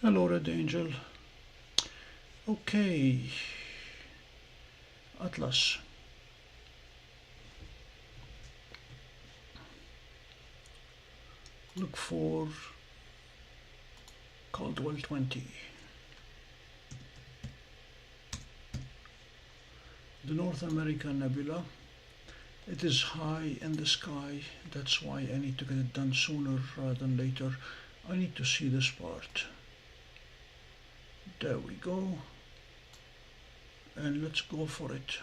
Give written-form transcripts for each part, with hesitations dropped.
Hello, Red Angel. Okay, Atlas. Look for Caldwell 20. The North American Nebula. It is high in the sky, that's why I need to get it done sooner rather than later. I need to see this part. There we go. And let's go for it.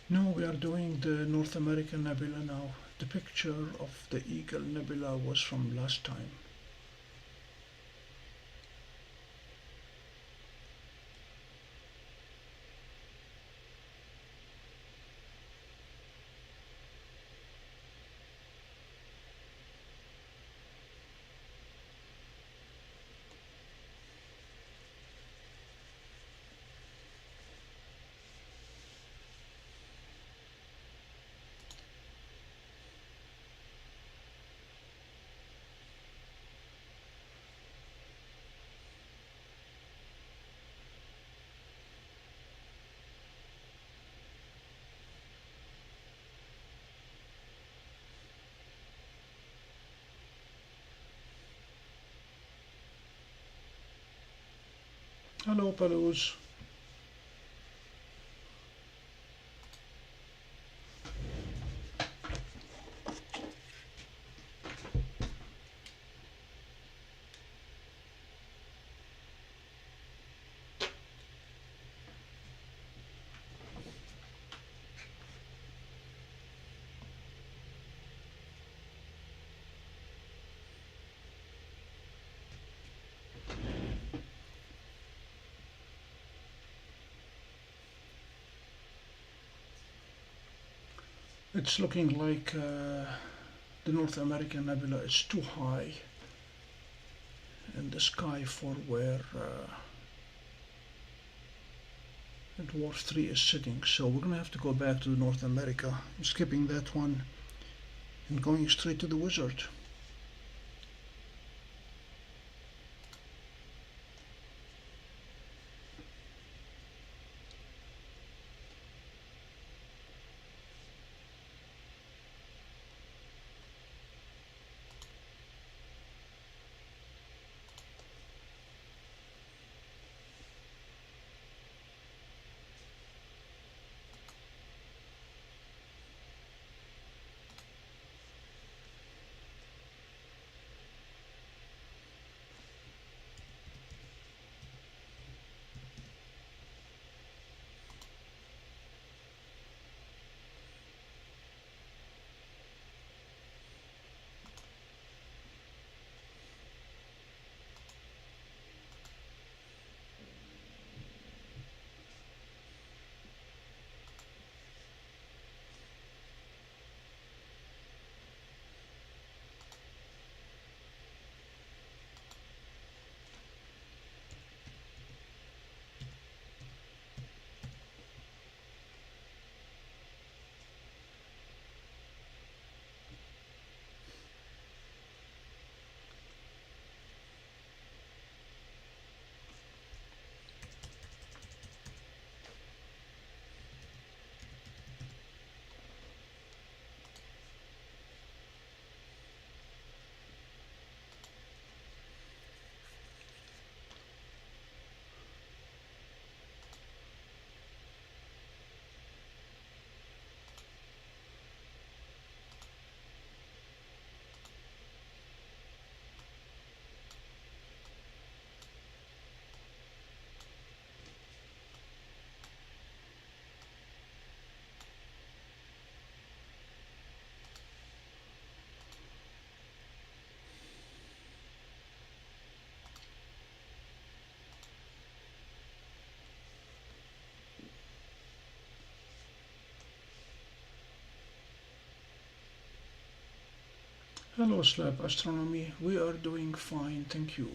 No, we are doing the North American Nebula now. The picture of the Eagle Nebula was from last time. Hello, Palouse. It's looking like the North American Nebula is too high in the sky for where Dwarf 3 is sitting, so we're going to have to go back to the North America. I'm skipping that one and going straight to the Wizard. Hello Slab Astronomy, we are doing fine, thank you.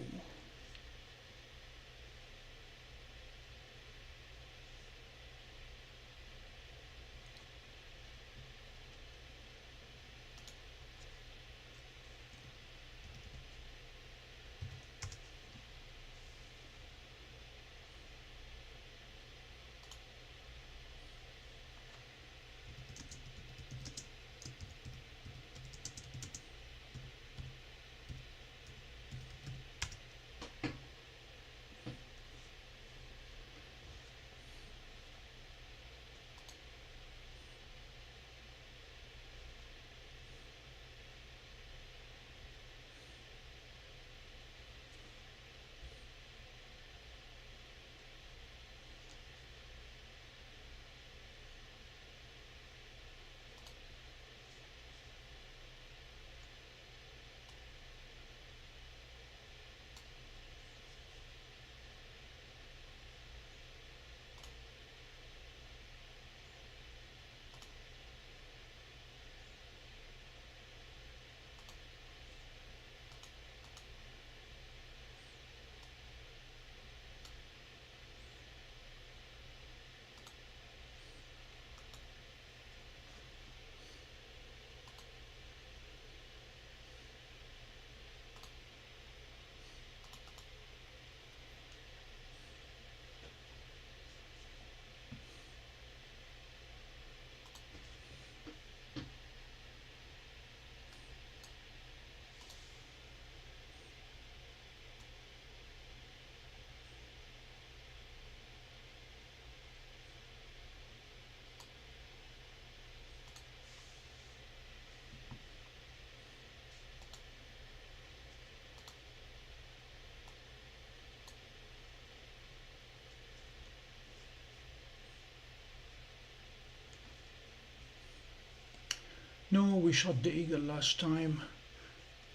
No, we shot the eagle last time.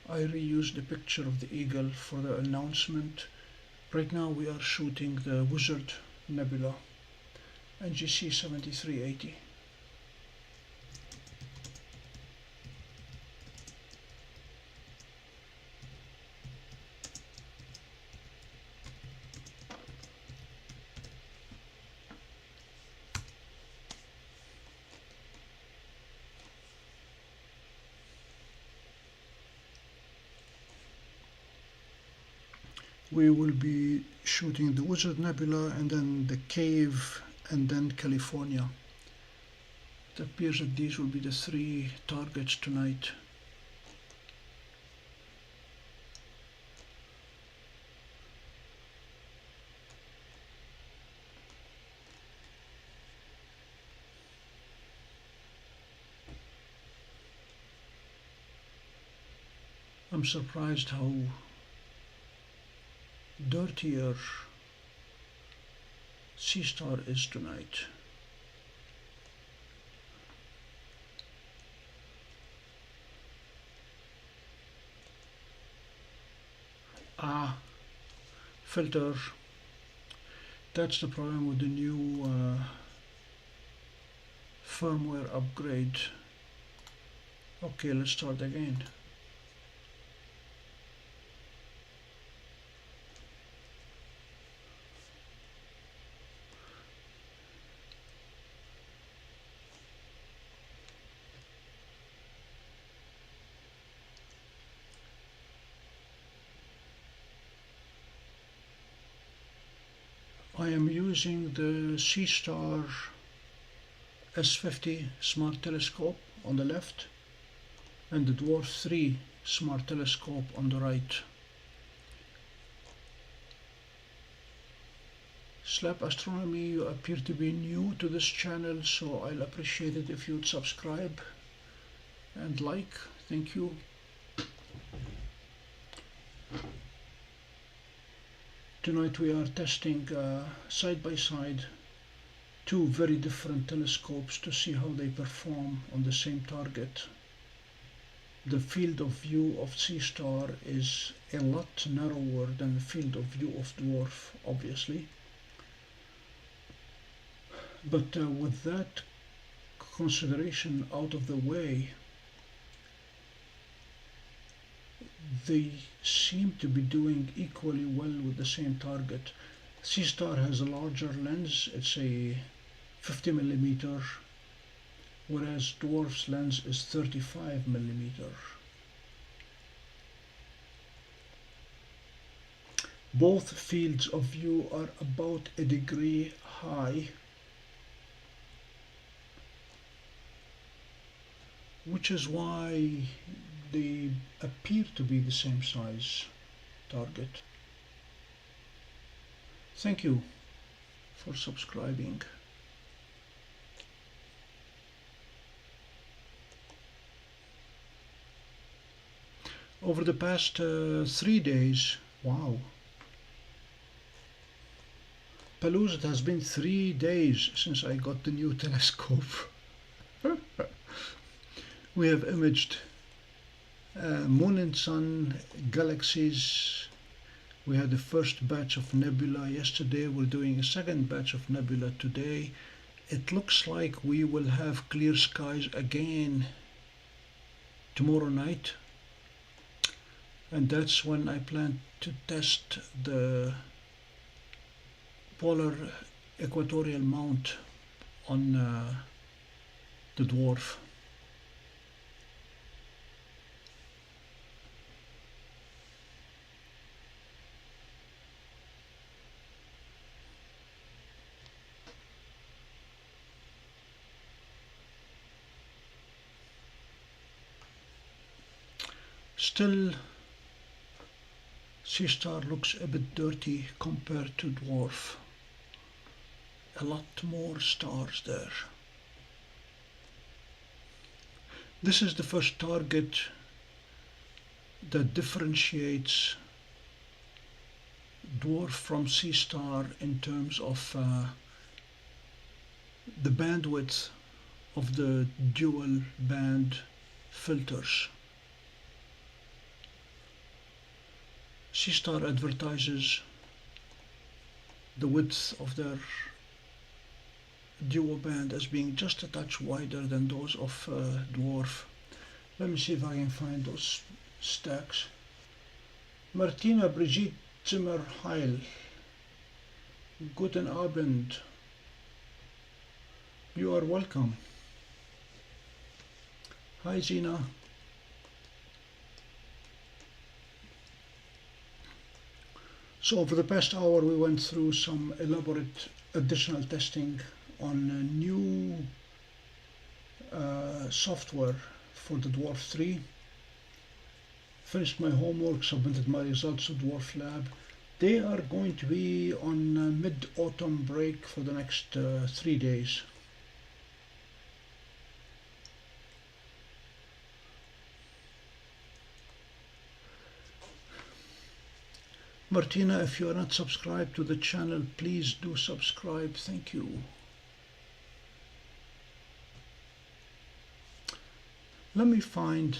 I reused the picture of the eagle for the announcement. Right now we are shooting the Wizard Nebula, NGC 7380. We will be shooting the Wizard Nebula and then the Cave and then California. It appears that these will be the three targets tonight. I'm surprised how dirtier Sea-Star is tonight. Filter. That's the problem with the new firmware upgrade. Okay, let's start again. I am using the Sea-Star S50 Smart Telescope on the left and the Dwarf 3 Smart Telescope on the right. Slab Astronomy, you appear to be new to this channel, so I'll appreciate it if you'd subscribe and like. Thank you. Tonight we are testing side by side two very different telescopes to see how they perform on the same target. The field of view of Sea-Star is a lot narrower than the field of view of Dwarf, obviously. But with that consideration out of the way, they seem to be doing equally well with the same target. C-Star has a larger lens, it's a 50 millimeter, whereas Dwarf's lens is 35 millimeter. Both fields of view are about a degree high, which is why they appear to be the same size target. Thank you for subscribing. Over the past 3 days, wow, Palooza, it has been 3 days since I got the new telescope. We have imaged moon and sun, galaxies. We had the first batch of nebula yesterday. We're doing a second batch of nebula today. It looks like we will have clear skies again tomorrow night, and that's when I plan to test the polar equatorial mount on the dwarf. Still, C-Star looks a bit dirty compared to dwarf. A lot more stars there. This is the first target that differentiates dwarf from C-Star in terms of the bandwidth of the dual band filters. C-Star advertises the width of their dual band as being just a touch wider than those of dwarf. Let me see if I can find those stacks. Martina Brigitte Zimmer Heil. Guten Abend. You are welcome. Hi Zina. So over the past hour we went through some elaborate additional testing on new software for the Dwarf 3. Finished my homework, submitted my results to Dwarf Lab. They are going to be on mid-autumn break for the next 3 days. Martina, if you are not subscribed to the channel, please do subscribe. Thank you. Let me find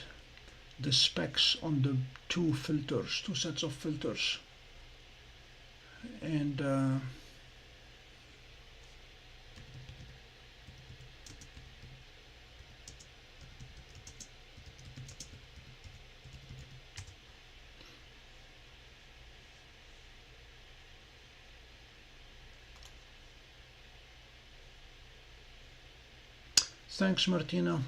the specs on the two sets of filters. And thanks, Martina.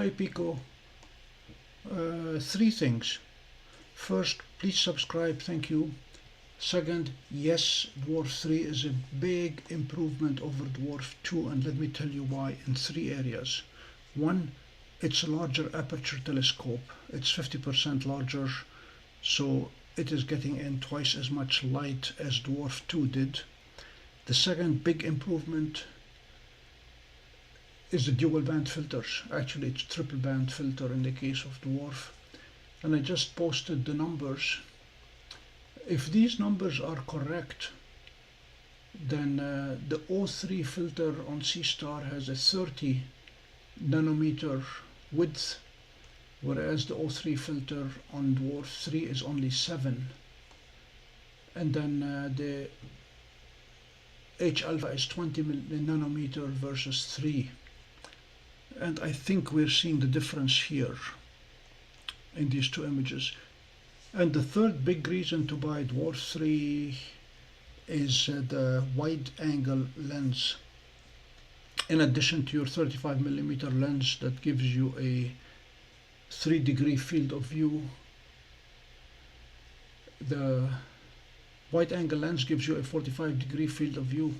hi Pico. Three things. First, please subscribe, thank you. Second, yes, Dwarf 3 is a big improvement over Dwarf 2, and let me tell you why in three areas. One, it's a larger aperture telescope. It's 50% larger, so it is getting in twice as much light as Dwarf 2 did. The second big improvement is the dual band filters. Actually, it's triple band filter in the case of Dwarf. And I just posted the numbers. If these numbers are correct, then the O3 filter on C-Star has a 30 nanometer width, whereas the O3 filter on Dwarf 3 is only 7. And then the H-alpha is 20 nanometer versus 3. And I think we're seeing the difference here in these two images. And the third big reason to buy Dwarf 3 is the wide angle lens. In addition to your 35mm lens that gives you a 3-degree field of view, the wide angle lens gives you a 45-degree field of view.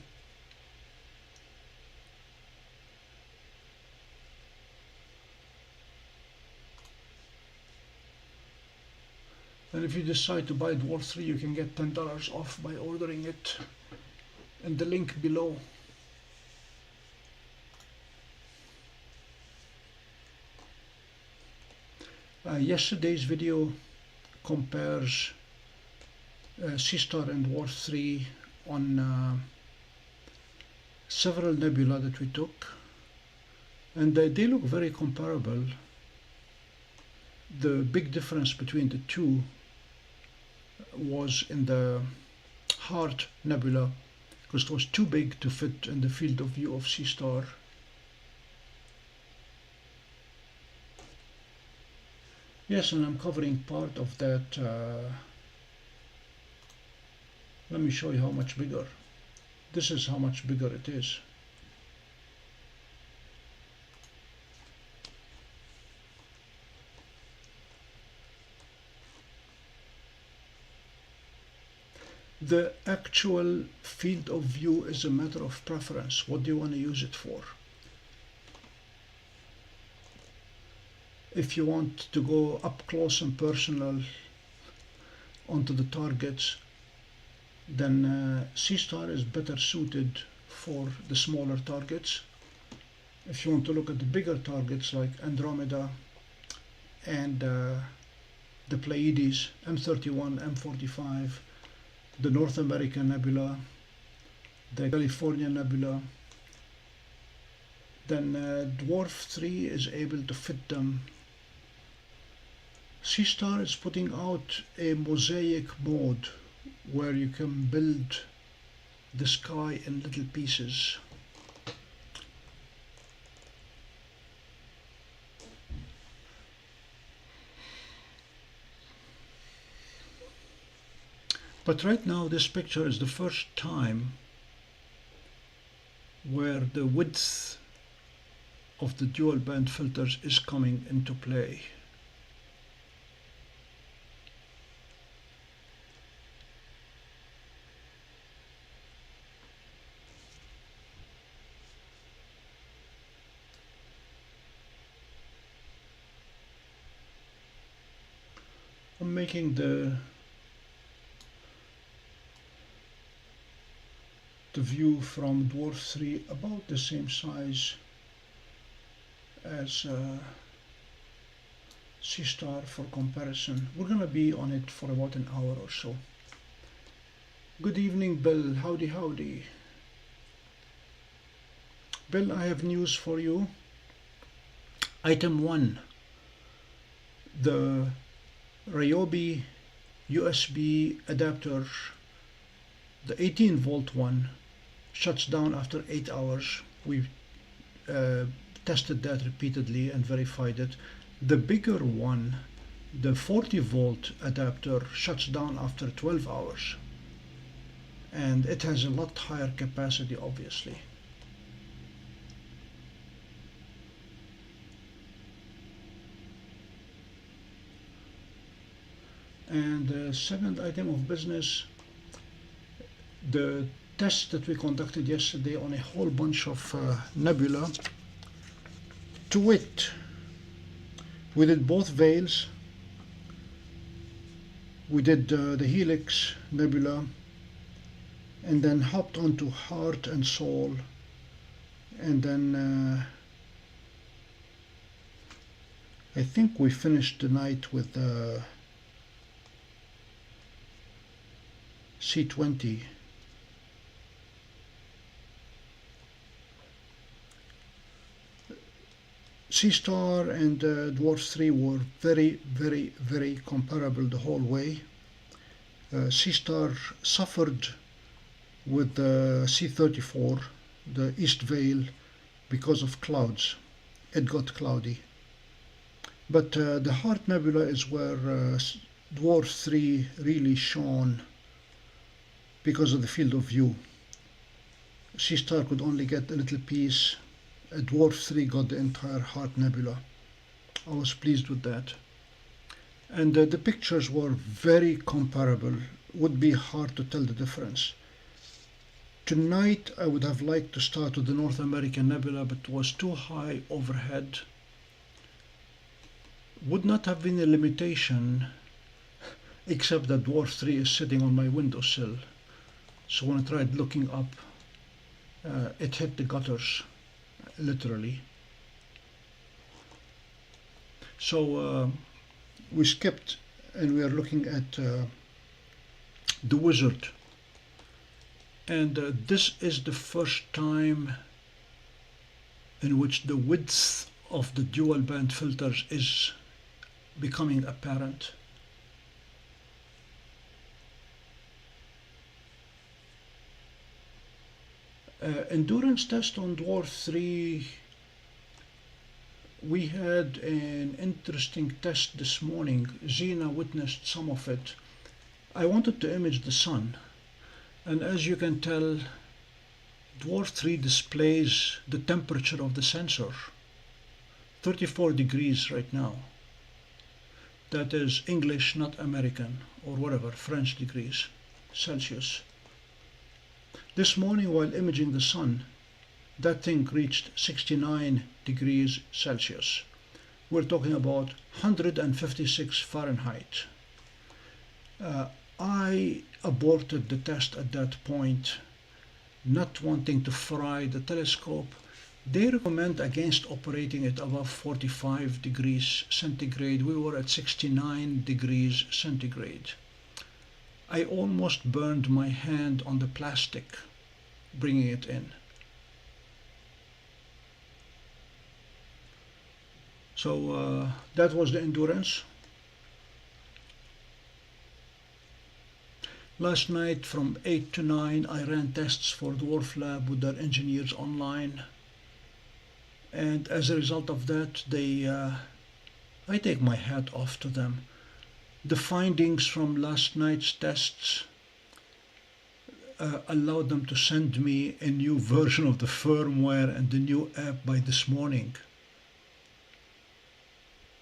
And if you decide to buy Dwarf 3, you can get $10 off by ordering it in the link below. Yesterday's video compares C-Star and Dwarf 3 on several nebula that we took, and they look very comparable. The big difference between the two was in the Heart Nebula, because it was too big to fit in the field of view of C-Star. Yes, and I'm covering part of that. Let me show you how much bigger. This is how much bigger it is. The actual field of view is a matter of preference. What do you want to use it for? If you want to go up close and personal onto the targets, then C-Star is better suited for the smaller targets. If you want to look at the bigger targets like Andromeda and the Pleiades, M31, M45, the North American Nebula, the California Nebula, then Dwarf 3 is able to fit them. C-Star is putting out a mosaic mode where you can build the sky in little pieces. But right now this picture is the first time where the width of the dual band filters is coming into play. I'm making the view from Dwarf 3 about the same size as C-Star for comparison. We're going to be on it for about an hour or so. Good evening, Bill. Howdy, howdy. Bill, I have news for you. Item 1. The Ryobi USB adapter, the 18-volt one, shuts down after 8 hours. We've tested that repeatedly and verified it. The bigger one, the 40-volt adapter, shuts down after 12 hours. And it has a lot higher capacity, obviously. And the second item of business, the test that we conducted yesterday on a whole bunch of nebula. To wit, we did both veils, we did the Helix Nebula, and then hopped onto Heart and Soul, and then I think we finished the night with C20. C-Star and Dwarf 3 were very comparable the whole way. C-Star suffered with the C34, the East Veil, because of clouds. It got cloudy. But the Heart Nebula is where Dwarf 3 really shone because of the field of view. C-Star could only get a little piece. Dwarf 3 got the entire Heart Nebula. I was pleased with that. And the pictures were very comparable. Would be hard to tell the difference. Tonight I would have liked to start with the North American Nebula, but it was too high overhead. Would not have been a limitation, except that Dwarf 3 is sitting on my windowsill. So when I tried looking up, it hit the gutters, literally. So we skipped, and we are looking at the Wizard. And this is the first time in which the width of the dual band filters is becoming apparent. Endurance test on Dwarf 3, we had an interesting test this morning. Zena witnessed some of it. I wanted to image the sun, and as you can tell, Dwarf 3 displays the temperature of the sensor, 34 degrees right now. That is English, not American, or whatever, French degrees Celsius. This morning, while imaging the sun, that thing reached 69 degrees Celsius. We're talking about 156 Fahrenheit. I aborted the test at that point, not wanting to fry the telescope. They recommend against operating it above 45 degrees centigrade. We were at 69 degrees centigrade. I almost burned my hand on the plastic bringing it in. So that was the endurance. Last night from 8 to 9 I ran tests for Dwarf Lab with their engineers online, and as a result of that I take my hat off to them. The findings from last night's tests allowed them to send me a new version of the firmware and the new app by this morning,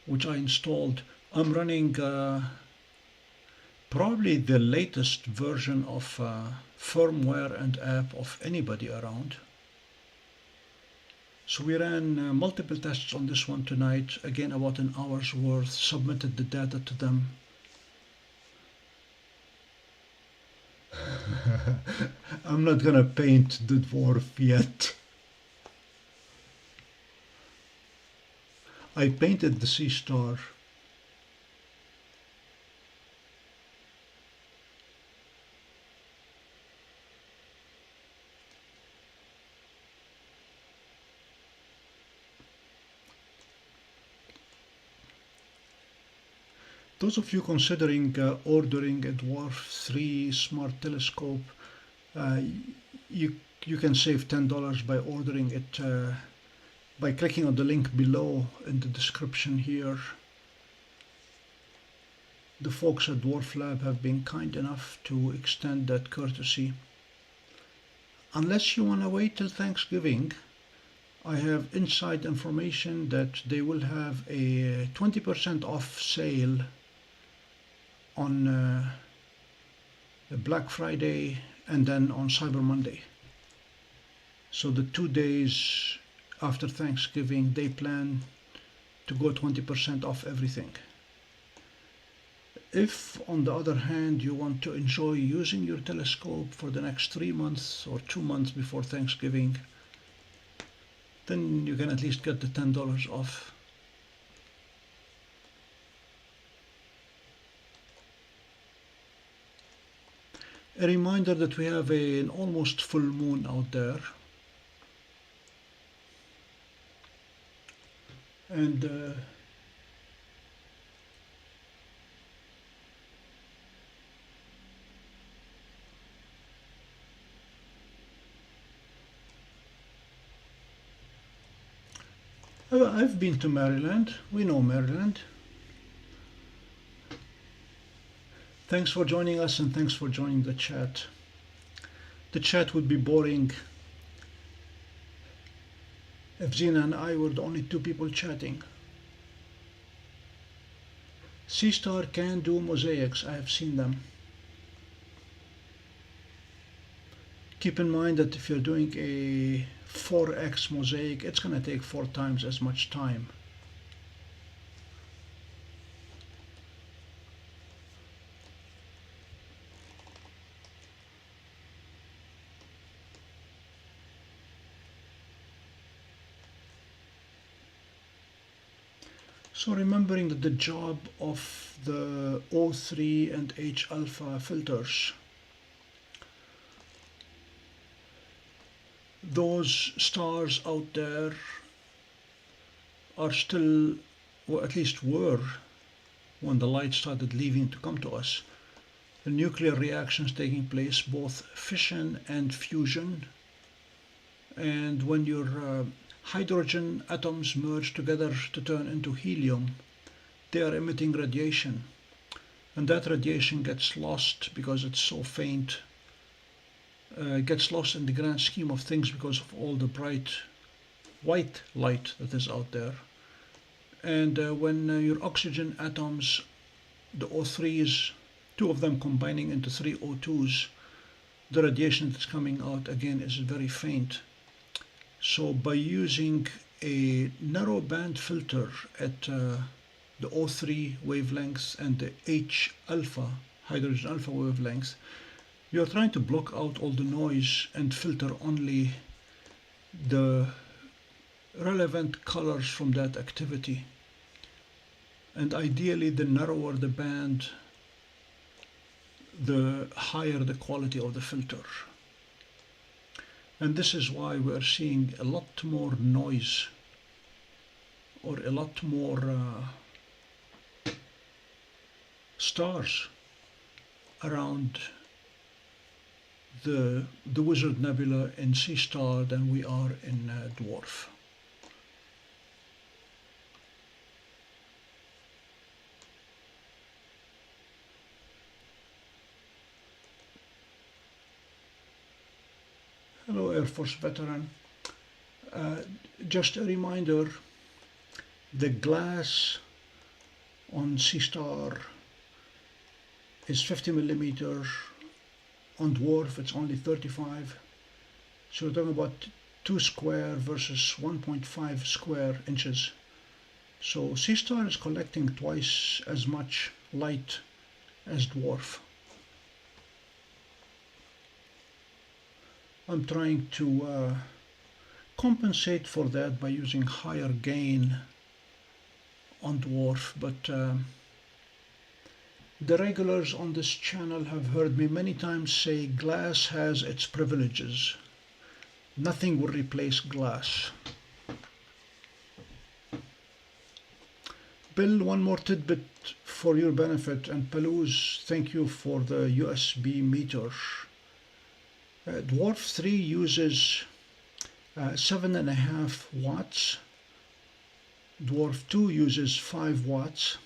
which I installed. I'm running probably the latest version of firmware and app of anybody around. So we ran multiple tests on this one tonight, again about an hour's worth, submitted the data to them. I'm not gonna paint the dwarf yet. I painted the C-Star. Those of you considering ordering a Dwarf 3 smart telescope, you can save $10 by ordering it by clicking on the link below in the description here. The folks at Dwarf Lab have been kind enough to extend that courtesy. Unless you want to wait till Thanksgiving, I have inside information that they will have a 20% off sale on Black Friday and then on Cyber Monday. So the 2 days after Thanksgiving, they plan to go 20% off everything. If, on the other hand, you want to enjoy using your telescope for the next 3 months or 2 months before Thanksgiving, then you can at least get the $10 off. A reminder that we have an almost full moon out there. And I've been to Maryland. We know Maryland. Thanks for joining us, and thanks for joining the chat. The chat would be boring if Zena and I were the only 2 people chatting. C-Star can do mosaics. I have seen them. Keep in mind that if you're doing a 4x mosaic, it's going to take 4 times as much time. So remembering that the job of the O3 and H-alpha filters, those stars out there are still, or at least were, when the light started leaving to come to us, the nuclear reactions taking place, both fission and fusion. And when your hydrogen atoms merge together to turn into helium, they are emitting radiation. And that radiation gets lost because it's so faint. Gets lost in the grand scheme of things because of all the bright white light that is out there. And when your oxygen atoms, the O3s, 2 of them combining into 3 O2s, the radiation that's coming out again is very faint. So by using a narrow band filter at the O3 wavelength and the H-alpha, hydrogen alpha wavelength, you're trying to block out all the noise and filter only the relevant colors from that activity. And ideally, the narrower the band, the higher the quality of the filter. And this is why we are seeing a lot more noise, or a lot more stars around the Wizard Nebula in C-Star than we are in Dwarf. Hello, Air Force veteran. Just a reminder, the glass on C-Star is 50 millimeters. On Dwarf, it's only 35. So we're talking about 2 square versus 1.5 square inches. So C-Star is collecting twice as much light as Dwarf. I'm trying to compensate for that by using higher gain on Dwarf, but the regulars on this channel have heard me many times say glass has its privileges. Nothing will replace glass. Bill, one more tidbit for your benefit, and Palouse, thank you for the USB meter. Dwarf 3 uses 7.5 watts. Dwarf 2 uses 5 watts.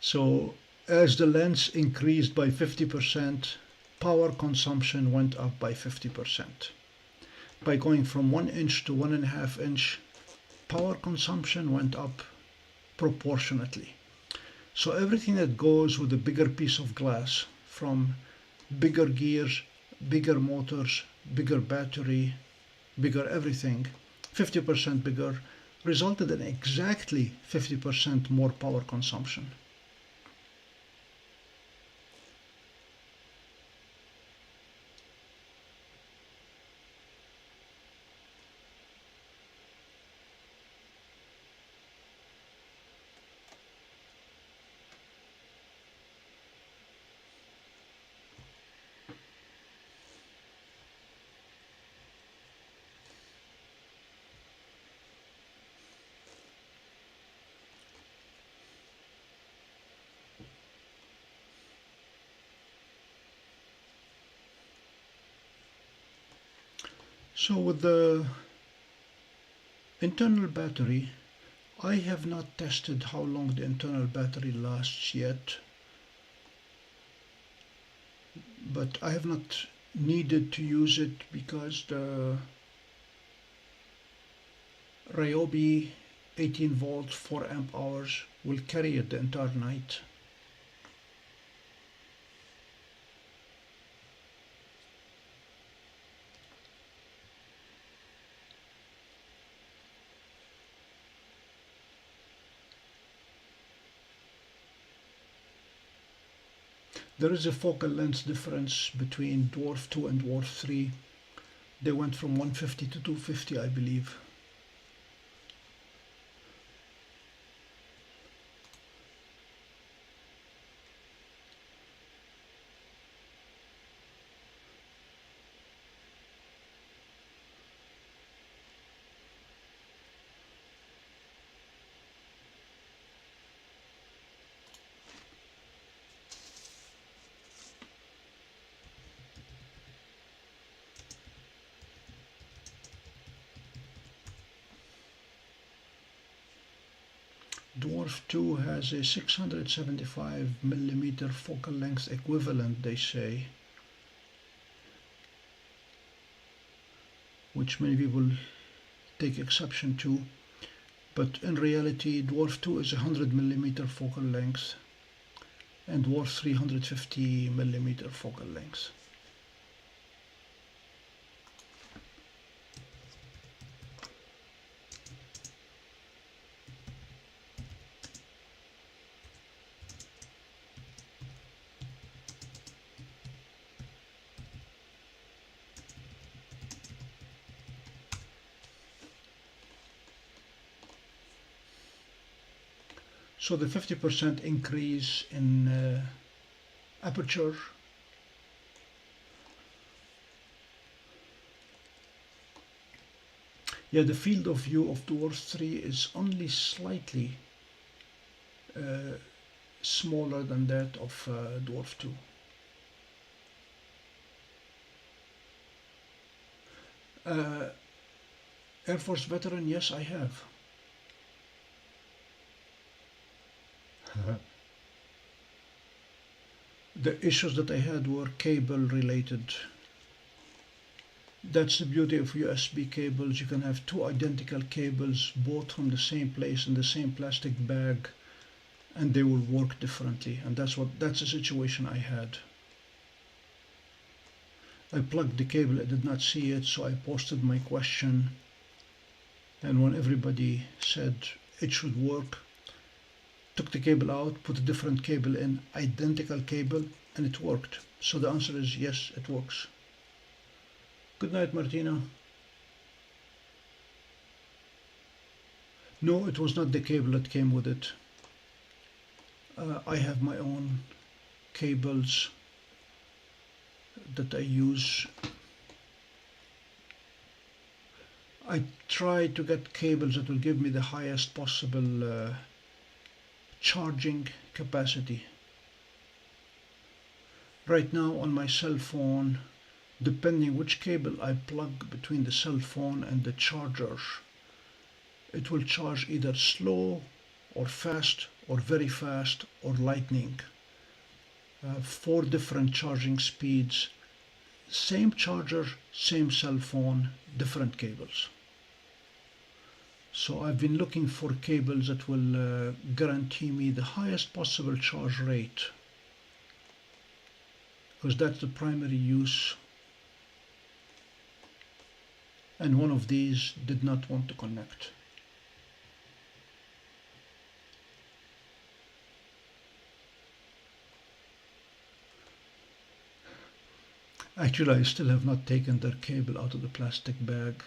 So as the lens increased by 50%, power consumption went up by 50%. By going from 1 inch to 1.5 inch, power consumption went up proportionately. So everything that goes with a bigger piece of glass, from bigger gears, bigger motors, bigger battery, bigger everything, 50% bigger, resulted in exactly 50% more power consumption. So with the internal battery, I have not tested how long the internal battery lasts yet, but I have not needed to use it because the Ryobi 18 volt 4 amp hours will carry it the entire night. There is a focal length difference between Dwarf 2 and Dwarf 3. They went from 150 to 250, I believe. Dwarf 2 has a 675 millimeter focal length equivalent, they say, which many people take exception to, but in reality Dwarf 2 is 100 millimeter focal length and Dwarf 350 millimeter focal length. So the 50% increase in aperture the field of view of Dwarf 3 is only slightly smaller than that of Dwarf 2. Air Force veteran, yes, I have. The issues that I had were cable related. That's the beauty of USB cables. You can have two identical cables, both from the same place in the same plastic bag, and they will work differently. And that's the situation I had. I plugged the cable, I did not see it, so I posted my question. And when everybody said it should work, took the cable out, put a different cable in, identical cable, and it worked. So the answer is yes, it works. Good night, Martina. No, it was not the cable that came with it. I have my own cables that I use. I try to get cables that will give me the highest possible charging capacity. Right now on my cell phone, depending which cable I plug between the cell phone and the charger, it will charge either slow or fast or very fast or lightning. 4 different charging speeds, same charger, same cell phone, different cables. So I've been looking for cables that will guarantee me the highest possible charge rate, because that's the primary use. And one of these did not want to connect. Actually, I still have not taken their cable out of the plastic bag.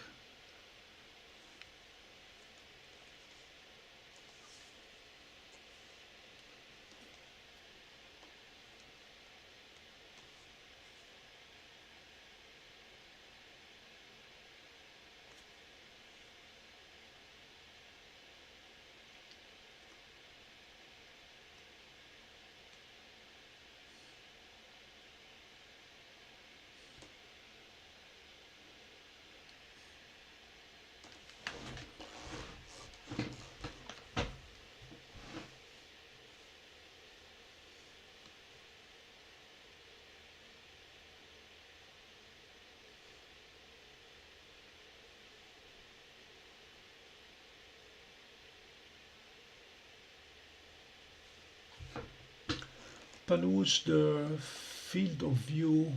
Peruse the field of view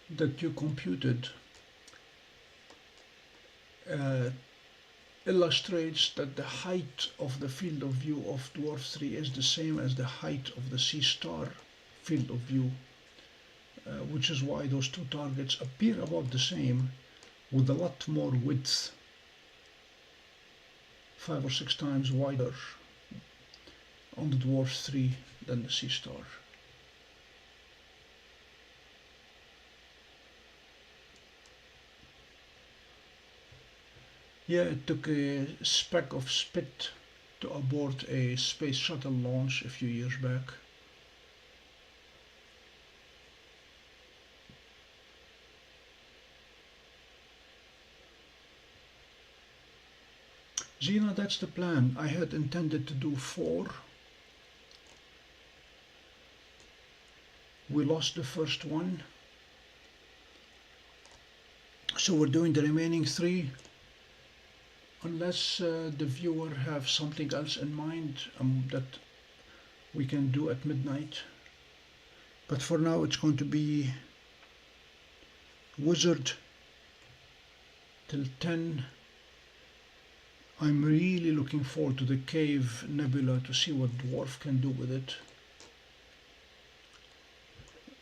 that you computed illustrates that the height of the field of view of Dwarf 3 is the same as the height of the C-star field of view, which is why those two targets appear about the same, with a lot more width, 5 or 6 times wider on the Dwarf 3 than the C-star. Yeah, it took a speck of spit to abort a space shuttle launch a few years back. Zena, that's the plan. I had intended to do 4. We lost the first one, so we're doing the remaining 3, unless the viewer have something else in mind that we can do at midnight. But for now it's going to be Wizard till 10. I'm really looking forward to the Cave Nebula to see what Dwarf can do with it.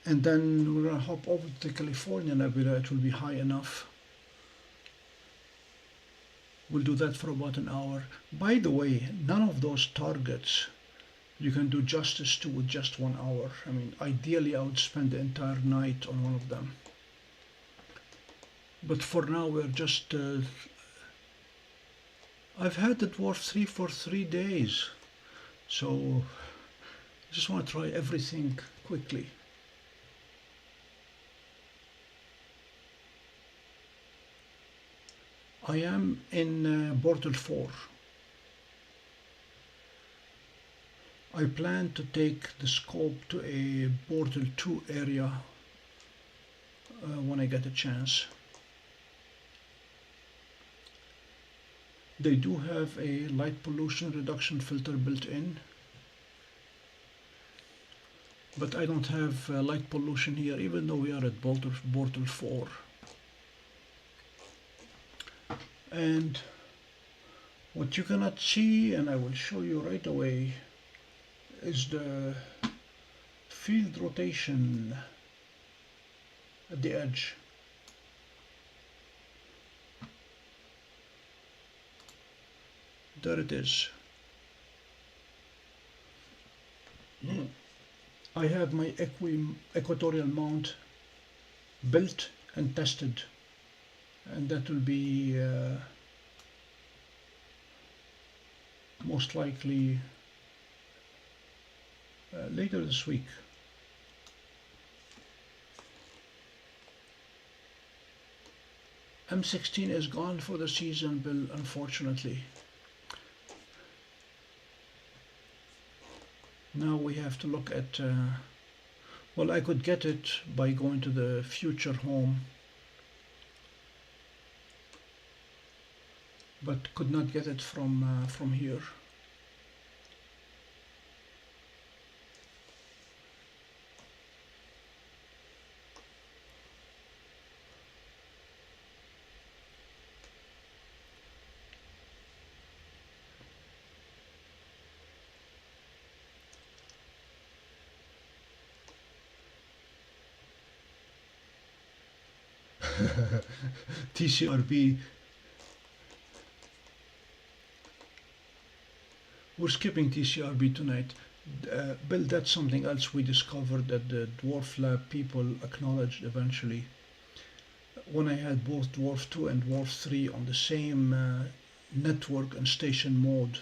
And then we're going to hop over to the California Nebula. It will be high enough. We'll do that for about an hour. By the way, none of those targets you can do justice to with just 1 hour. I mean, ideally I would spend the entire night on one of them. But for now we're just... I've had the Dwarf 3 for 3 days. So I just want to try everything quickly. I am in Bortle 4. I plan to take the scope to a Bortle 2 area when I get a chance. They do have a light pollution reduction filter built in, but I don't have light pollution here, even though we are at Bortle 4. And what you cannot see, and I will show you right away, is the field rotation at the edge. There it is. I have my equatorial mount built and tested, and that will be most likely later this week. M16 is gone for the season, Bill, unfortunately. Now we have to look at, well, I could get it by going to the future home. but could not get it from here. TCRB. We're skipping TCRB tonight. Bill, that's something else we discovered that the Dwarf Lab people acknowledged eventually. When I had both Dwarf 2 and Dwarf 3 on the same network and station mode,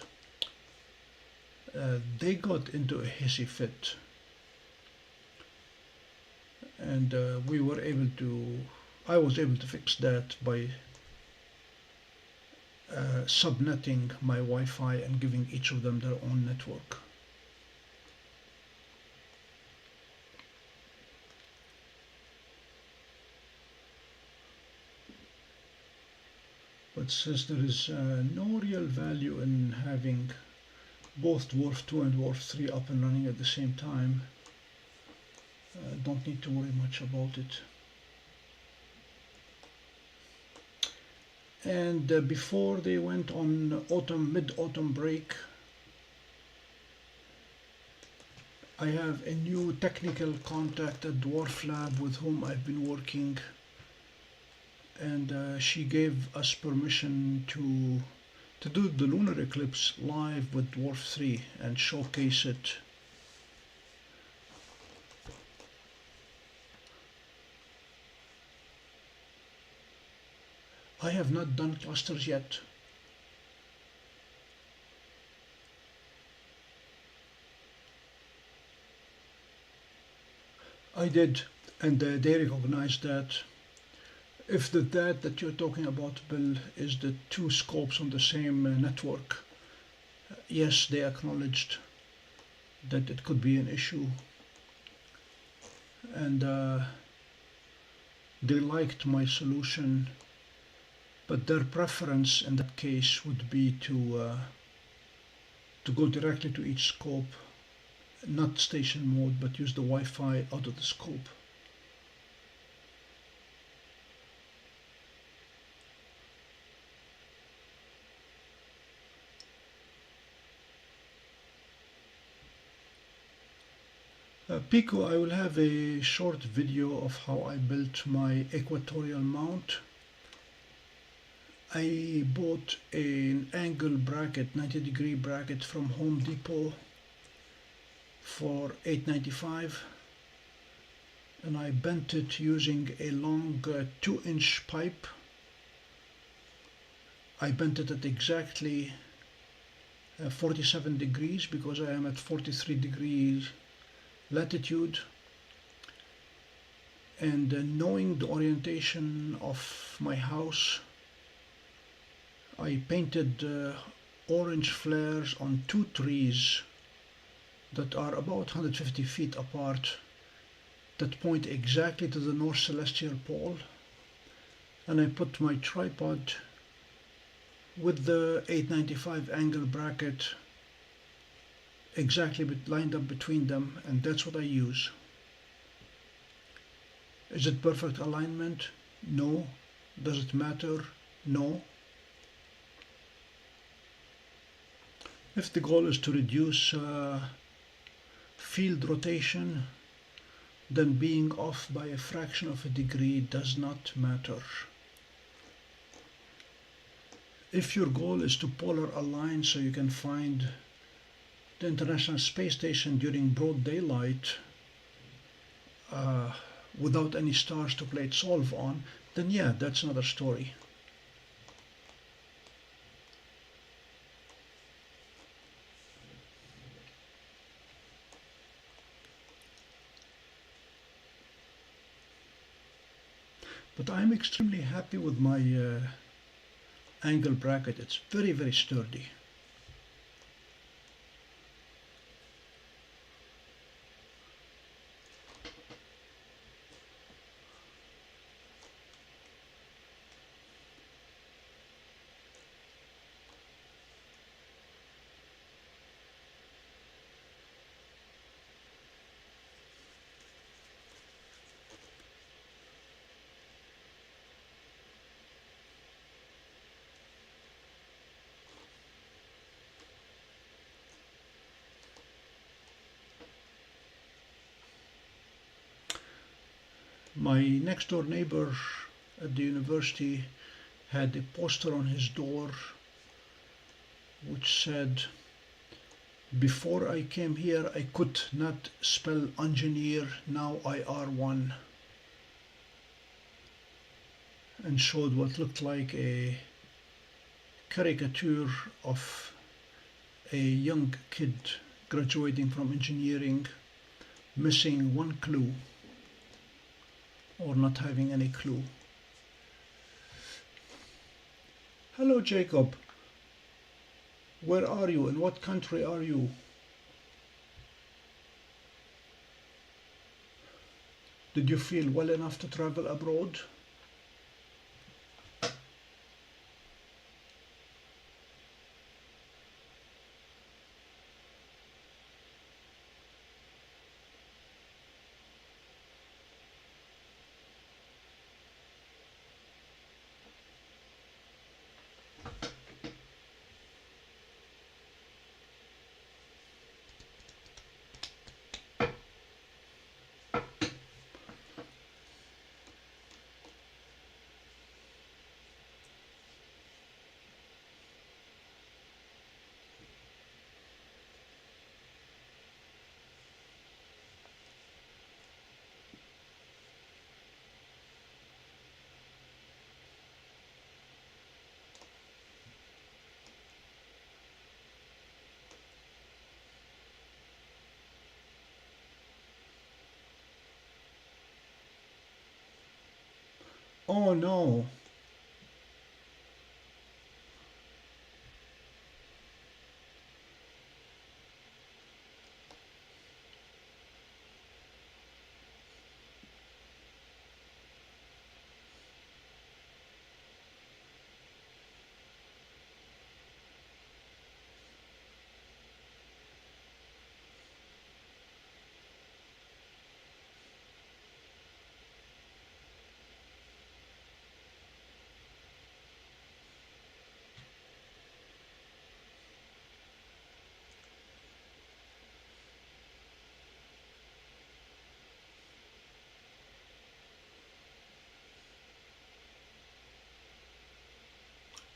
they got into a hissy fit. And I was able to fix that by subnetting my Wi-Fi and giving each of them their own network. But since there is no real value in having both Dwarf 2 and Dwarf 3 up and running at the same time, don't need to worry much about it. And before they went on mid-autumn break, I have a new technical contact at Dwarf Lab with whom I've been working, and she gave us permission to do the lunar eclipse live with Dwarf 3 and showcase it. I have not done clusters yet. I did, and they recognized that. If that you're talking about, Bill, is the two scopes on the same network, yes, they acknowledged that it could be an issue, and they liked my solution. But their preference in that case would be to go directly to each scope, not station mode, but use the Wi-Fi out of the scope. Pico, I will have a short video of how I built my equatorial mount. I bought an angle bracket, 90-degree bracket from Home Depot for $8.95, and I bent it using a long 2-inch pipe. I bent it at exactly 47 degrees because I am at 43 degrees latitude, and knowing the orientation of my house, I painted orange flares on 2 trees that are about 150 feet apart that point exactly to the North Celestial Pole, and I put my tripod with the 895 angle bracket exactly lined up between them, and that's what I use. Is it perfect alignment? No. Does it matter? No. If the goal is to reduce field rotation, then being off by a fraction of a degree does not matter. If your goal is to polar align so you can find the International Space Station during broad daylight without any stars to play it solve on, then yeah, that's another story. But I'm extremely happy with my angle bracket. It's very, very sturdy. My next door neighbor at the university had a poster on his door which said, "Before I came here I could not spell engineer, now I are one," and showed what looked like a caricature of a young kid graduating from engineering, missing one clue or not having any clue. Hello, Jacob. Where are you? In what country are you? Did you feel well enough to travel abroad? Oh no.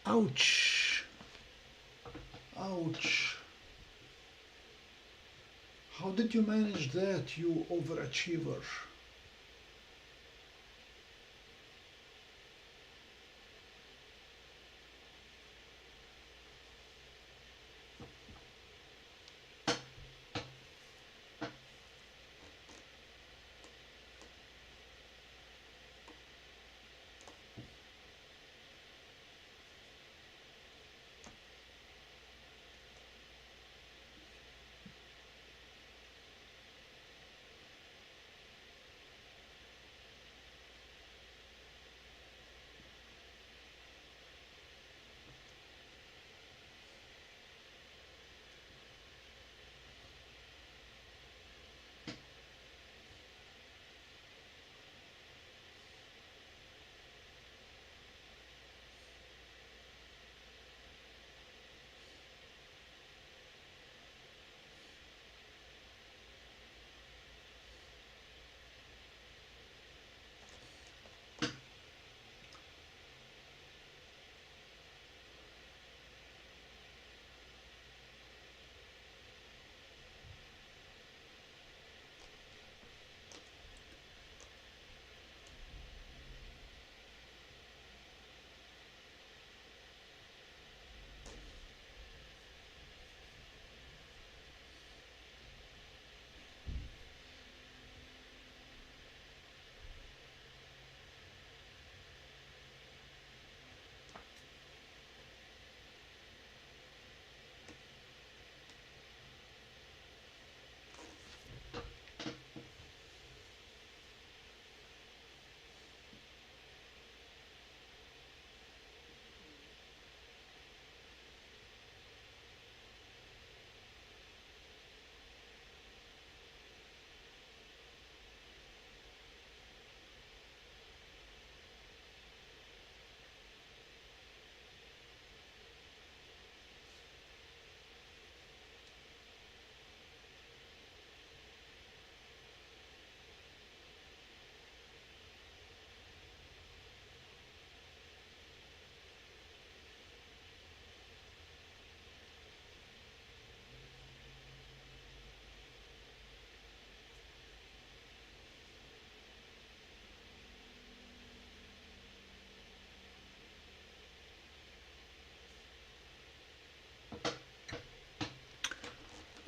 Ouch. Ouch. How did you manage that, you overachiever?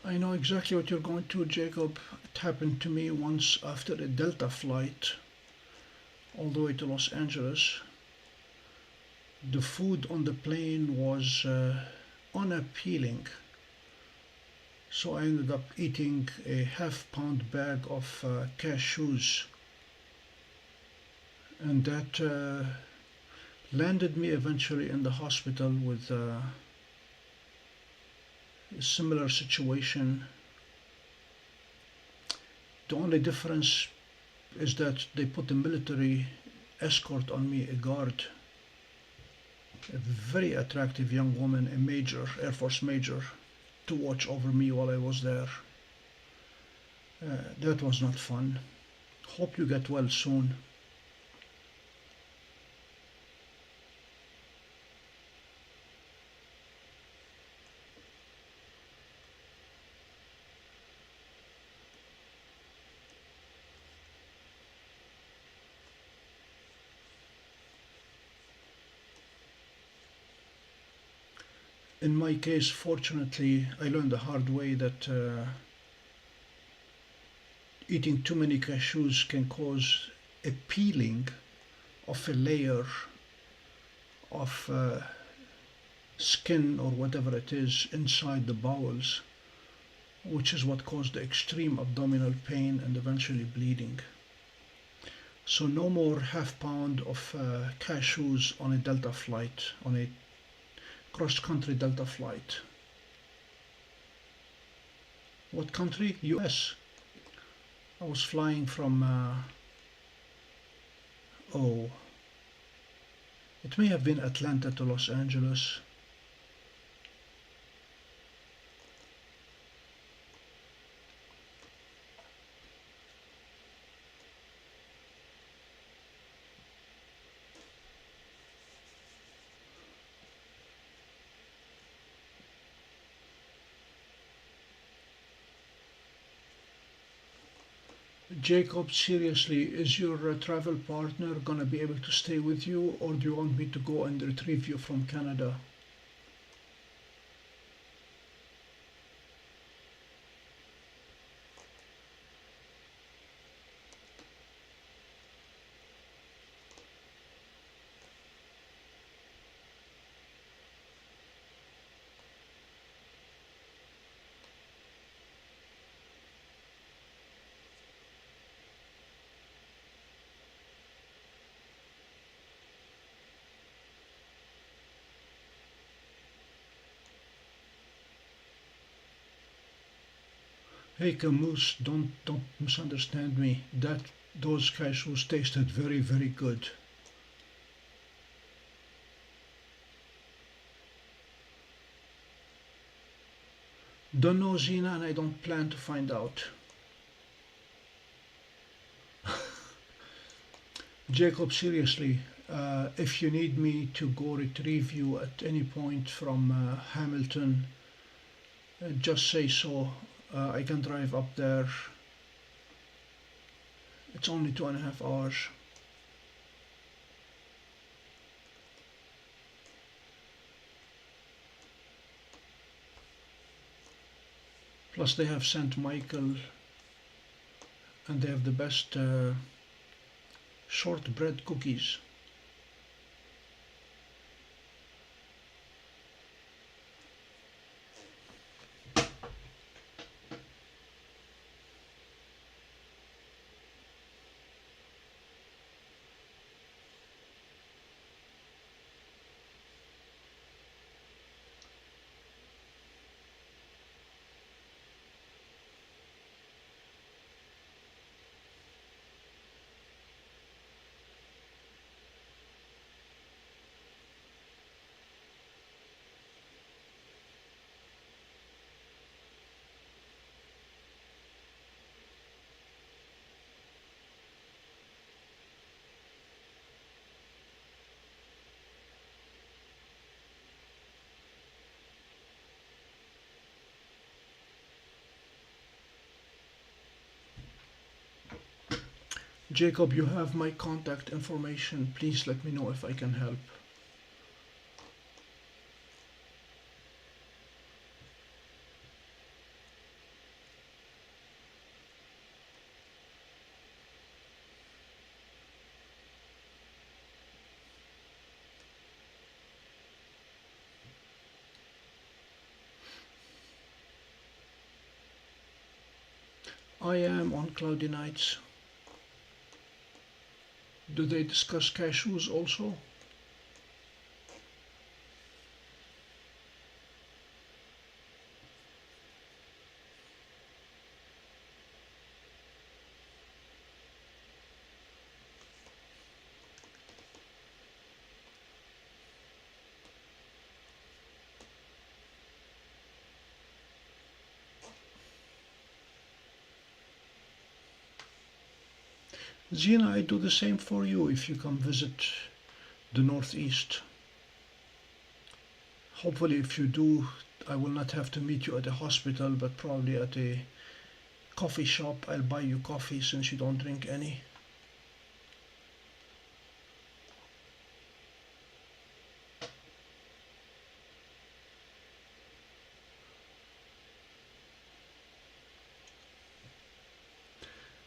I know exactly what you're going to, Jacob. It happened to me once after a Delta flight all the way to Los Angeles. The food on the plane was unappealing, so I ended up eating a half-pound bag of cashews, and that landed me eventually in the hospital with a similar situation. The only difference is that they put a military escort on me, a guard, a very attractive young woman, a major, Air Force major, to watch over me while I was there. That was not fun. Hope you get well soon. In my case, fortunately, I learned the hard way that eating too many cashews can cause a peeling of a layer of skin or whatever it is inside the bowels, which is what caused the extreme abdominal pain and eventually bleeding. So no more half-pound of cashews on a Delta flight, on a cross-country Delta flight. What country? US. I was flying from, it may have been Atlanta to Los Angeles. Jacob, seriously, is your travel partner gonna be able to stay with you, or do you want me to go and retrieve you from Canada? Hey Camus, don't misunderstand me. Those cashews tasted very, very good. Don't know, Zina, and I don't plan to find out. Jacob, seriously, if you need me to go retrieve you at any point from Hamilton, just say so. I can drive up there. It's only 2.5 hours. Plus they have St. Michael, and they have the best shortbread cookies. Jacob, you have my contact information. Please let me know if I can help. I am on cloudy nights. Do they discuss cashews also? Zina, I do the same for you if you come visit the Northeast. Hopefully if you do, I will not have to meet you at a hospital, but probably at a coffee shop. I'll buy you coffee since you don't drink any.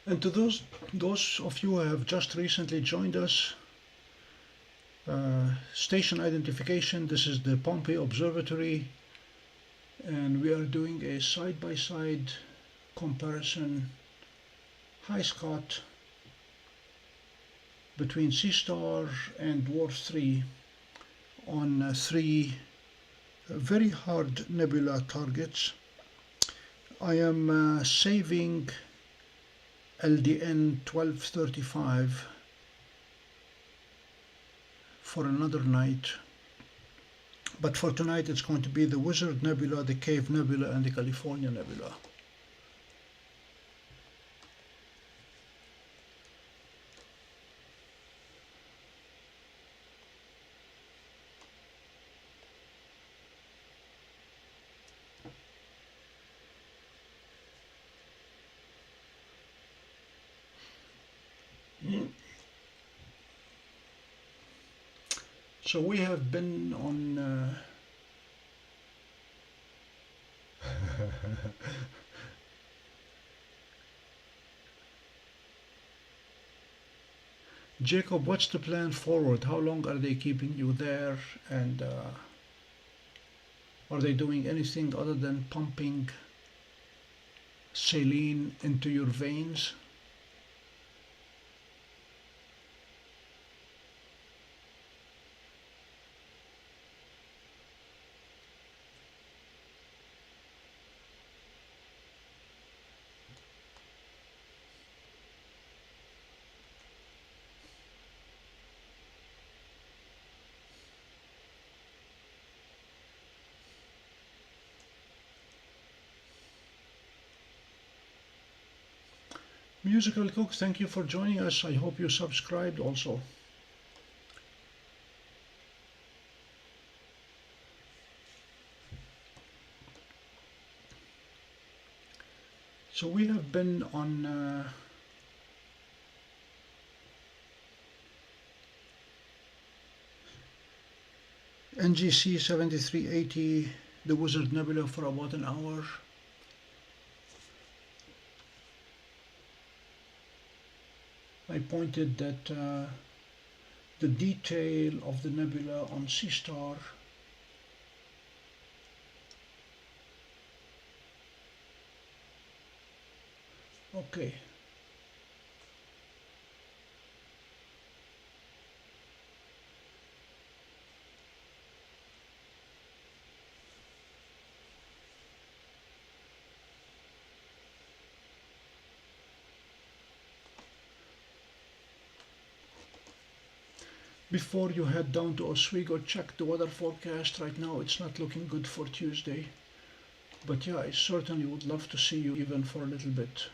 And to those of you who have just recently joined us, station identification, this is the Pompey Observatory, and we are doing a side-by-side comparison, high Scott, between C-star and Dwarf 3 on three very hard nebula targets. I am saving LDN 1235 for another night, but for tonight it's going to be the Wizard Nebula, the Cave Nebula, and the California Nebula. So we have been on Jacob, what's the plan forward? How long are they keeping you there, and are they doing anything other than pumping saline into your veins? Musical Cook, thank you for joining us. I hope you subscribed also. So we have been on NGC 7380, the Wizard Nebula, for about an hour. I pointed that the detail of the nebula on C-star okay. Before you head down to Oswego, check the weather forecast. Right now it's not looking good for Tuesday, but yeah, I certainly would love to see you even for a little bit.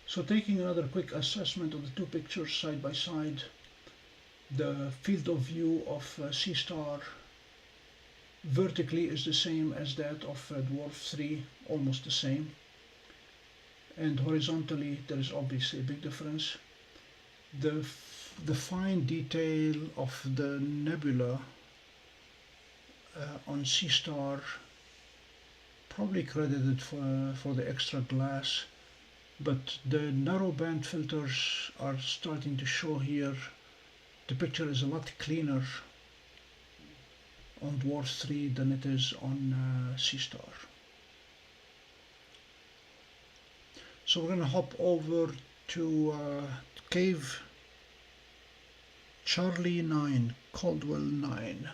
So taking another quick assessment of the two pictures side by side, the field of view of C-star vertically is the same as that of Dwarf 3, almost the same, and horizontally there is obviously a big difference. The fine detail of the nebula on C-star probably credited for the extra glass, but the narrow band filters are starting to show here. The picture is a lot cleaner on Dwarf 3 than it is on C-Star. So we're going to hop over to cave Charlie 9, Caldwell 9.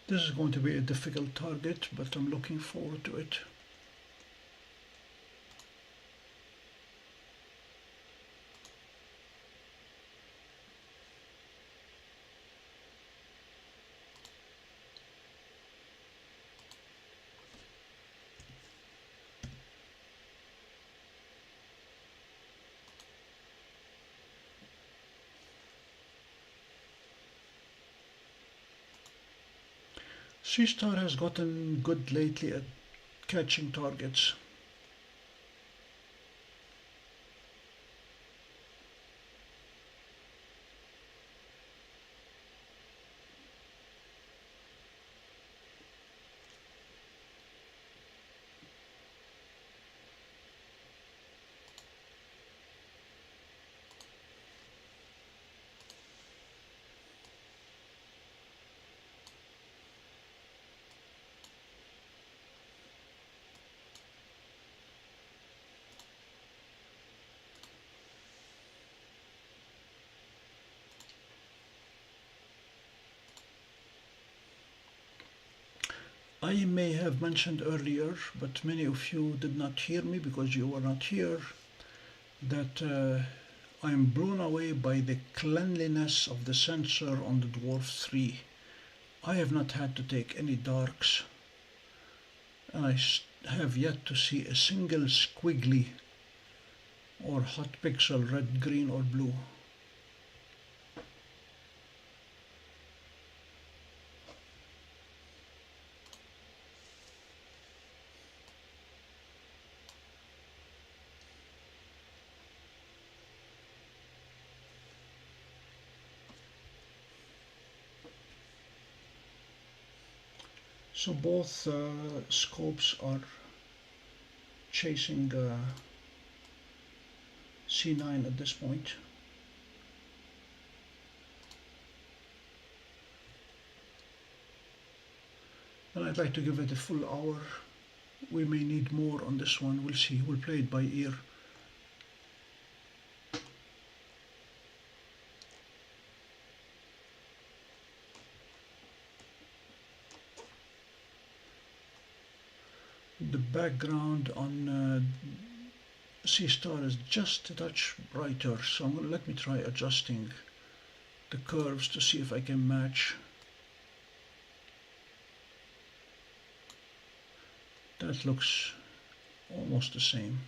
This is going to be a difficult target, but I'm looking forward to it. C-Star has gotten good lately at catching targets. I may have mentioned earlier, but many of you did not hear me because you were not here, that I am blown away by the cleanliness of the sensor on the Dwarf 3. I have not had to take any darks, and I have yet to see a single squiggly or hot pixel, red, green or blue. So both scopes are chasing C9 at this point. And I'd like to give it a full hour. We may need more on this one, we'll see, we'll play it by ear. The background on C-Star is just a touch brighter, so let me try adjusting the curves to see if I can match. That looks almost the same.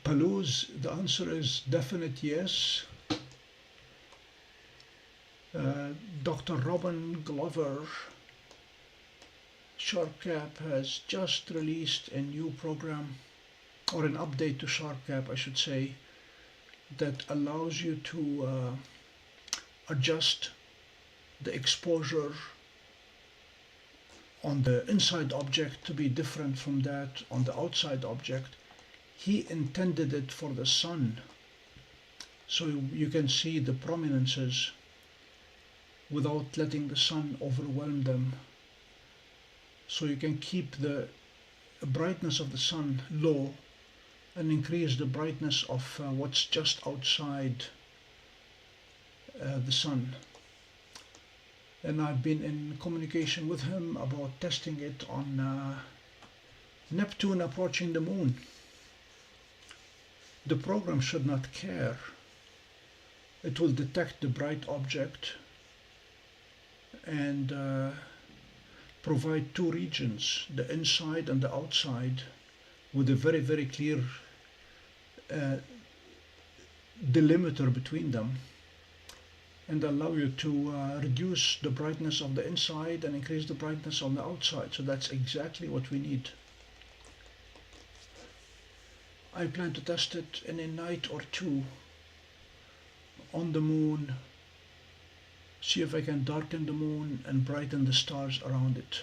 Palouse, the answer is definite yes. Dr. Robin Glover, SharpCap, has just released a new program, or an update to SharpCap I should say, that allows you to adjust the exposure on the inside object to be different from that on the outside object. He intended it for the sun, so you can see the prominences without letting the sun overwhelm them. So you can keep the brightness of the sun low and increase the brightness of what's just outside the sun. And I've been in communication with him about testing it on Neptune approaching the moon. The program should not care. It will detect the bright object and provide two regions, the inside and the outside, with a very, very clear delimiter between them, and allow you to reduce the brightness of the inside and increase the brightness on the outside. So that's exactly what we need. I plan to test it in a night or two on the moon, see if I can darken the moon and brighten the stars around it.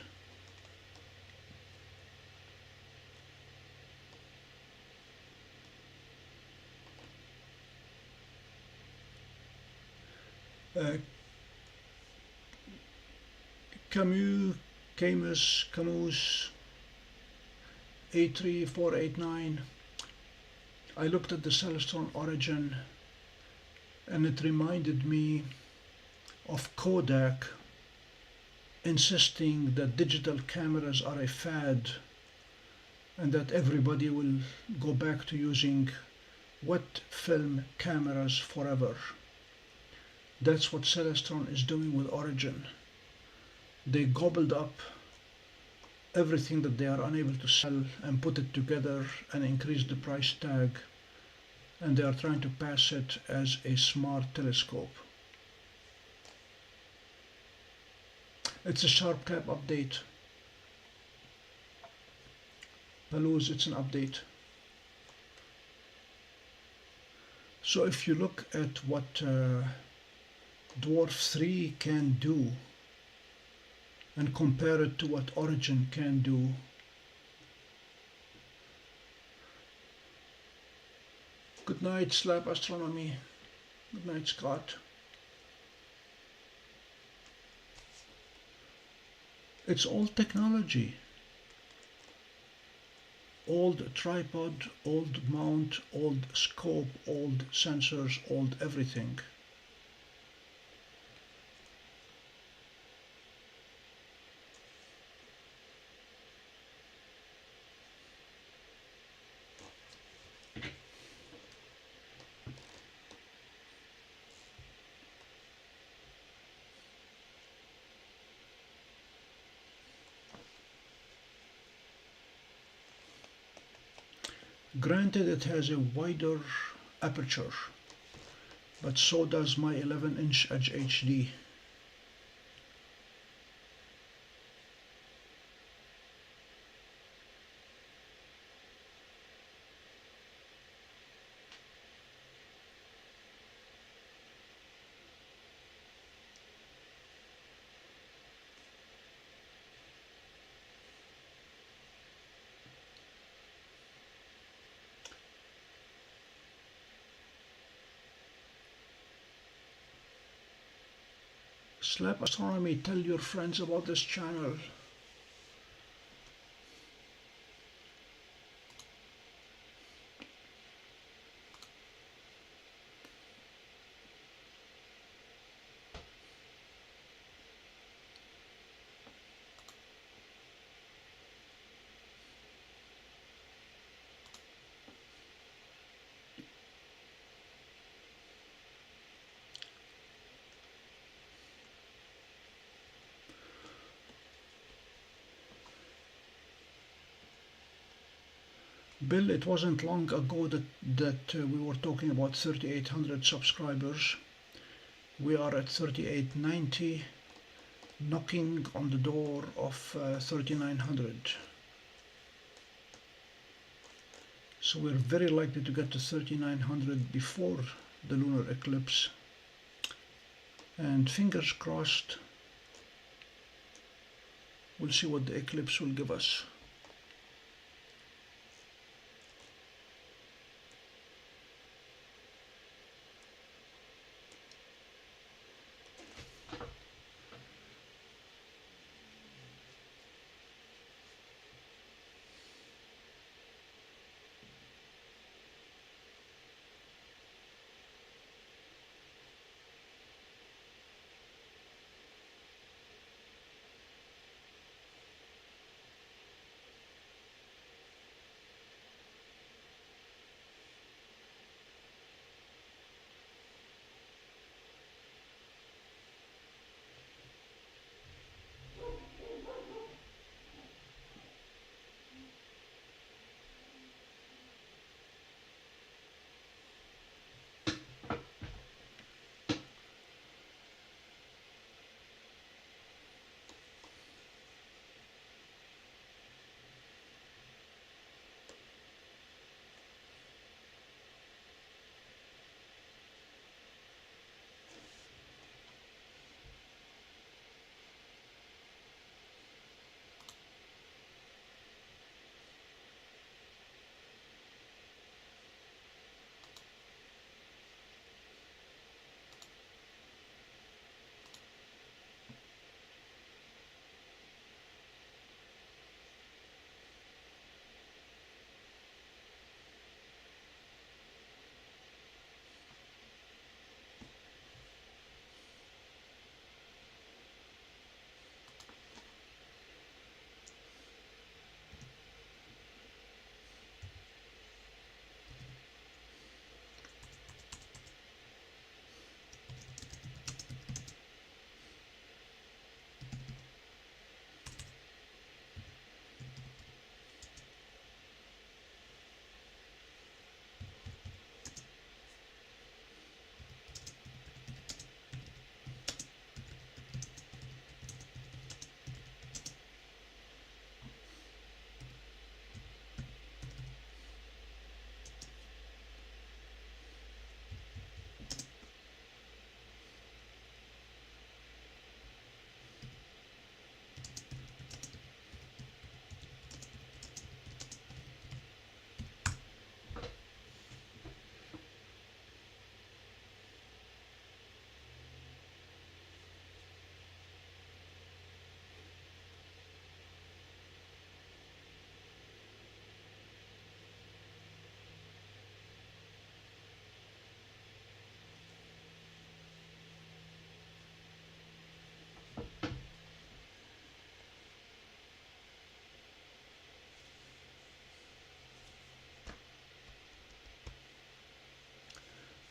Camus A3489. I looked at the Celestron origin and it reminded me of Kodak insisting that digital cameras are a fad and that everybody will go back to using wet film cameras forever. That's what Celestron is doing with Origin. They gobbled up everything that they are unable to sell and put it together and increase the price tag, and they are trying to pass it as a smart telescope. It's a sharp cap update. Balloons, it's an update. So if you look at what Dwarf 3 can do and compare it to what Origin can do, good night, Slap Astronomy. Good night, Scott. It's all technology. Old tripod, old mount, old scope, old sensors, old everything. Granted, it has a wider aperture, but so does my 11-inch Edge HD. Slap Astronomy, tell your friends about this channel. Bill, it wasn't long ago that we were talking about 3,800 subscribers. We are at 3,890, knocking on the door of 3,900. So we're very likely to get to 3,900 before the lunar eclipse. And fingers crossed We'll see what the eclipse will give us.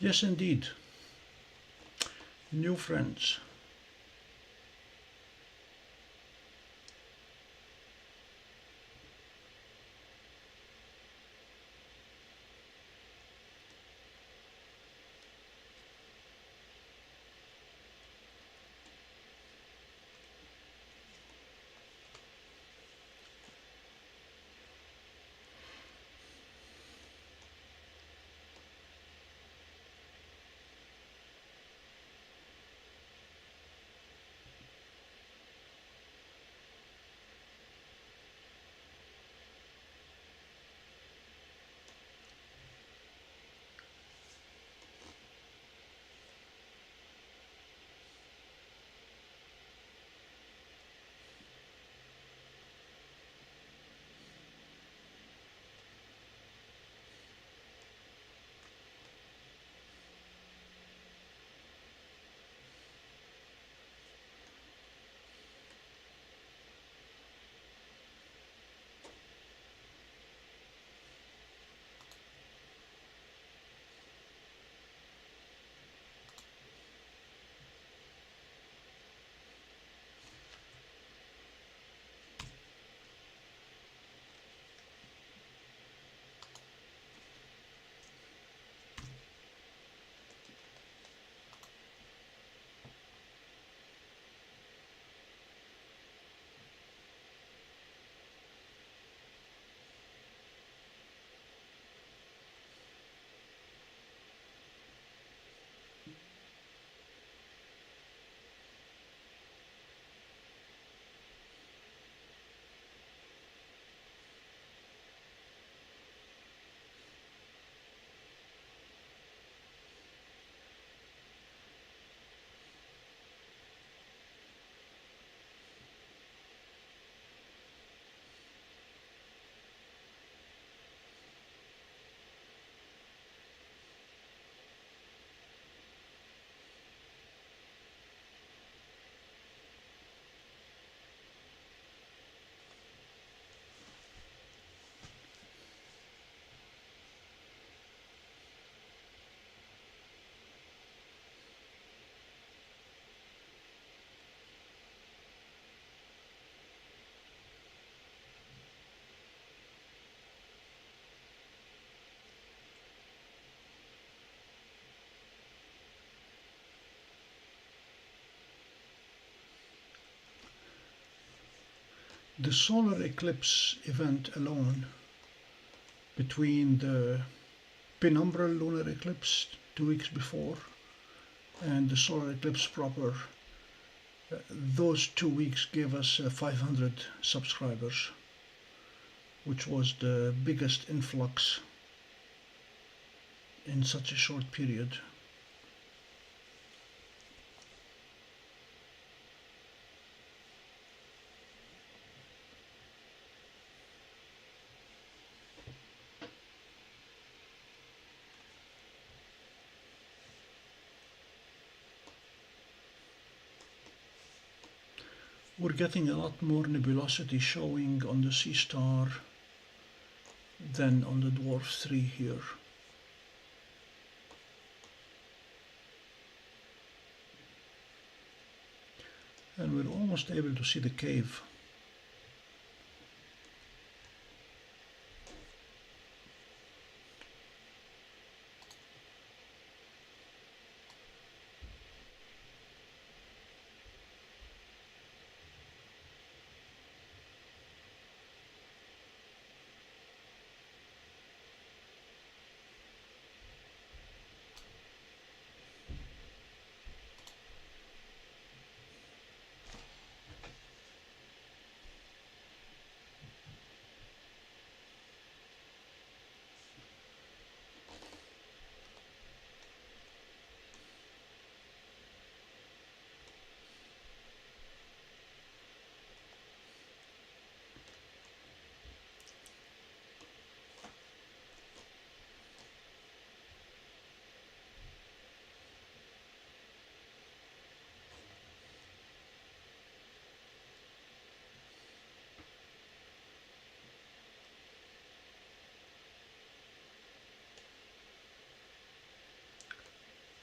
Yes, indeed. New friends. The solar eclipse event alone, between the penumbral lunar eclipse 2 weeks before and the solar eclipse proper, those 2 weeks gave us 500 subscribers, which was the biggest influx in such a short period. We're getting a lot more nebulosity showing on the sea star than on the dwarf 3 here. And we're almost able to see the cave.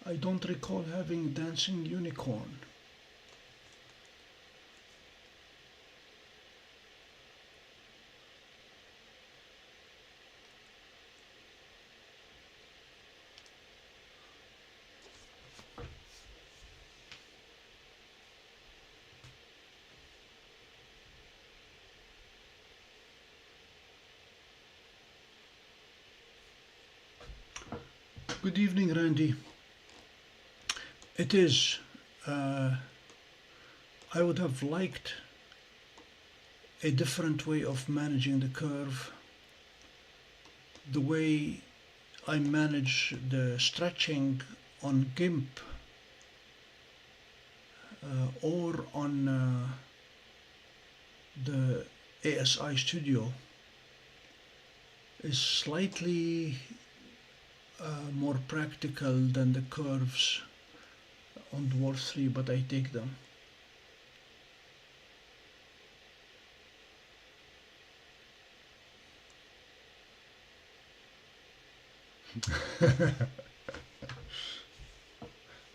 I don't recall having dancing unicorn. Good evening, Randy. It is. I would have liked a different way of managing the curve. The way I manage the stretching on GIMP or on the ASI Studio is slightly more practical than the curves on Dwarf 3, but I take them.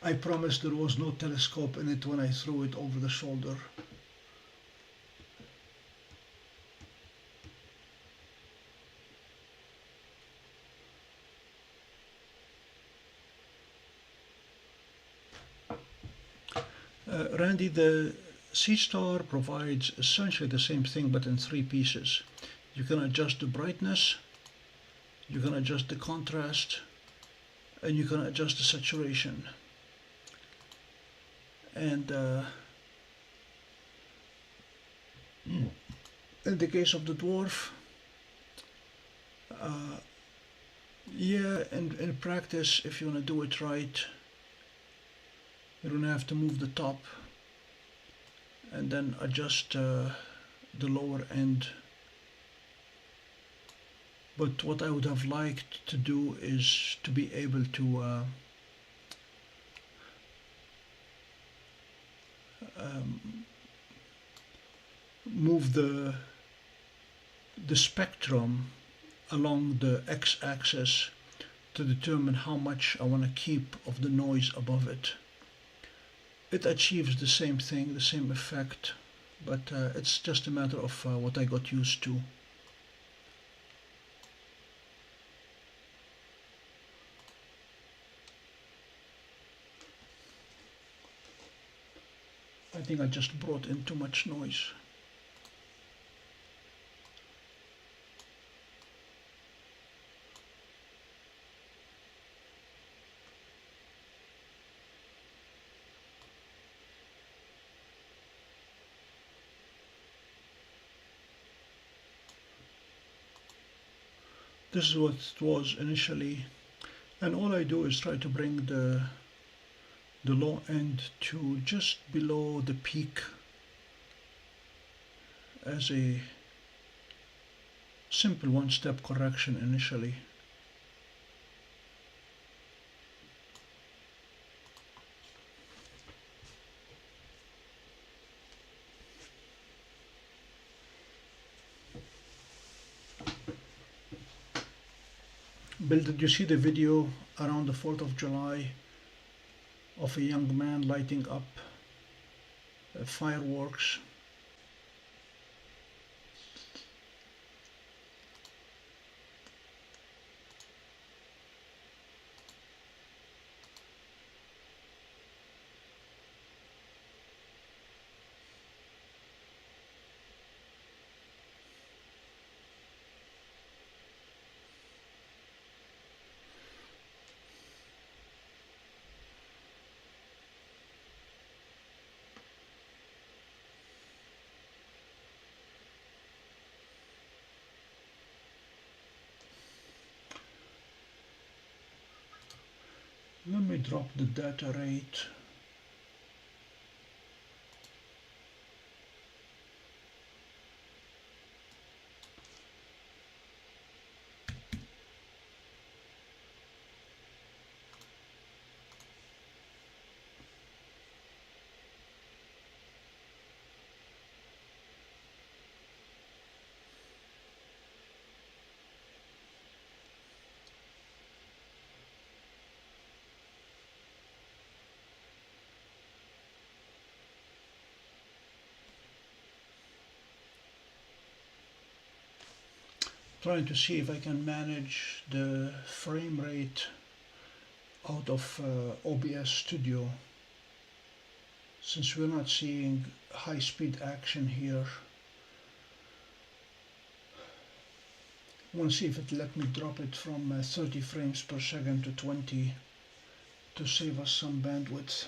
I promise there was no telescope in it when I threw it over the shoulder. Randy, the Sea Star provides essentially the same thing but in 3 pieces. You can adjust the brightness, you can adjust the contrast, and you can adjust the saturation. And in the case of the dwarf, yeah, in practice, if you want to do it right, you don't have to move the top and then adjust the lower end. But what I would have liked to do is to be able to move the spectrum along the x-axis to determine how much I want to keep of the noise above it. It achieves the same thing, the same effect, but it's just a matter of what I got used to. I think I just brought in too much noise. This is what it was initially, and all I do is try to bring the low end to just below the peak as a simple one-step correction initially. Bill, did you see the video around the 4th of July of a young man lighting up fireworks? Let me drop the data rate. Trying to see if I can manage the frame rate out of OBS Studio, since we're not seeing high-speed action here. I want to see if it let me drop it from 30 frames per second to 20 to save us some bandwidth.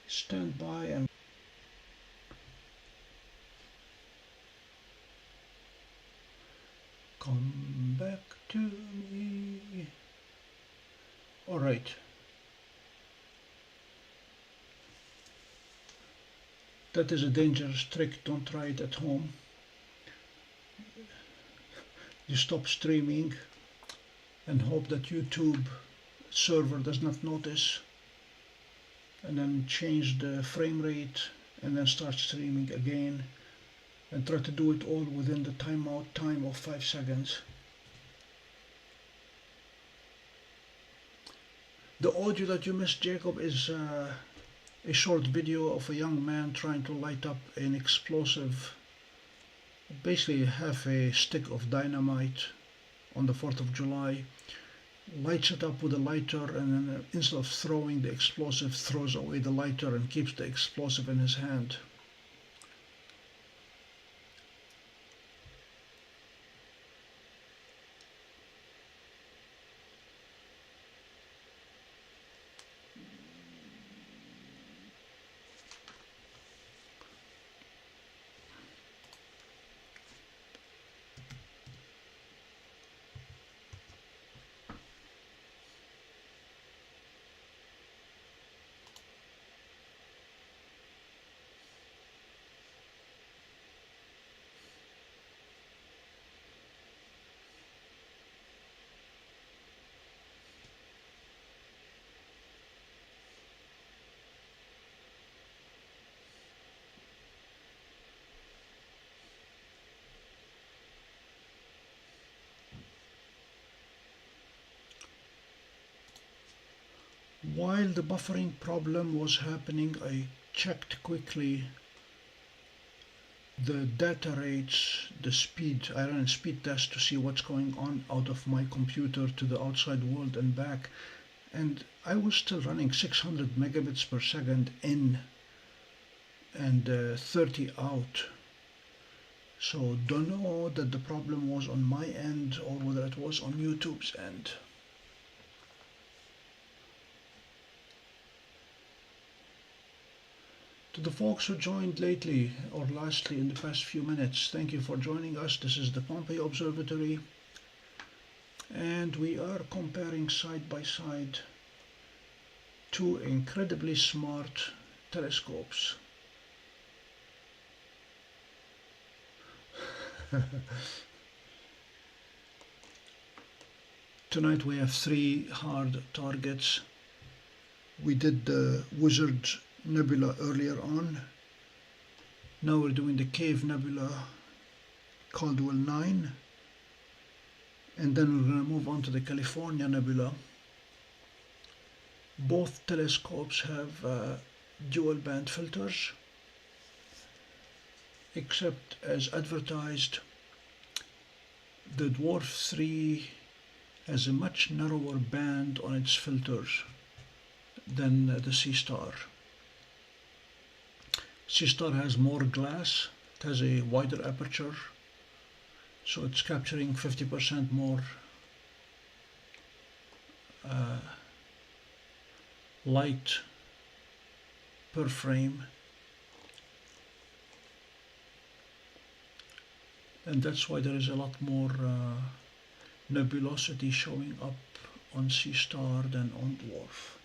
Stand by and come back to me. All right. That is a dangerous trick. Don't try it at home. You stop streaming and hope that YouTube server does not notice, and then change the frame rate and then start streaming again, and try to do it all within the timeout time of 5 seconds. The audio that you missed, Jacob, is a short video of a young man trying to light up an explosive, basically half a stick of dynamite on the 4th of July, lights it up with a lighter, and then instead of throwing the explosive, throws away the lighter and keeps the explosive in his hand. While the buffering problem was happening, I checked quickly the data rates, the speed. I ran a speed test to see what's going on out of my computer to the outside world and back, and I was still running 600 megabits per second in and 30 out. So don't know that the problem was on my end or whether it was on YouTube's end. To the folks who joined lately or lastly in the past few minutes, thank you for joining us. This is the Pompey Observatory. and we are comparing side by side two incredibly smart telescopes. Tonight we have three hard targets. We did the Wizard Nebula earlier on. Now we're doing the Cave Nebula, Caldwell 9. And then we're going to move on to the California Nebula. Both telescopes have dual band filters, except as advertised, the Dwarf 3 has a much narrower band on its filters than the C-Star. C-Star has more glass, it has a wider aperture, so it's capturing 50% more light per frame, and that's why there is a lot more nebulosity showing up on C-Star than on Dwarf.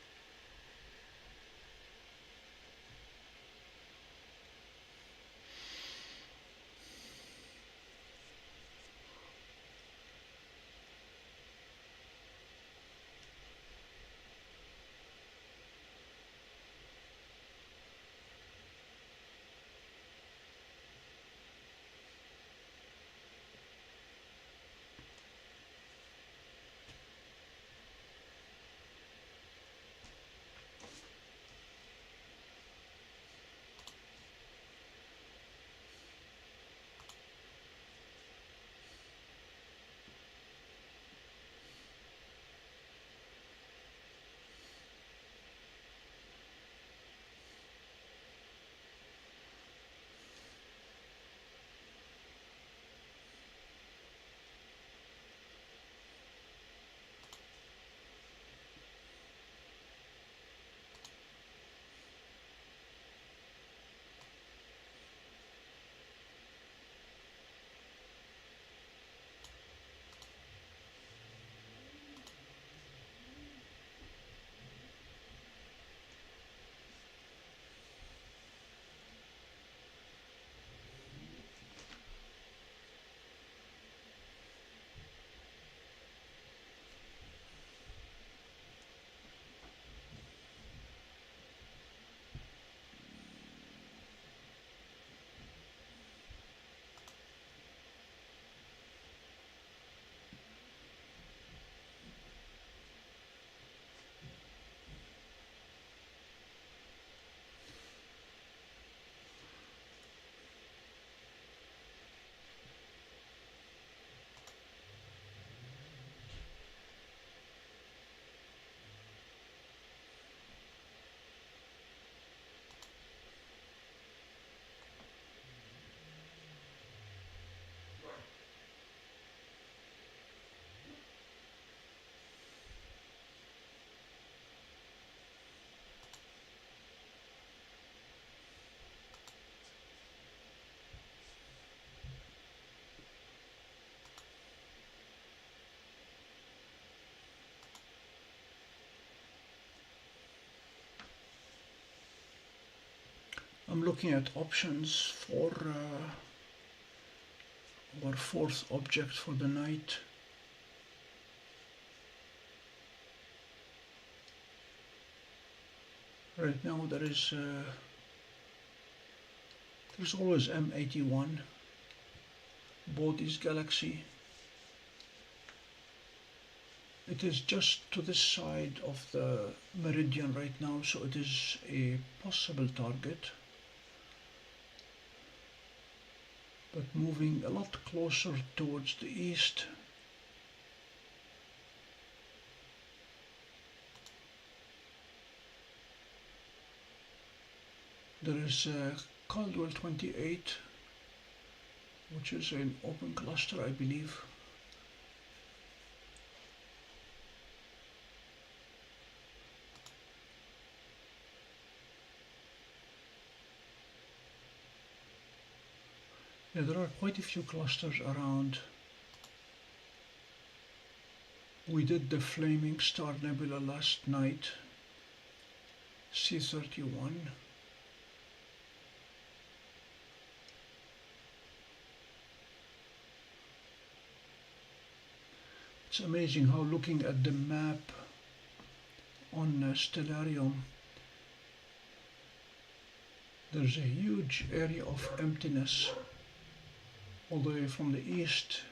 I'm looking at options for our fourth object for the night. Right now there's always M81, Bode's galaxy. It is just to this side of the meridian right now, so it is a possible target, but moving a lot closer towards the east. There is Caldwell 28, which is an open cluster, I believe. Yeah, there are quite a few clusters around. We did the Flaming Star Nebula last night, C31. It's amazing how, looking at the map on Stellarium, there's a huge area of emptiness all the way from the east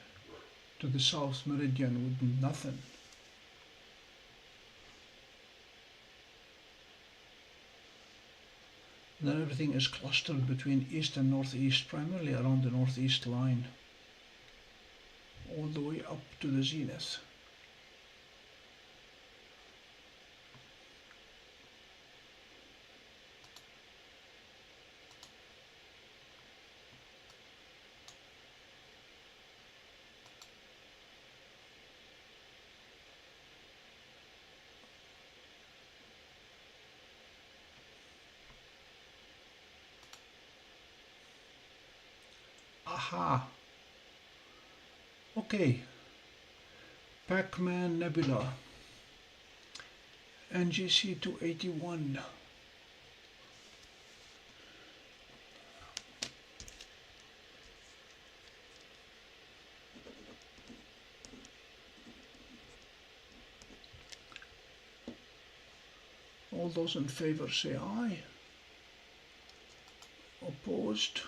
to the south meridian with nothing. Then everything is clustered between east and northeast, primarily around the northeast line, all the way up to the zenith. Aha! Okay, Pac-Man Nebula, NGC 281. All those in favor say aye. Opposed?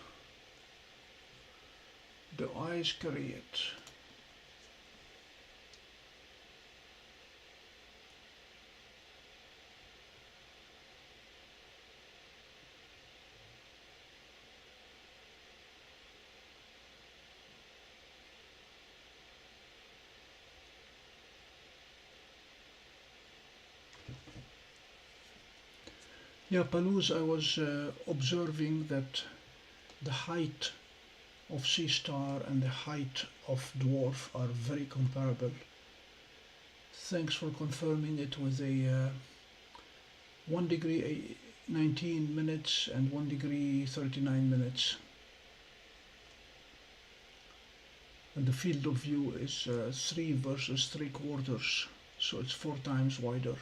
The ayes carry it. Yeah, Palouse, I was observing that the height of C star and the height of dwarf are very comparable. Thanks for confirming it with a 1 degree 19 minutes and 1 degree 39 minutes. And the field of view is 3 versus 3/4, so it's 4 times wider.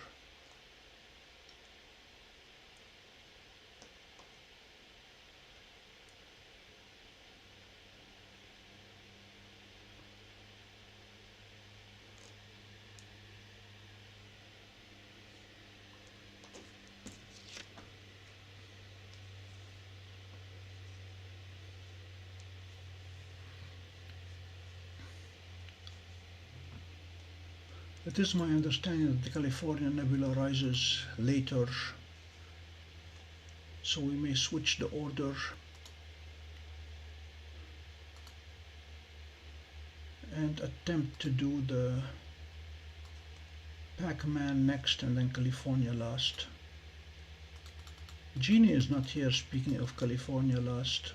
It is my understanding that the California Nebula rises later, so we may switch the order and attempt to do the Pac-Man next and then California last. Jeannie is not here, speaking of California last.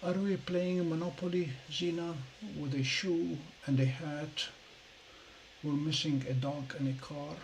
Are we playing Monopoly, Zena, with a shoe and a hat? We're missing a dog and a car.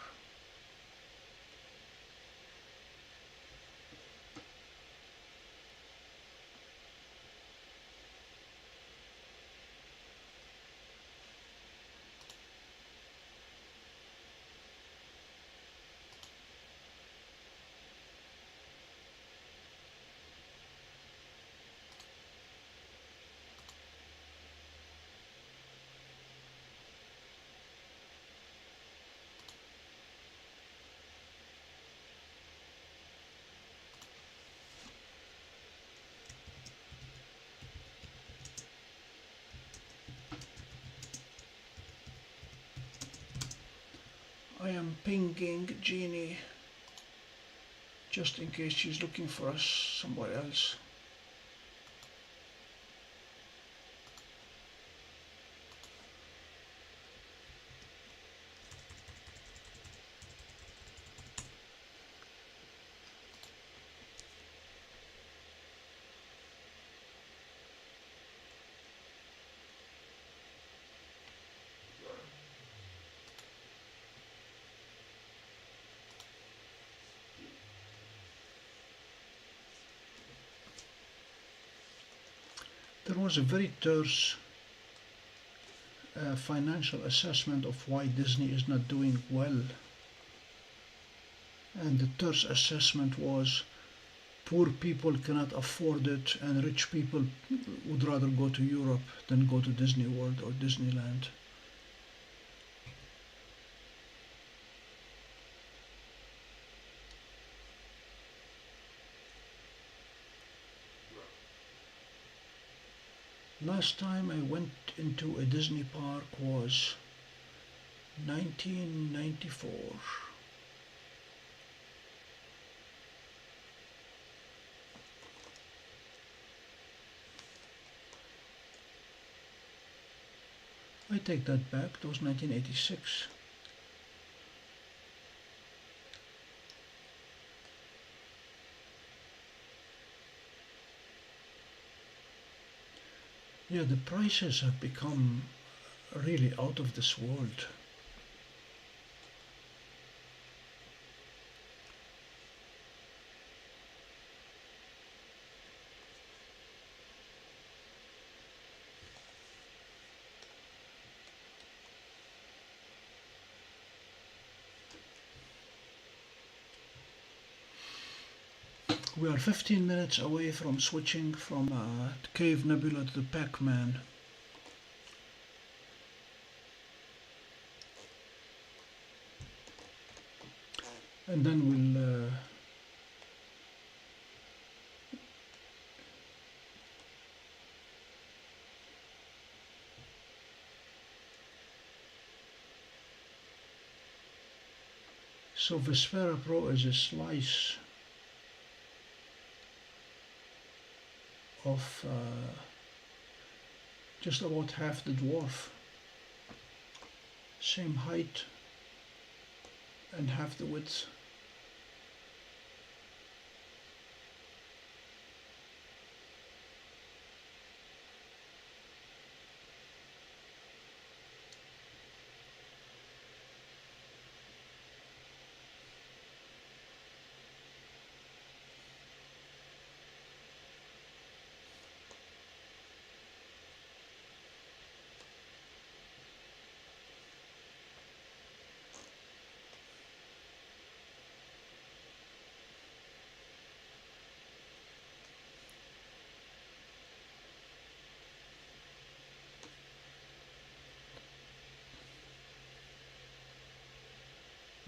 I am pinging Jeannie just in case she's looking for us somewhere else. There was a very terse financial assessment of why Disney is not doing well. And the terse assessment was poor people cannot afford it and rich people would rather go to Europe than go to Disney World or Disneyland. Last time I went into a Disney park was 1994. I take that back, it was 1986. Yeah, the prices have become really out of this world. We are 15 minutes away from switching from Cave Nebula to the Pac-Man. And then we'll so Vespera Pro is a slice of just about half the dwarf, same height and half the width.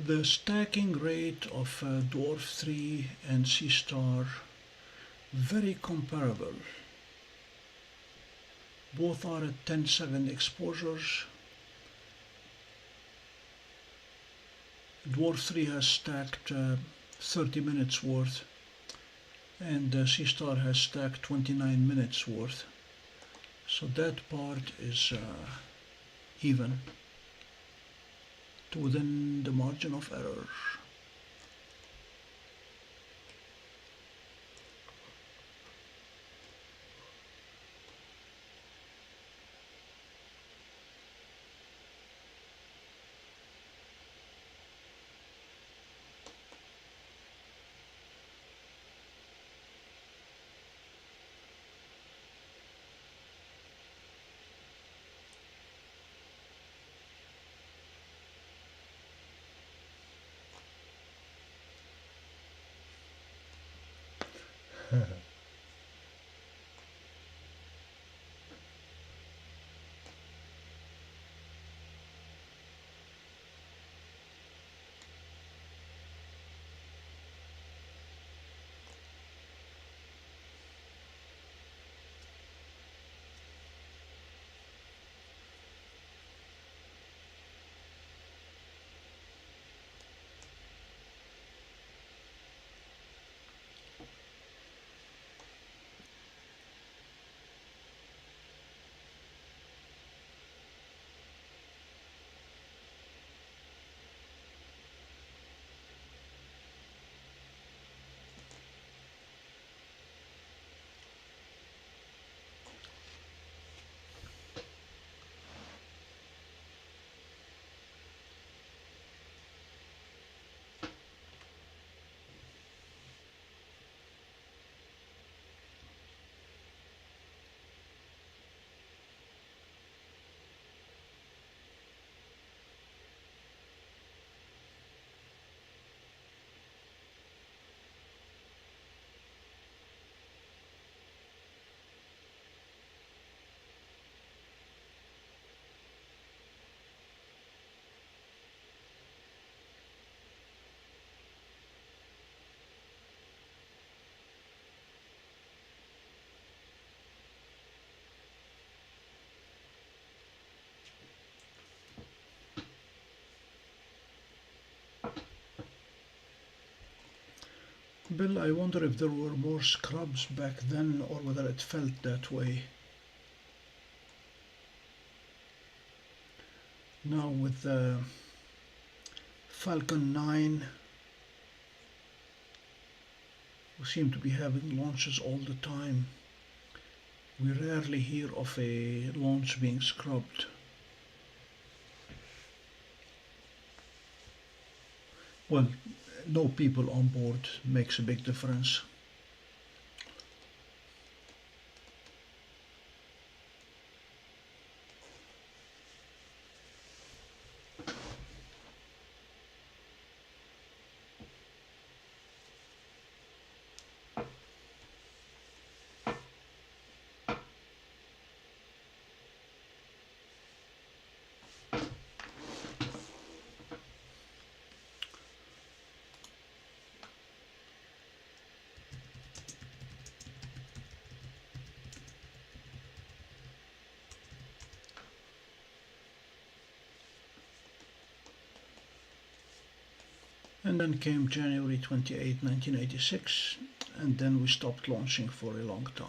The stacking rate of Dwarf 3 and C-Star, very comparable. Both are at 10-second exposures. Dwarf 3 has stacked 30 minutes worth and C-Star has stacked 29 minutes worth. So that part is even, to within the margin of error. Bill, I wonder if there were more scrubs back then or whether it felt that way. Now with the Falcon 9, we seem to be having launches all the time. We rarely hear of a launch being scrubbed. Well, no people on board makes a big difference. And then came January 28, 1986, and then we stopped launching for a long time.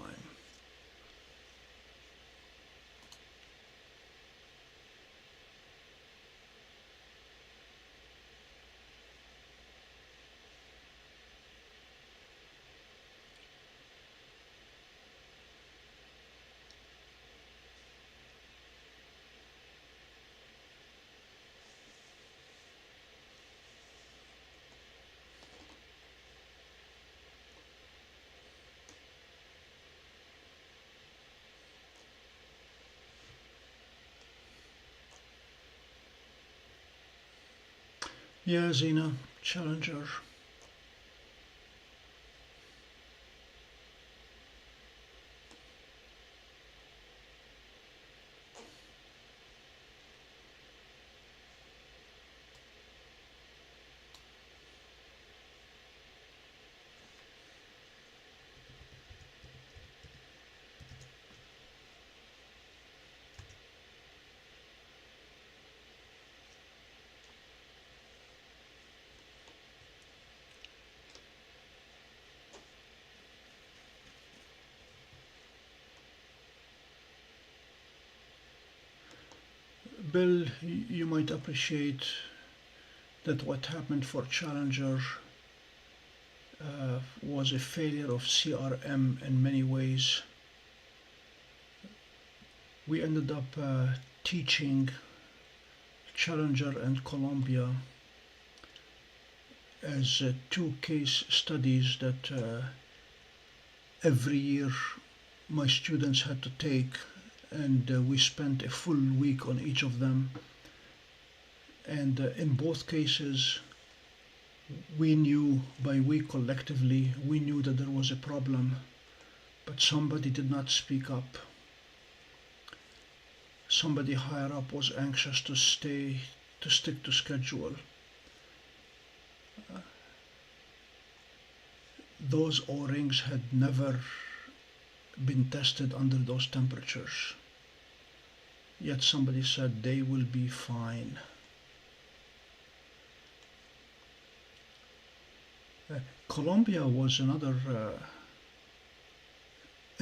Yeah, Xena, Challenger. Bill, you might appreciate that what happened for Challenger was a failure of CRM in many ways. We ended up teaching Challenger and Columbia as two case studies that every year my students had to take, and we spent a full week on each of them. And in both cases, we knew collectively, we knew that there was a problem, but somebody did not speak up. Somebody higher up was anxious to stick to schedule. Those O-rings had never been tested under those temperatures. Yet somebody said they will be fine. Columbia was another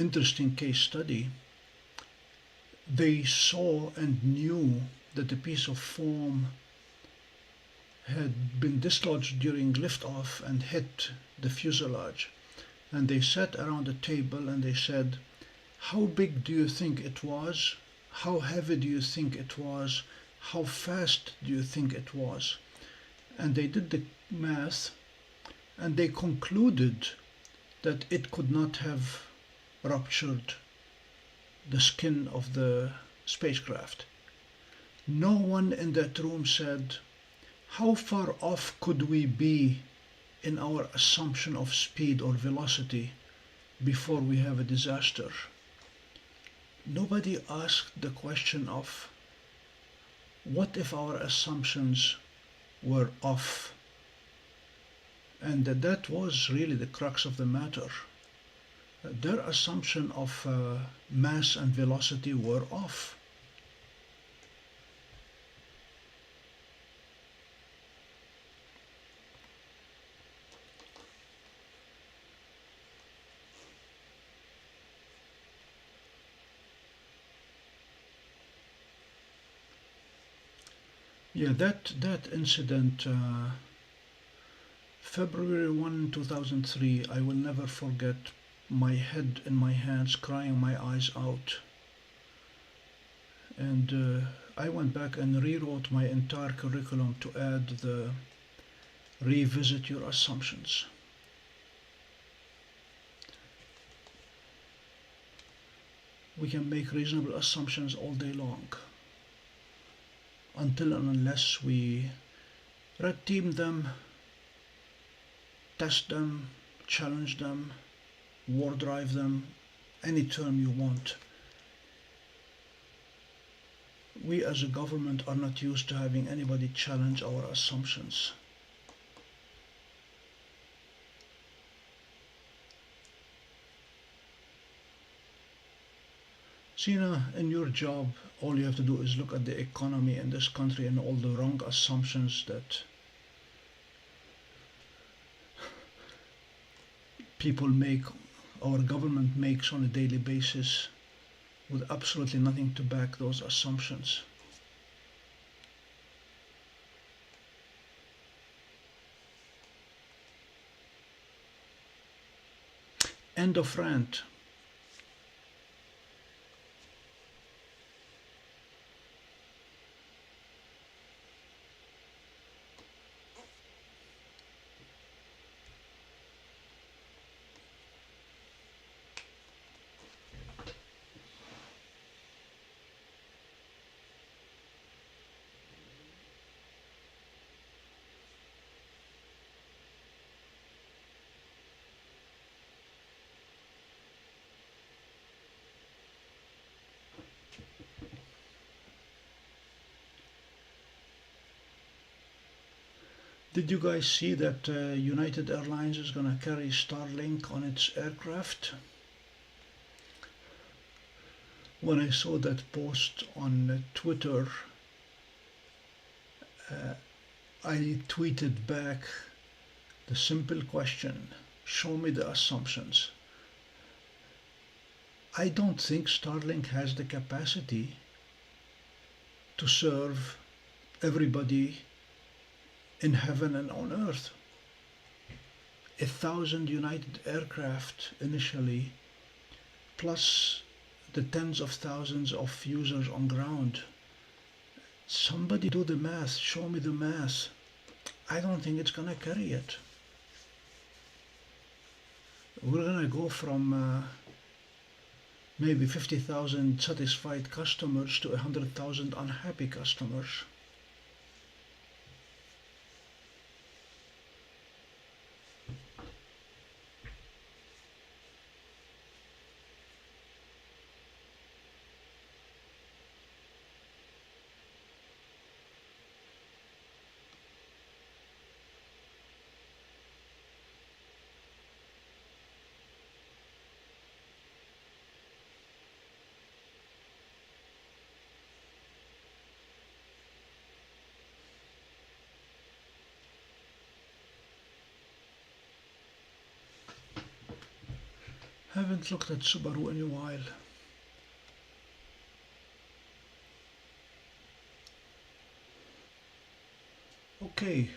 interesting case study. They saw and knew that a piece of foam had been dislodged during liftoff and hit the fuselage. And they sat around a table and they said, how big do you think it was? How heavy do you think it was? How fast do you think it was? And they did the math, and they concluded that it could not have ruptured the skin of the spacecraft. No one in that room said, how far off could we be in our assumption of speed or velocity before we have a disaster? Nobody asked the question of, what if our assumptions were off? And that was really the crux of the matter. Their assumption of mass and velocity were off. Yeah, that incident, February 1, 2003, I will never forget. My head in my hands, crying my eyes out. And I went back and rewrote my entire curriculum to add the revisit your assumptions. We can make reasonable assumptions all day long, until and unless we red team them, test them, challenge them, war drive them, any term you want. We as a government are not used to having anybody challenge our assumptions. Sina, in your job, all you have to do is look at the economy in this country and all the wrong assumptions that people make, our government makes on a daily basis, with absolutely nothing to back those assumptions. End of rant. Did you guys see that United Airlines is going to carry Starlink on its aircraft? When I saw that post on Twitter, I tweeted back the simple question, show me the assumptions. I don't think Starlink has the capacity to serve everybody in heaven and on earth. 1,000 United aircraft initially, plus the tens of thousands of users on ground. Somebody do the math, show me the math. I don't think it's gonna carry it. We're gonna go from maybe 50,000 satisfied customers to 100,000 unhappy customers. Haven't looked at Subaru in a while. Okay.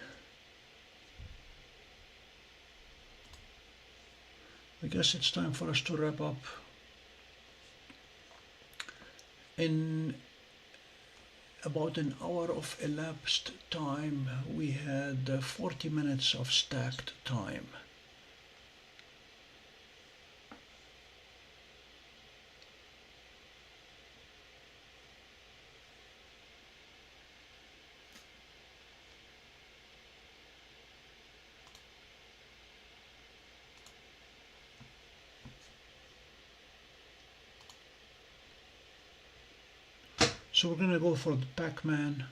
I guess it's time for us to wrap up. In about an hour of elapsed time, we had 40 minutes of stacked time. So we're going to go for the Pac-Man.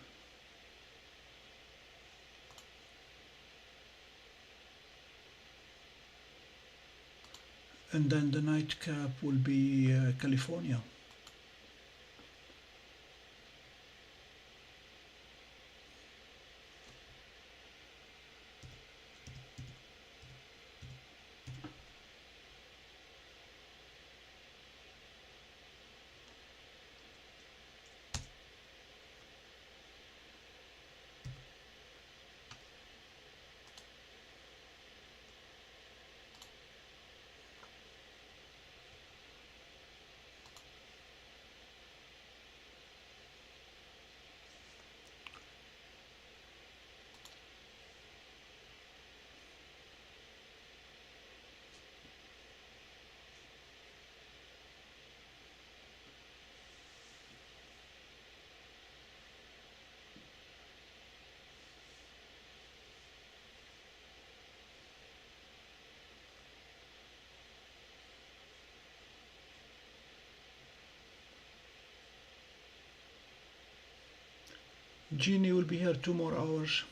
And then the nightcap will be California. Jeannie will be here 2 more hours.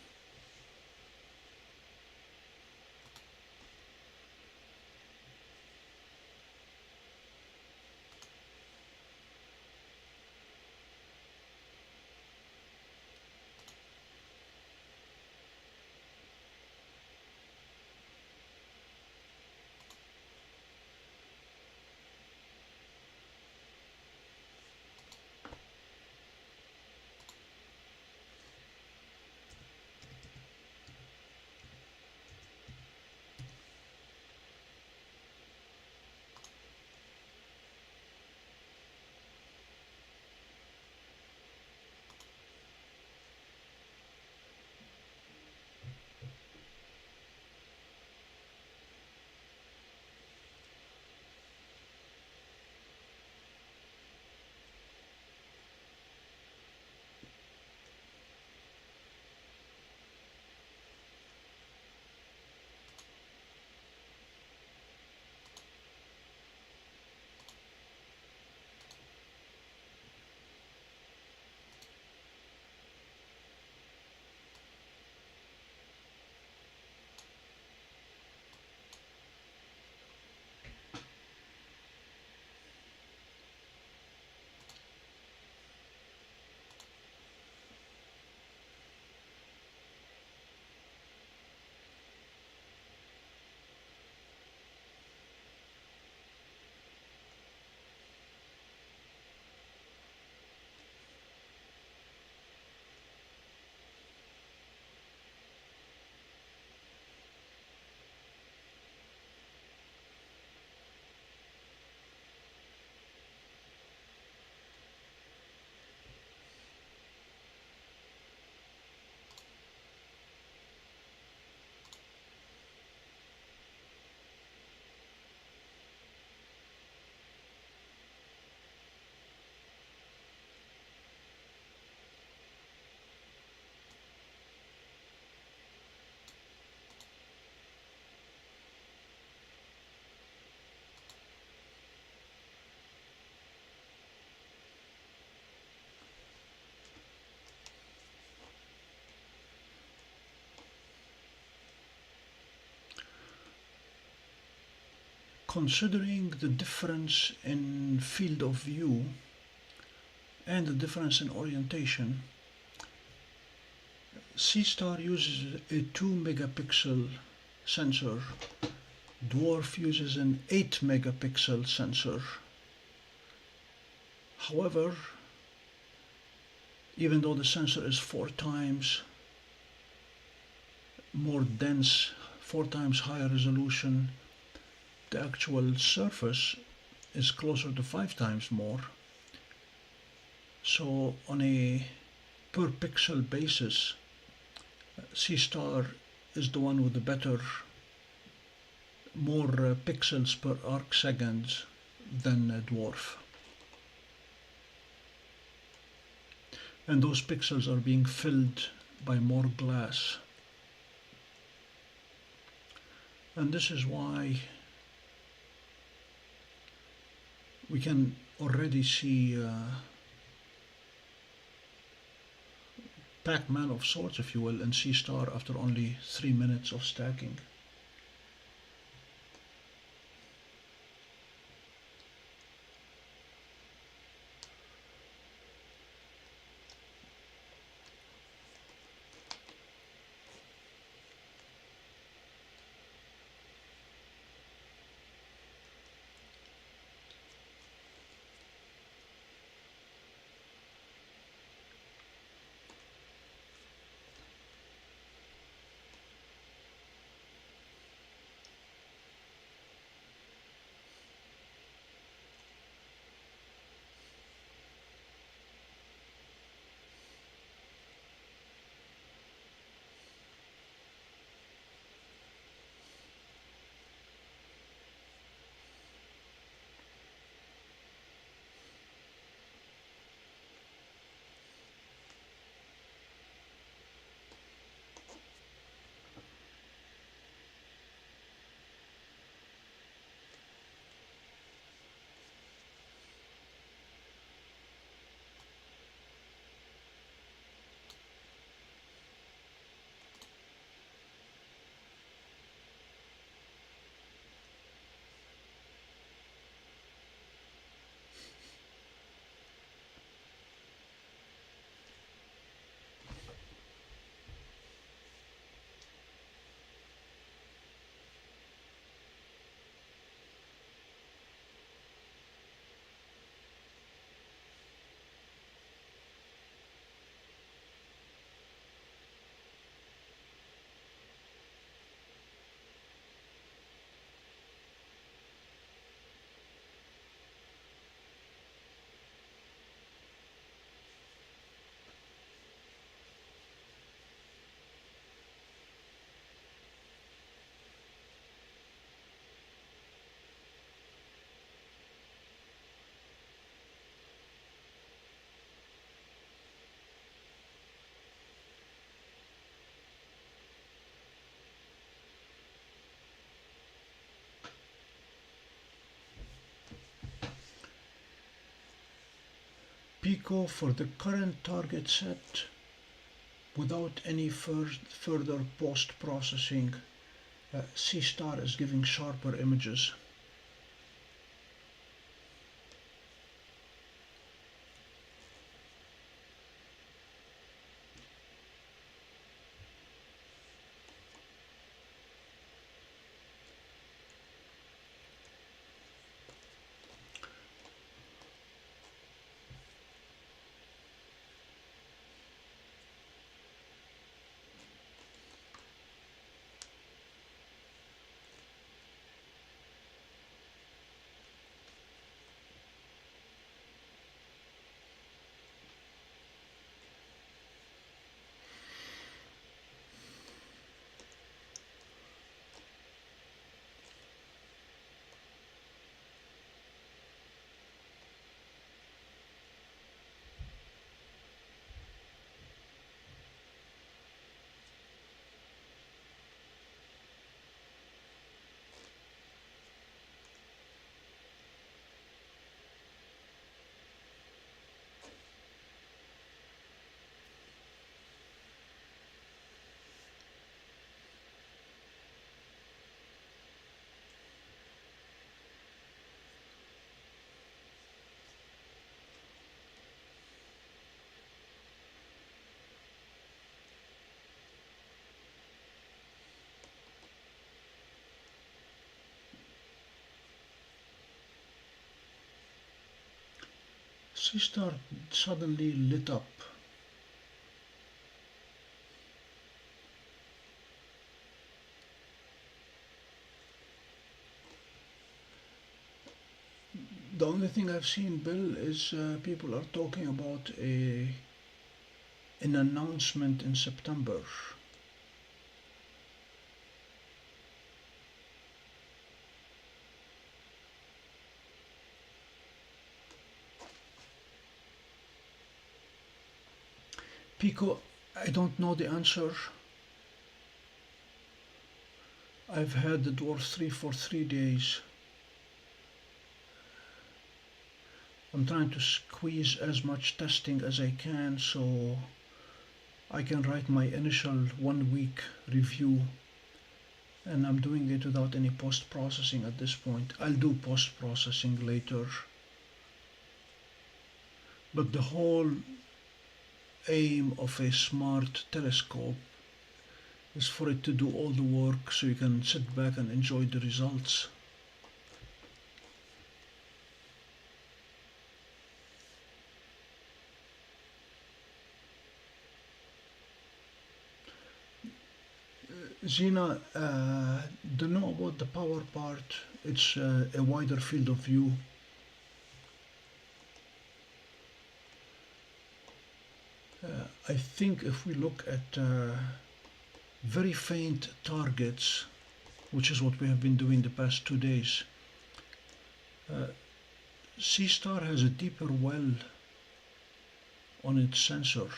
Considering the difference in field of view and the difference in orientation, C-Star uses a 2 megapixel sensor, Dwarf uses an 8 megapixel sensor. However, even though the sensor is 4 times more dense, 4 times higher resolution, the actual surface is closer to 5 times more. So on a per pixel basis, C-Star is the one with the better, more pixels per arc second than Dwarf. And those pixels are being filled by more glass. And this is why we can already see Pac-Man of sorts, if you will, in C-Star after only 3 minutes of stacking. Pico for the current target set without any further post-processing. C-star is giving sharper images. C-star suddenly lit up. The only thing I've seen, Bill, is people are talking about an announcement in September. Pico, I don't know the answer. I've had the Dwarf 3 for 3 days. I'm trying to squeeze as much testing as I can so I can write my initial 1-week review, and I'm doing it without any post-processing at this point. I'll do post-processing later, but the whole aim of a smart telescope is for it to do all the work so you can sit back and enjoy the results. Zena, don't know about the power part. It's a wider field of view. I think if we look at very faint targets, which is what we have been doing the past 2 days, C-star has a deeper well on its sensor,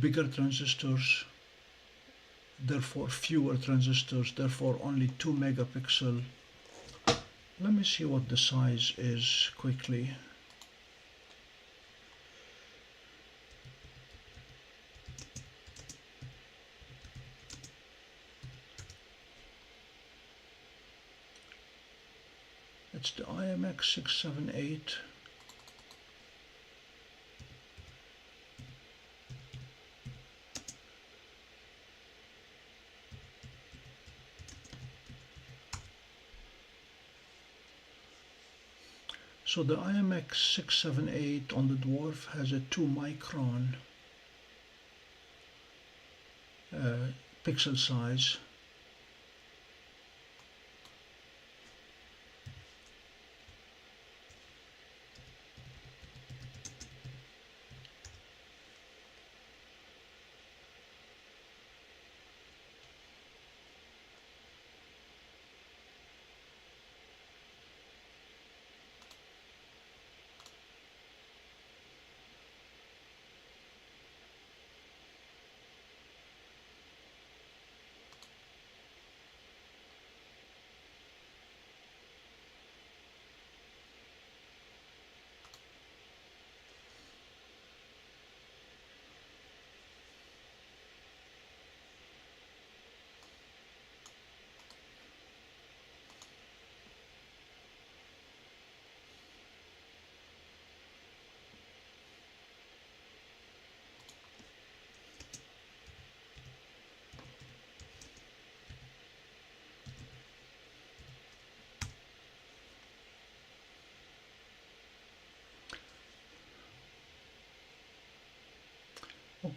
bigger transistors, therefore fewer transistors, therefore only 2 megapixel. Let me see what the size is quickly. It's the IMX678. So the IMX678 on the Dwarf has a 2 micron pixel size.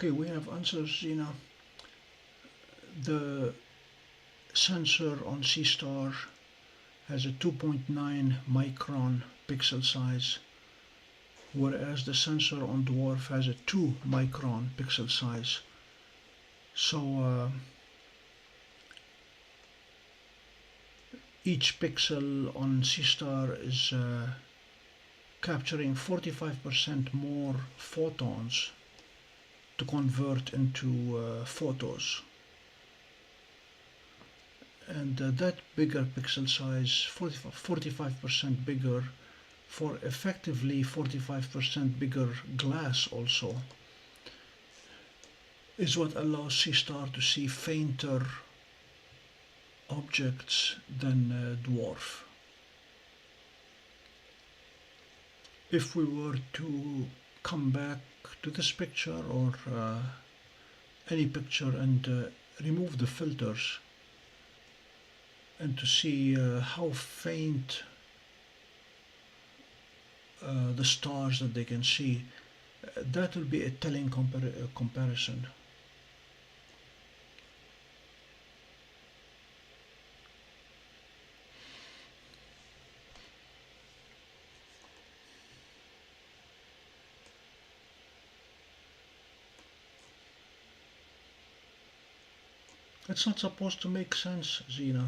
Okay, we have answers, Zina. The sensor on C-Star has a 2.9 micron pixel size, whereas the sensor on Dwarf has a 2 micron pixel size. So each pixel on C-Star is capturing 45% more photons to convert into photos. And that bigger pixel size, 45% bigger, for effectively 45% bigger glass also, is what allows C-Star to see fainter objects than Dwarf. If we were to come back to this picture or any picture and remove the filters and to see how faint the stars that they can see, that will be a telling comparison. It's not supposed to make sense, Zina.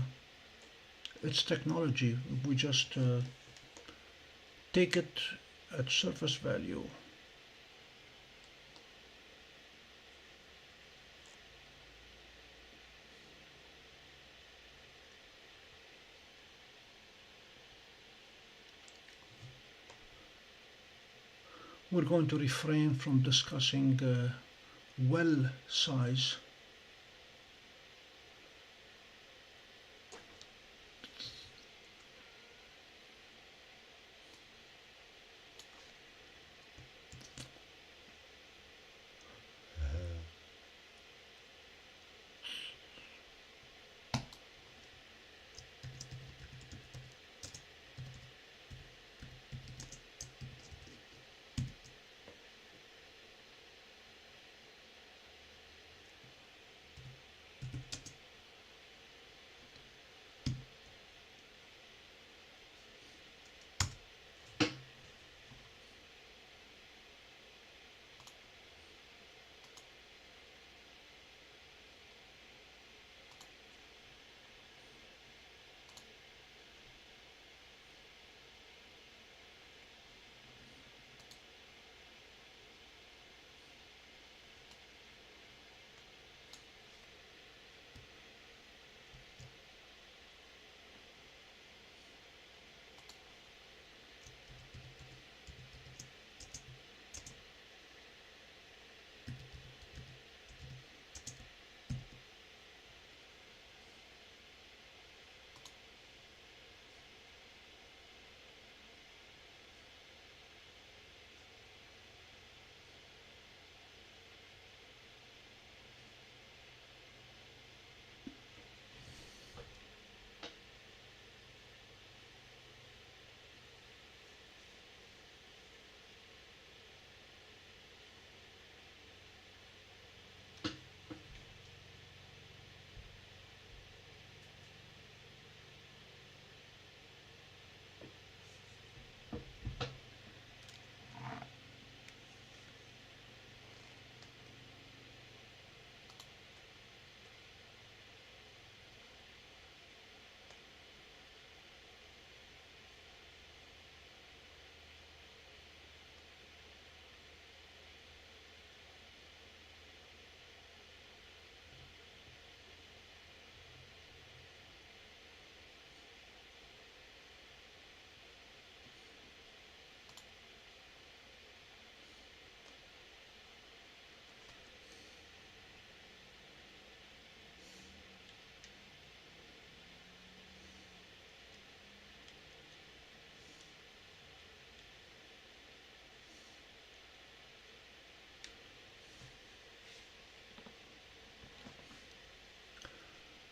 It's technology. We just take it at surface value. We're going to refrain from discussing well size.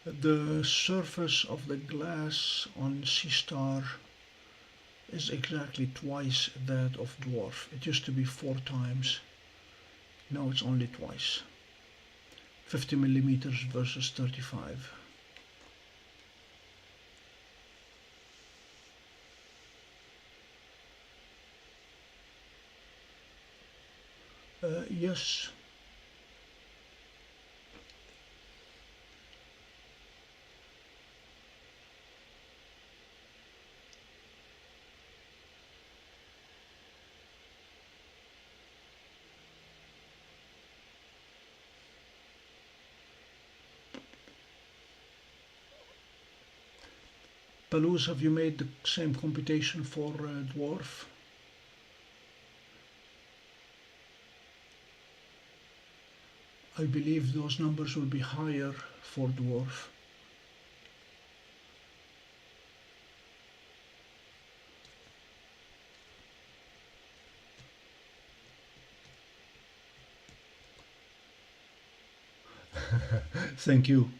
The surface of the glass on C-Star is exactly twice that of Dwarf. It used to be 4 times. Now it's only twice. 50 millimeters versus 35. Yes. Palouse, have you made the same computation for dwarf? I believe those numbers will be higher for dwarf. Thank you.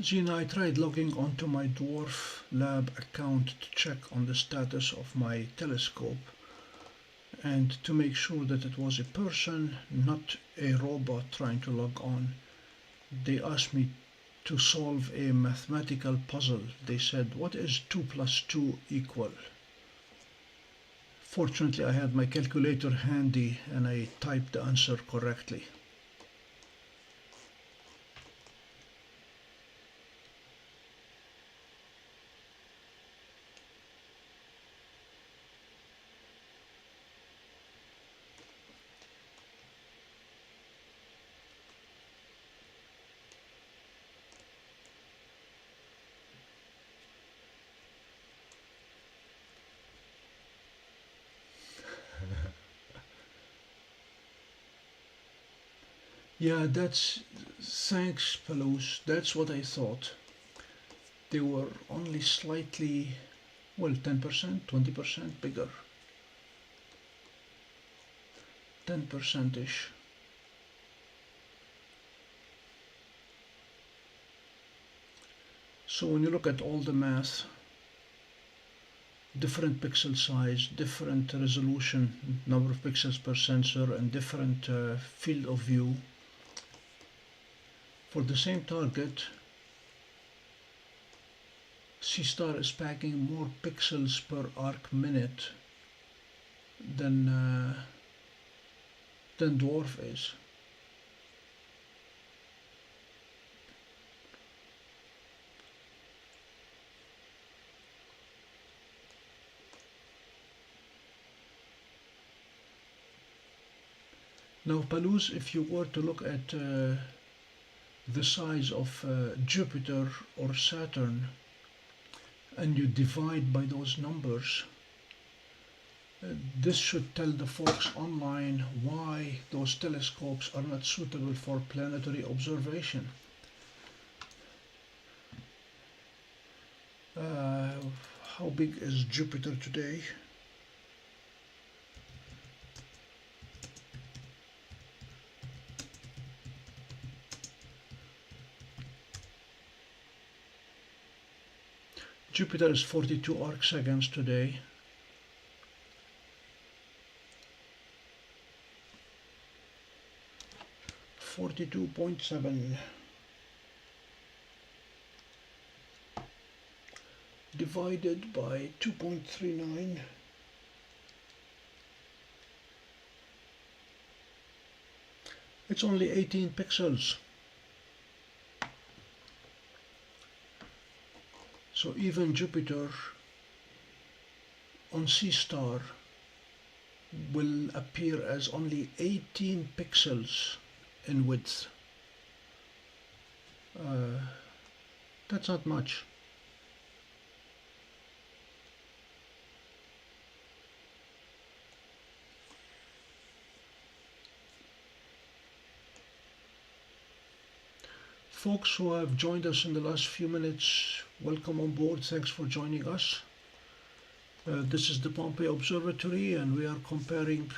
Gina, I tried logging onto my Dwarf Lab account to check on the status of my telescope and to make sure that it was a person, not a robot trying to log on. They asked me to solve a mathematical puzzle. They said, what is 2 plus 2 equal? Fortunately, I had my calculator handy and I typed the answer correctly. Yeah, thanks, Palouse. That's what I thought. They were only slightly, well, 10%, 20% bigger. 10%-ish. So when you look at all the math, different pixel size, different resolution, number of pixels per sensor, and different field of view, for the same target, C-Star is packing more pixels per arc minute than Dwarf is. Now, Palouse, if you were to look at the size of Jupiter or Saturn and you divide by those numbers, this should tell the folks online why those telescopes are not suitable for planetary observation. How big is Jupiter today? Jupiter is 42 arc seconds today. .7 divided by 2.39. It's only 18 pixels. So even Jupiter on C-star will appear as only 18 pixels in width. That's not much. Folks who have joined us in the last few minutes, welcome on board. Thanks for joining us. This is the Pompey Observatory, and we are comparing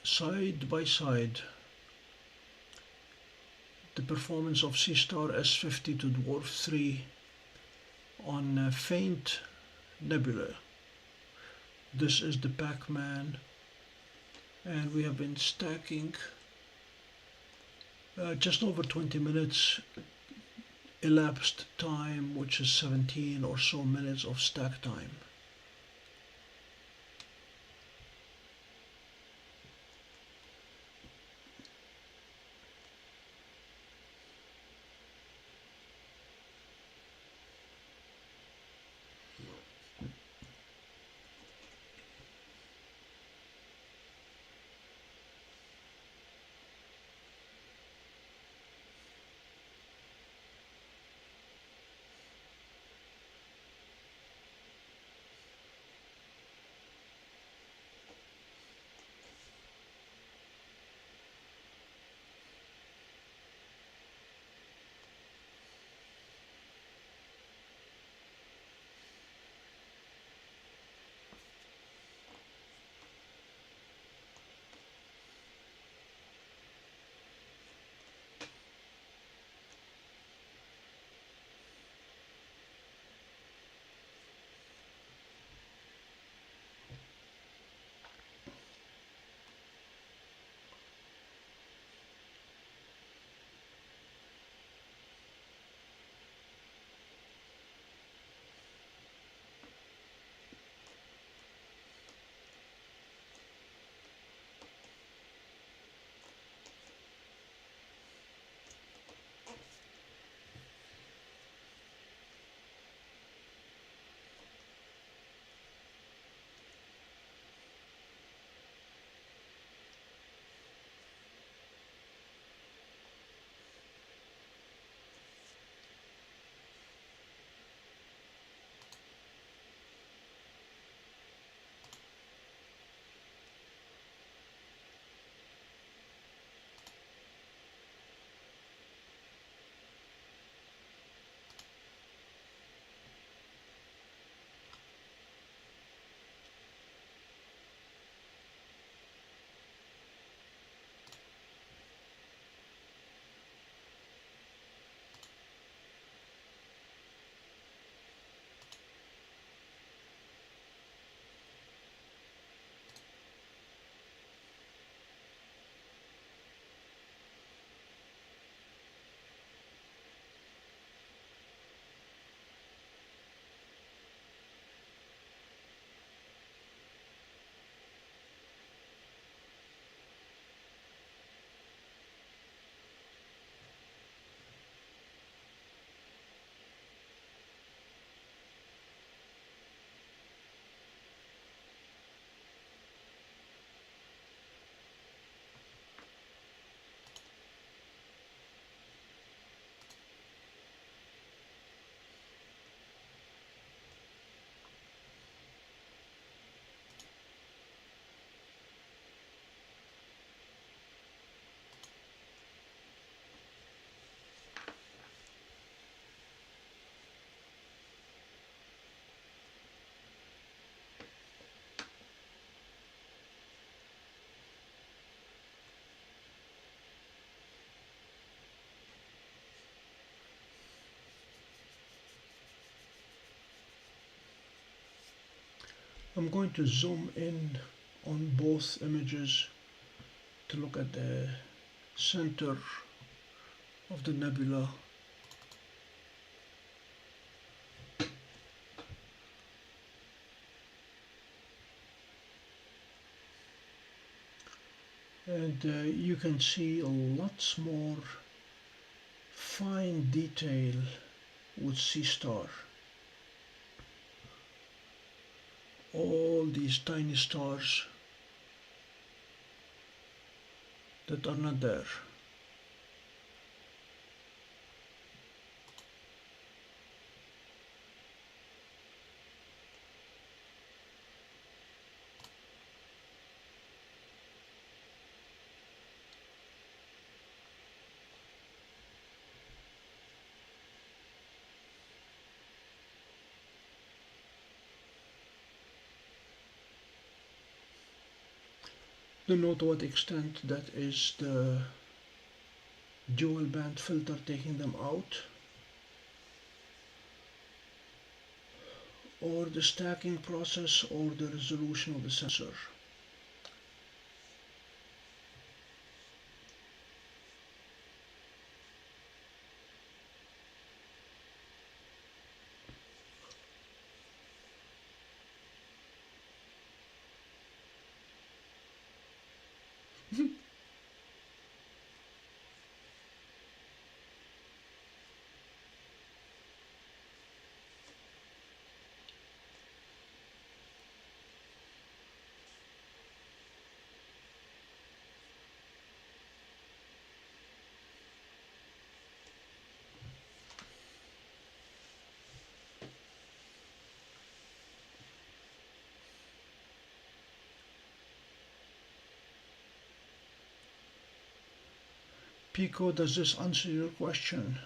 side by side the performance of C-star S50 to dwarf 3 on faint nebulae. This is the Pac-Man, and we have been stacking just over 20 minutes elapsed time, which is 17 or so minutes of stack time. I'm going to zoom in on both images to look at the center of the nebula. and you can see lots more fine detail with C-star. All these tiny stars that are not there. Don't know to what extent that is the dual band filter taking them out, or the stacking process, or the resolution of the sensor. Pico, does this answer your question?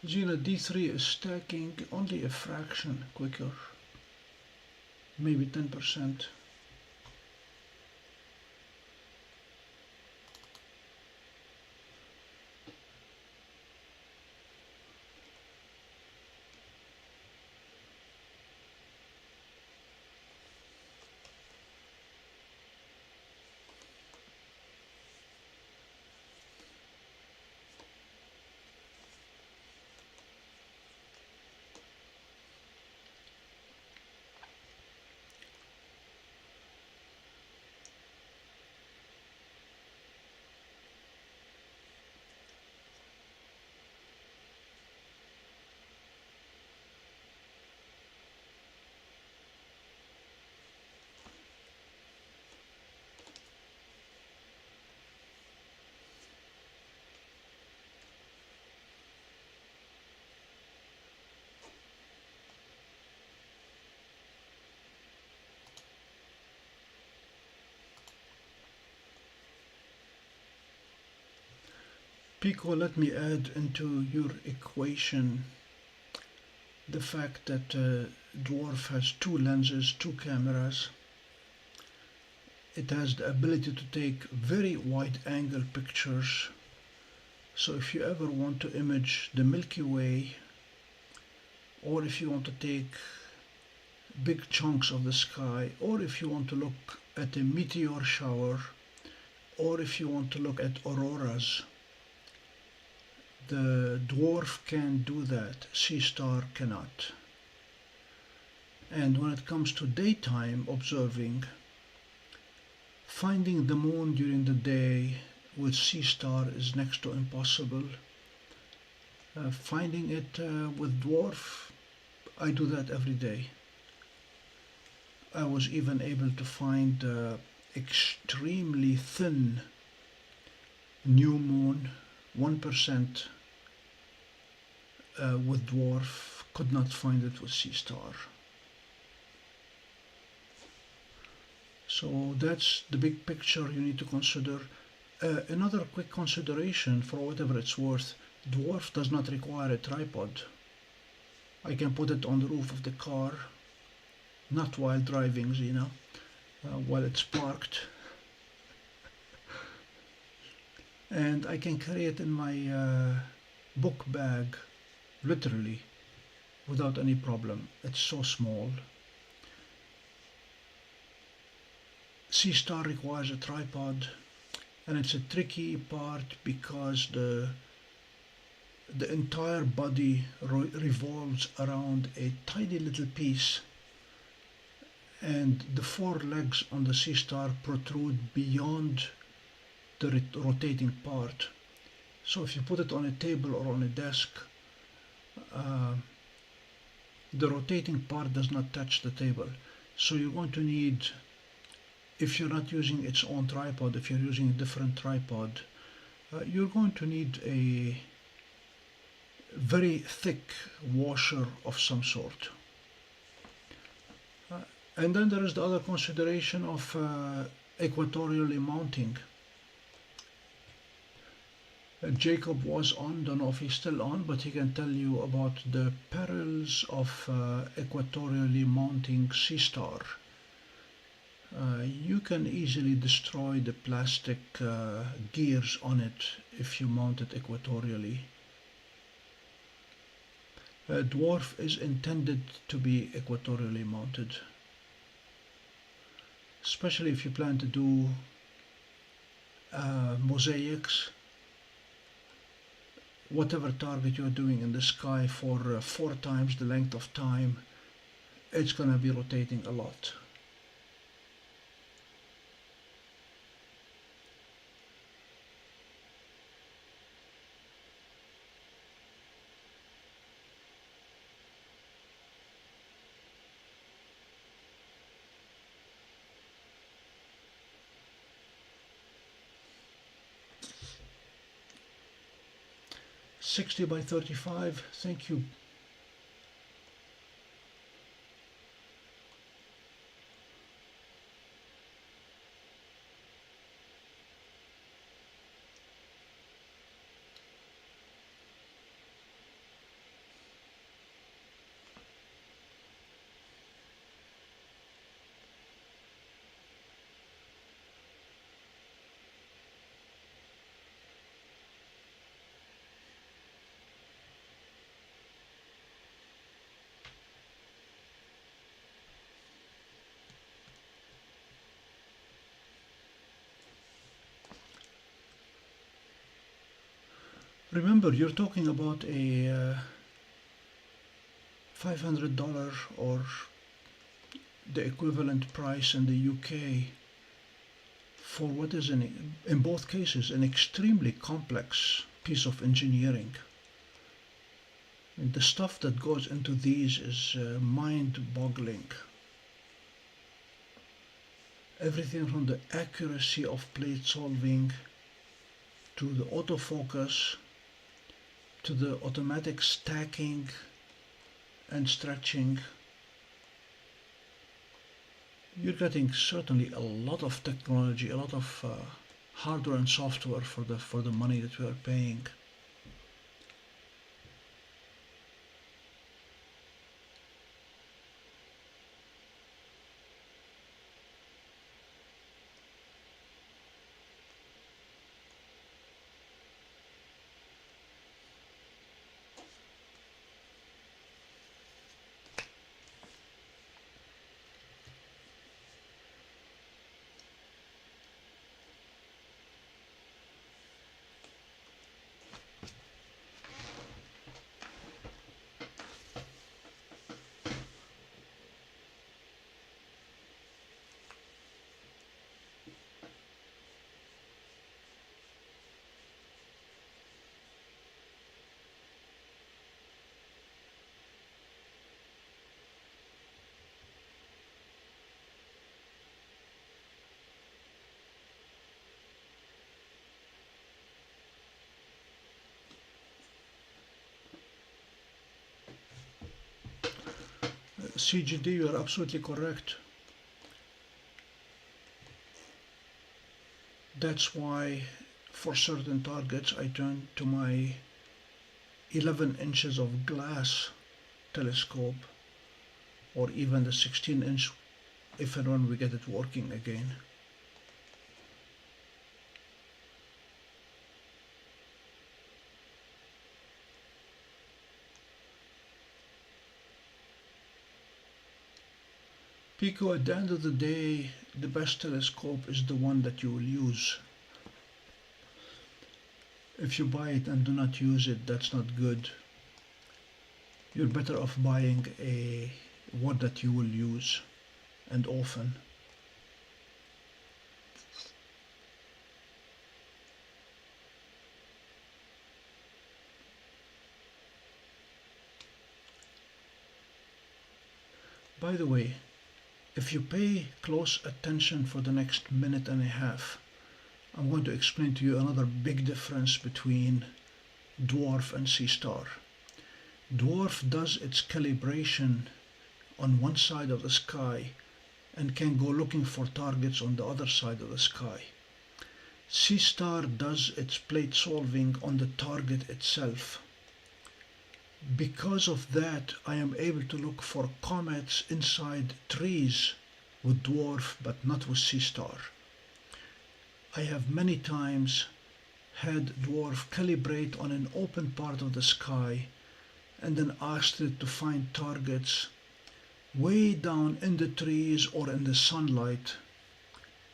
Gina, D3 is stacking only a fraction quicker, maybe 10%. Pico, let me add into your equation the fact that Dwarf has two lenses, two cameras. It has the ability to take very wide angle pictures. So if you ever want to image the Milky Way, or if you want to take big chunks of the sky, or if you want to look at a meteor shower, or if you want to look at auroras, the Dwarf can do that, C-star cannot. And when it comes to daytime observing, finding the moon during the day with C-star is next to impossible. Finding it with Dwarf, I do that every day. I was even able to find extremely thin new moon, 1%, with Dwarf. Could not find it with C-star. So that's the big picture you need to consider. Another quick consideration, for whatever it's worth, Dwarf does not require a tripod. I can put it on the roof of the car not while driving, while it's parked. And I can carry it in my book bag, literally, without any problem. It's so small. SeaStar requires a tripod, and it's a tricky part because the entire body revolves around a tiny little piece, and the four legs on the SeaStar protrude beyond the rotating part. So if you put it on a table or on a desk, the rotating part does not touch the table. So you're going to need, if you're not using its own tripod, if you're using a different tripod, you're going to need a very thick washer of some sort. And then there is the other consideration of equatorially mounting. Jacob was on, don't know if he's still on, but he can tell you about the perils of equatorially mounting SeaStar. You can easily destroy the plastic gears on it if you mount it equatorially. Dwarf is intended to be equatorially mounted, especially if you plan to do mosaics. Whatever target you're doing in the sky for 4 times the length of time, it's going to be rotating a lot. $60 by $35, thank you. Remember, you're talking about a $500 or the equivalent price in the UK for what is, in both cases, an extremely complex piece of engineering. And the stuff that goes into these is mind-boggling. Everything from the accuracy of plate solving to the autofocus, to the automatic stacking and stretching. You're getting certainly a lot of technology, a lot of hardware and software for the money that we are paying. CGD, you are absolutely correct. That's why for certain targets I turn to my 11 inches of glass telescope or even the 16-inch if and when we get it working again. Pico, at the end of the day, the best telescope is the one that you will use. If you buy it and do not use it, that's not good. You're better off buying one that you will use, and often. By the way, if you pay close attention for the next minute and a half, I'm going to explain to you another big difference between dwarf and C-star. Dwarf does its calibration on one side of the sky and can go looking for targets on the other side of the sky. C-star does its plate solving on the target itself. Because of that, I am able to look for comets inside trees with dwarf, but not with C-star. I have many times had dwarf calibrate on an open part of the sky and then asked it to find targets way down in the trees or in the sunlight,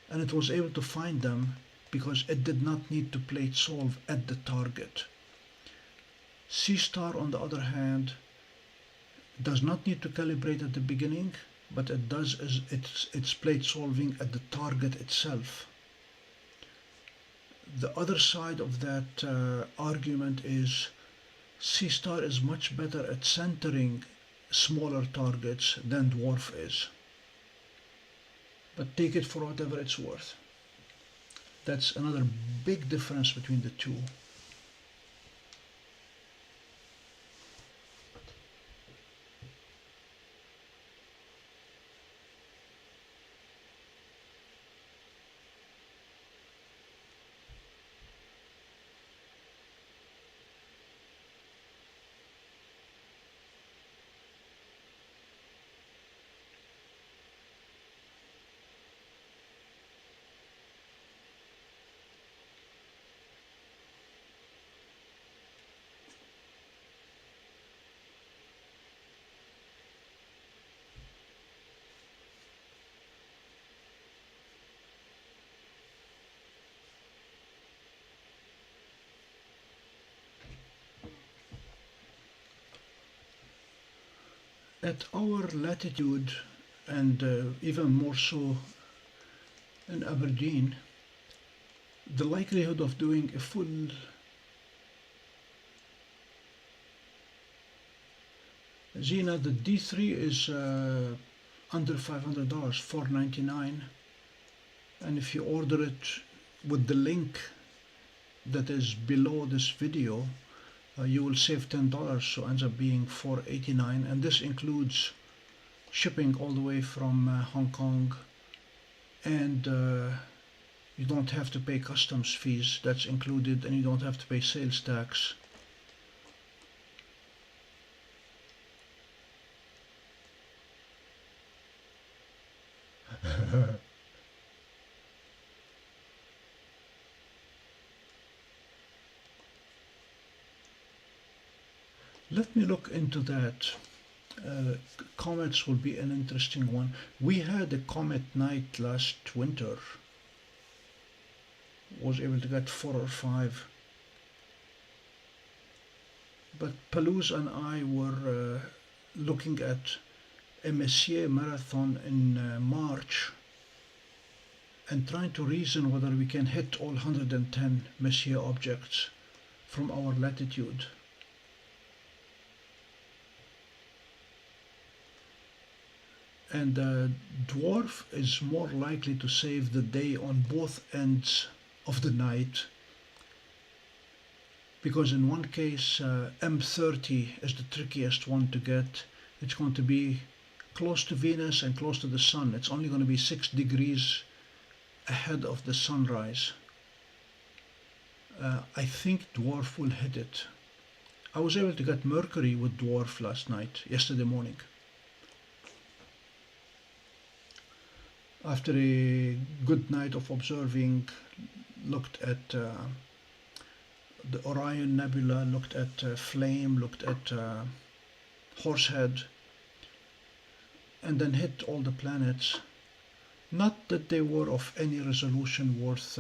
and it was able to find them because it did not need to plate solve at the target. C-star, on the other hand, does not need to calibrate at the beginning, but it does its plate solving at the target itself. The other side of that argument is C-star is much better at centering smaller targets than dwarf is. But take it for whatever it's worth. That's another big difference between the two. At our latitude, and even more so in Aberdeen, the likelihood of doing a full Zena, the D3 is under $500, $499, and if you order it with the link that is below this video, you will save $10, so ends up being $489, and this includes shipping all the way from Hong Kong, and you don't have to pay customs fees, that's included, and you don't have to pay sales tax. Let me look into that. Comets will be an interesting one. We had a comet night last winter. Was able to get 4 or 5. But Palouse and I were looking at a Messier marathon in March and trying to reason whether we can hit all 110 Messier objects from our latitude. And dwarf is more likely to save the day on both ends of the night, because in one case M30 is the trickiest one to get. It's going to be close to Venus and close to the sun. It's only going to be 6 degrees ahead of the sunrise. I think dwarf will hit it. I was able to get Mercury with dwarf yesterday morning. after a good night of observing, looked at the Orion Nebula, looked at Flame, looked at Horsehead, and then hit all the planets. Not that they were of any resolution worth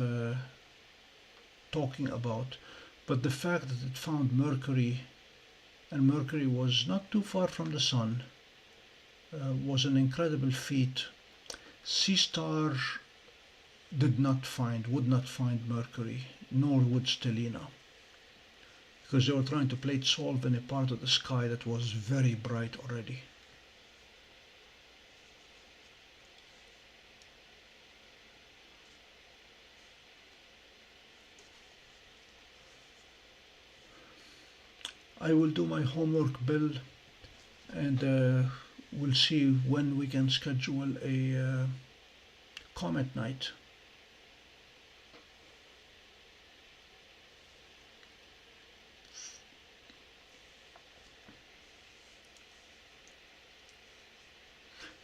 talking about, but the fact that it found Mercury, and Mercury was not too far from the Sun, was an incredible feat. Seastar would not find Mercury, nor would Stellina, because they were trying to play it solve in a part of the sky that was very bright already. I will do my homework, Bill, and we'll see when we can schedule a comet night.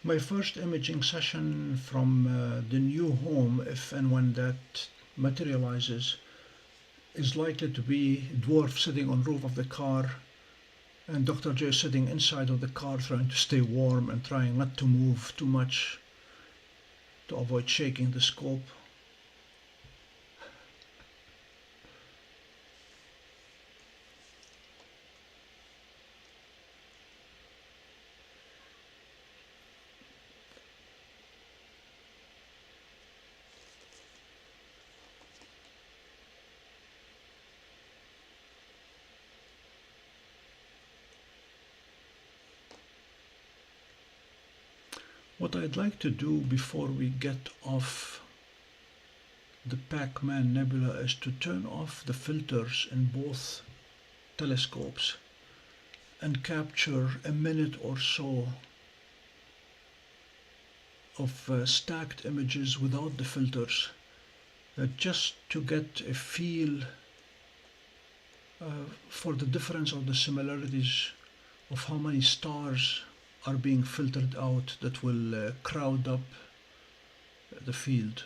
My first imaging session from the new home, if and when that materializes, is likely to be Dwarf sitting on the roof of the car and Dr. J sitting inside of the car trying to stay warm and trying not to move too much to avoid shaking the scope. What I'd like to do before we get off the Pac-Man Nebula is to turn off the filters in both telescopes and capture a minute or so of stacked images without the filters, just to get a feel for the difference of the similarities of how many stars are being filtered out that will crowd up the field.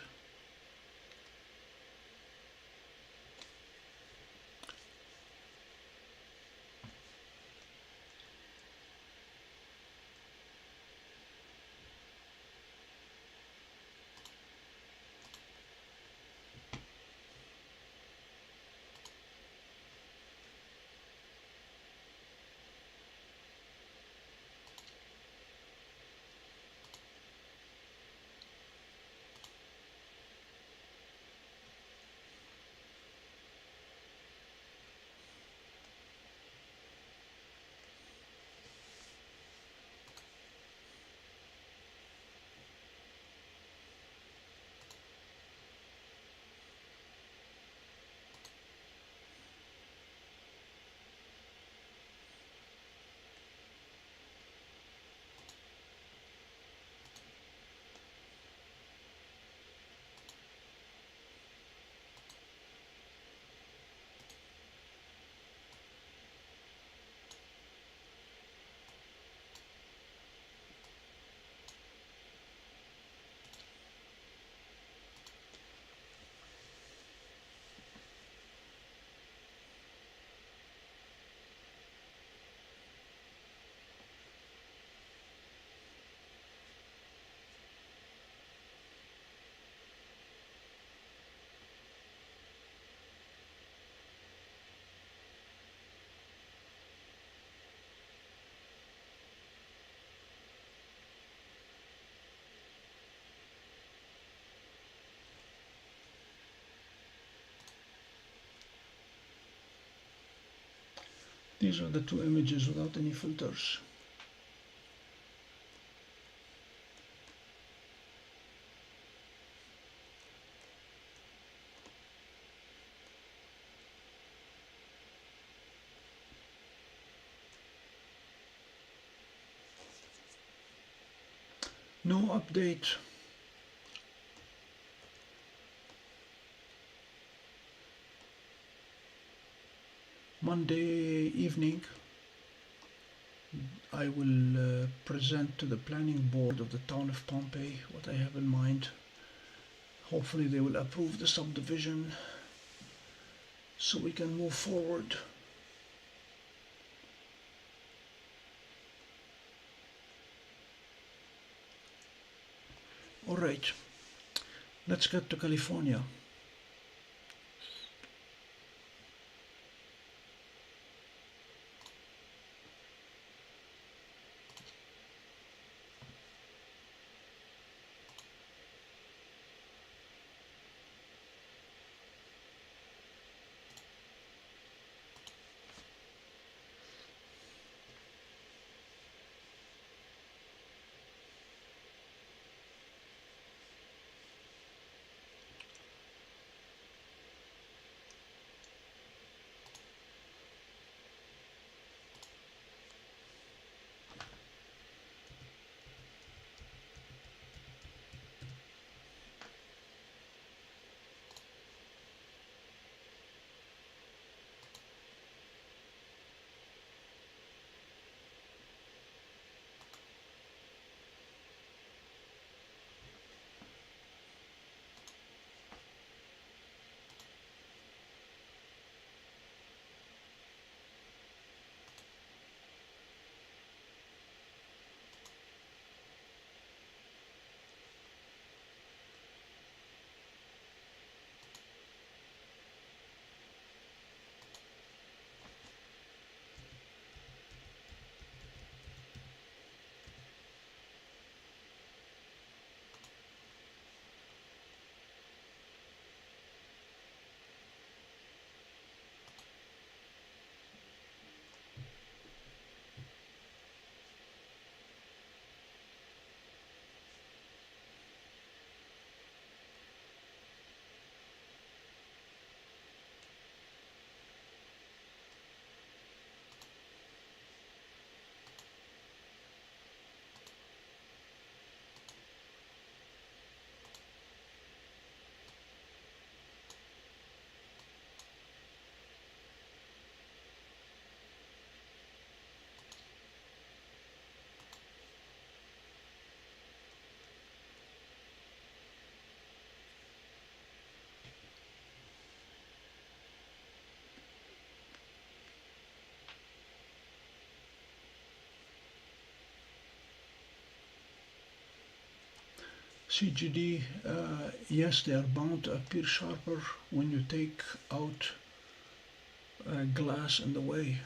These are the two images without any filters. No update. Monday evening, I will present to the planning board of the town of Pompey what I have in mind. Hopefully they will approve the subdivision so we can move forward. All right, let's get to California. CGD, yes, they are bound to appear sharper when you take out glass in the way.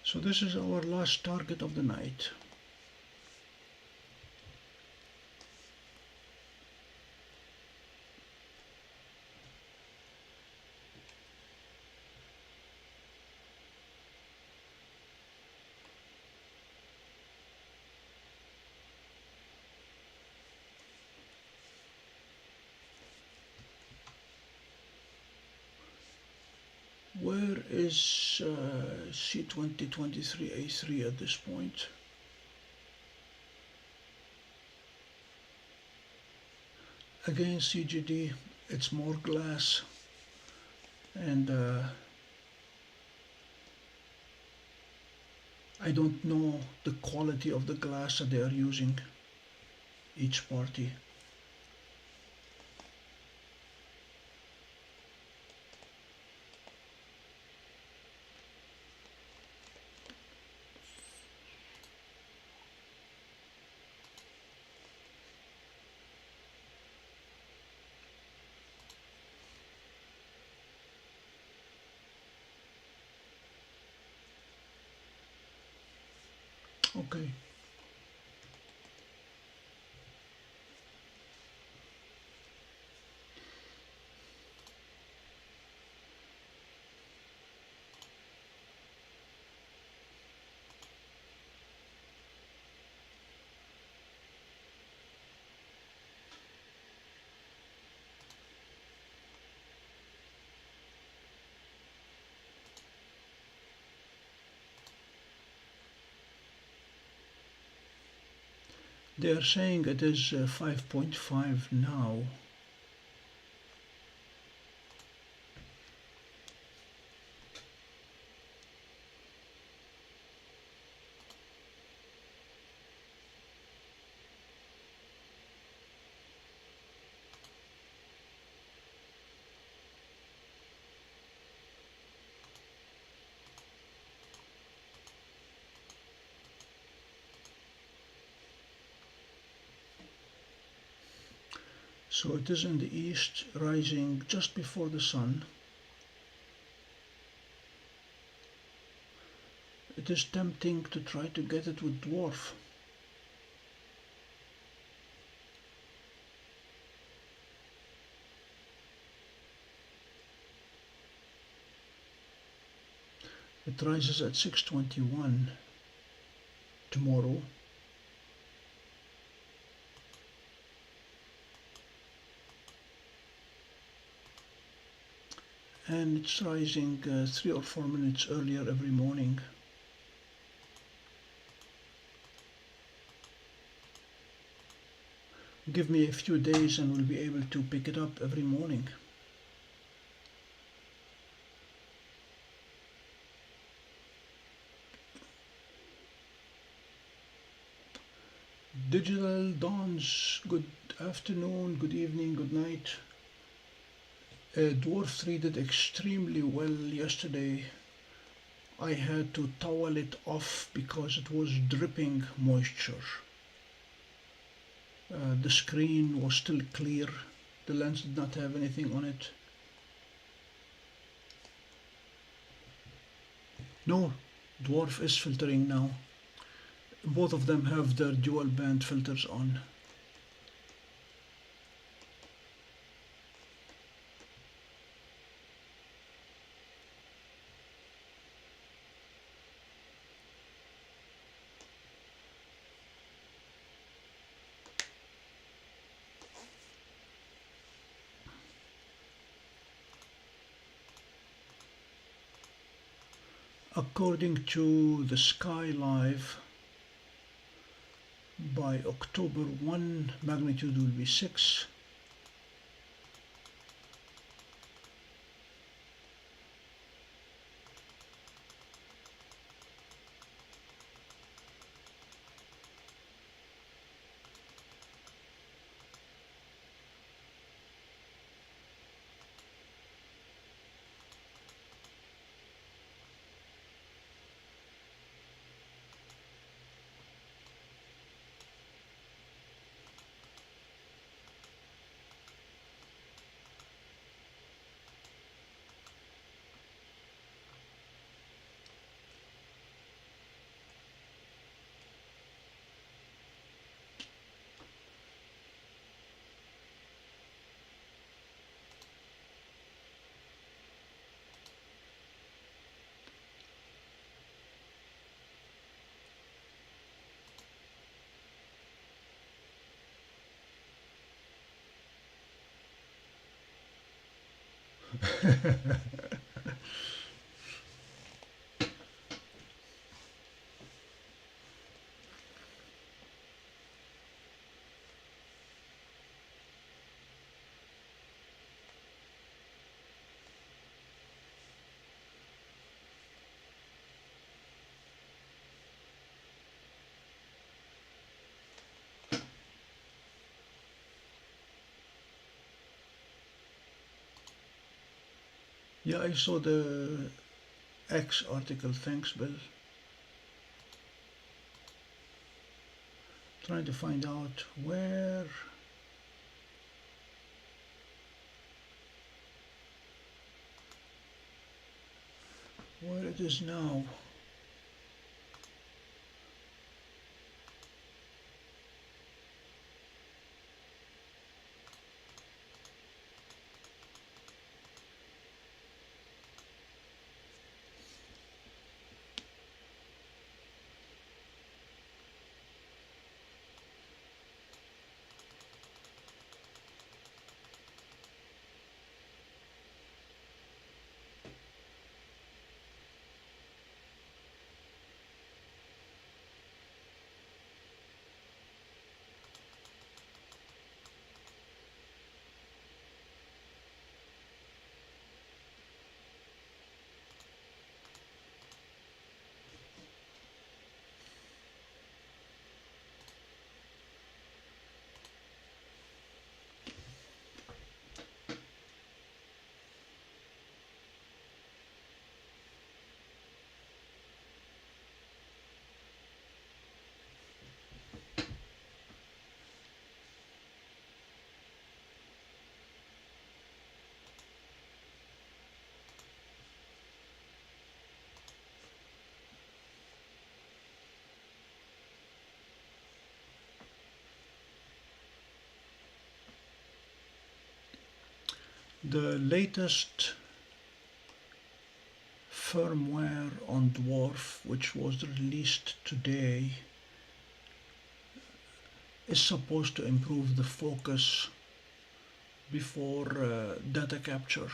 So this is our last target of the night. Where is C2023A3 at this point? Again, CGD, it's more glass, and I don't know the quality of the glass that they are using, each party. Okay. They are saying it is 5.5 now. So it is in the east, rising just before the sun. It is tempting to try to get it with dwarf. It rises at 6:21 tomorrow. And it's rising 3 or 4 minutes earlier every morning. Give me a few days and we'll be able to pick it up every morning. Digital dawns, good afternoon, good evening, good night. Dwarf 3 did extremely well yesterday. I had to towel it off because it was dripping moisture. The screen was still clear. The lens did not have anything on it. No, dwarf is filtering now. Both of them have their dual band filters on. According to the Sky Live, by October 1, magnitude will be 6. Yeah, I saw the X article, thanks Bill. Trying to find out where it is now. The latest firmware on Dwarf, which was released today, is supposed to improve the focus before data capture.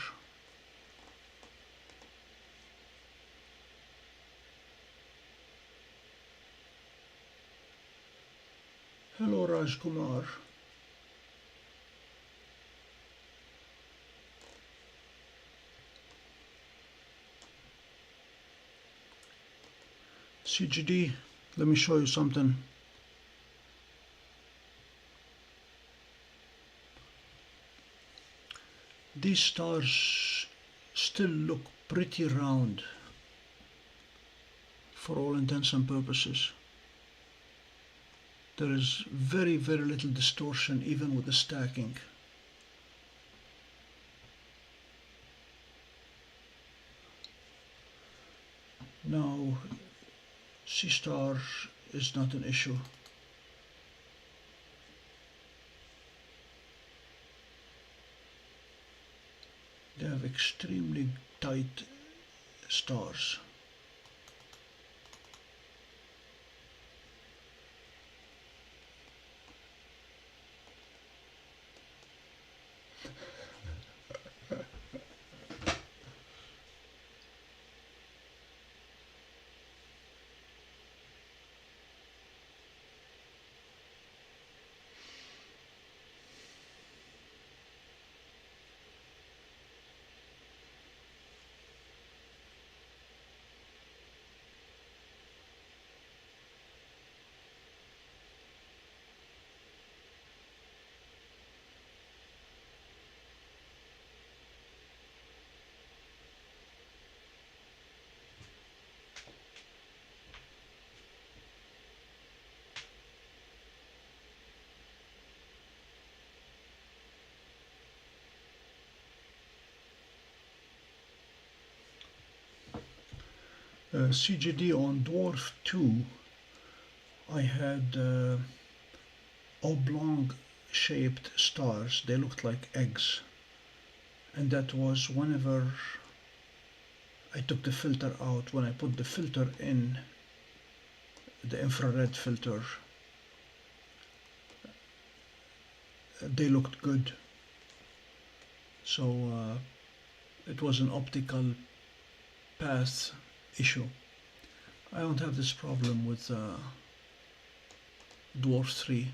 Hello Raj Kumar. CGD, let me show you something. These stars still look pretty round for all intents and purposes. There is very, very little distortion even with the stacking. Now, C star is not an issue. They have extremely tight stars. CGD on Dwarf 2, I had oblong shaped stars. They looked like eggs, and that was whenever I took the filter out. When I put the filter in, the infrared filter, they looked good. So it was an optical path issue. I don't have this problem with Dwarf 3.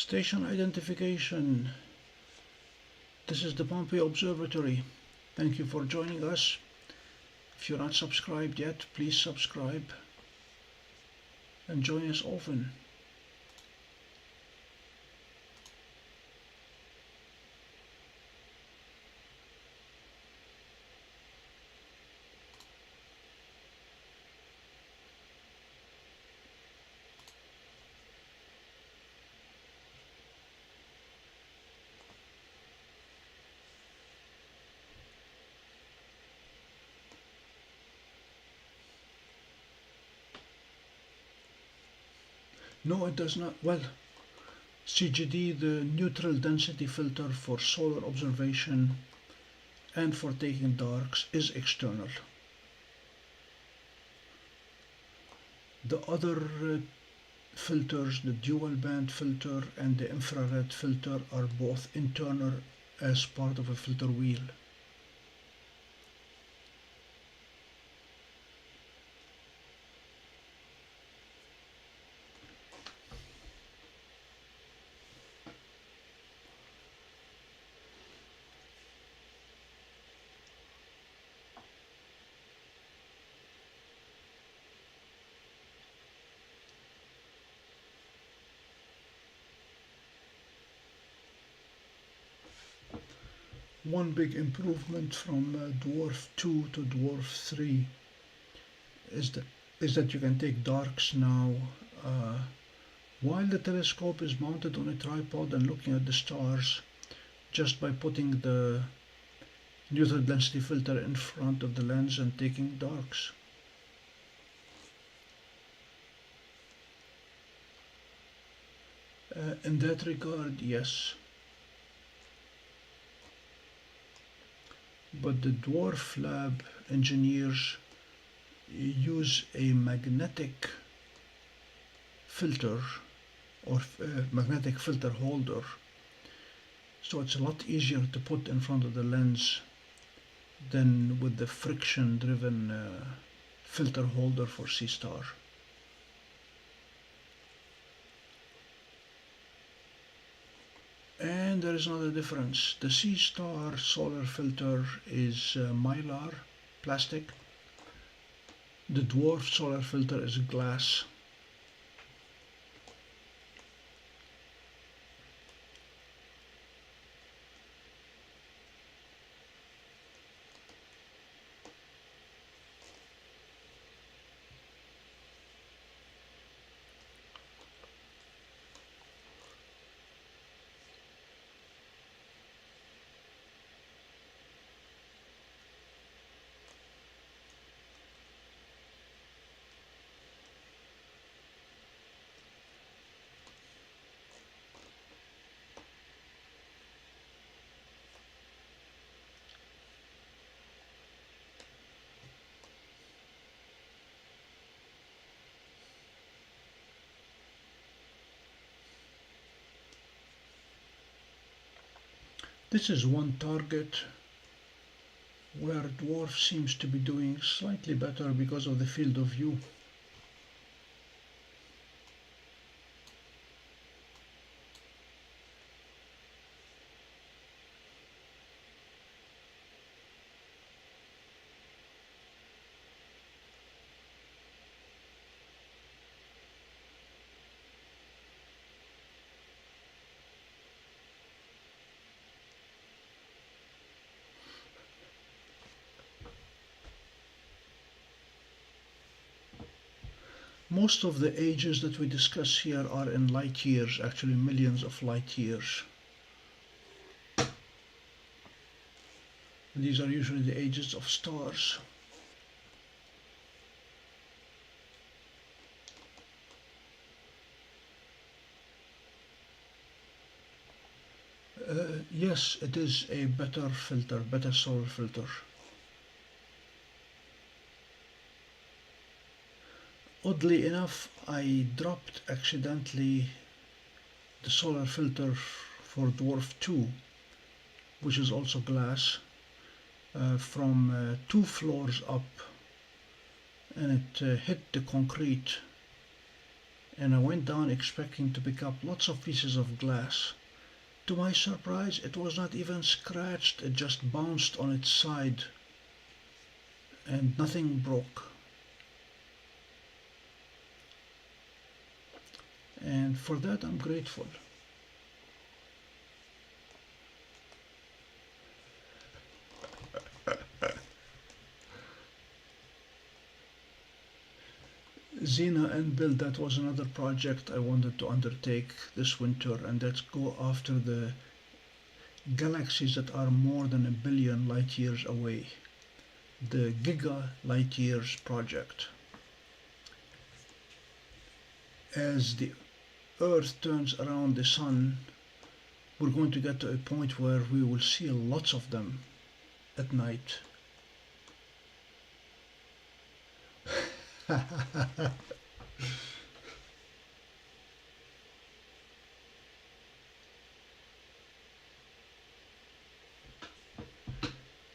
Station identification. This is the Pompey Observatory. Thank you for joining us. If you're not subscribed yet, please subscribe and join us often. No, it does not. Well, CGD, the neutral density filter for solar observation and for taking darks, is external. The other filters, the dual band filter and the infrared filter, are both internal as part of a filter wheel. One big improvement from Dwarf 2 to Dwarf 3 is that you can take darks now while the telescope is mounted on a tripod and looking at the stars, just by putting the neutral density filter in front of the lens and taking darks. In that regard, yes. But the Dwarf lab engineers use a magnetic filter or magnetic filter holder, so it's a lot easier to put in front of the lens than with the friction driven filter holder for C-star. And there is another difference. The C-star solar filter is mylar, plastic. The Dwarf solar filter is glass. This is one target where Dwarf seems to be doing slightly better because of the field of view. Most of the ages that we discuss here are in light years, actually millions of light years. These are usually the ages of stars. Yes, it is a better filter, better solar filter. Oddly enough, I dropped accidentally the solar filter for Dwarf 2, which is also glass, from 2 floors up, and it hit the concrete and I went down expecting to pick up lots of pieces of glass. To my surprise, it was not even scratched, it just bounced on its side and nothing broke. And for that I'm grateful. Xena and Build, that was another project I wanted to undertake this winter, and let's go after the galaxies that are more than 1 billion light years away. The Giga Light Years project. As the Earth turns around the Sun, we're going to get to a point where we will see lots of them at night.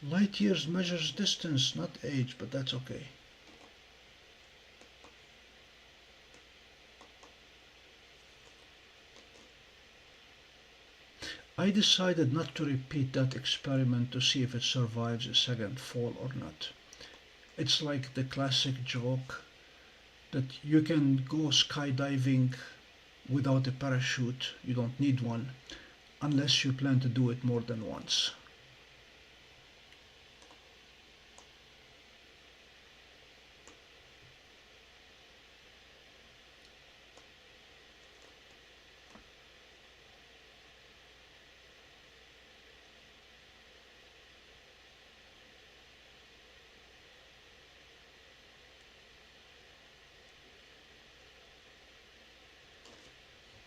Light years measures distance, not age, but that's okay. I decided not to repeat that experiment to see if it survives a second fall or not. It's like the classic joke that you can go skydiving without a parachute, you don't need one, unless you plan to do it more than once.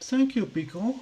Thank you, Pico.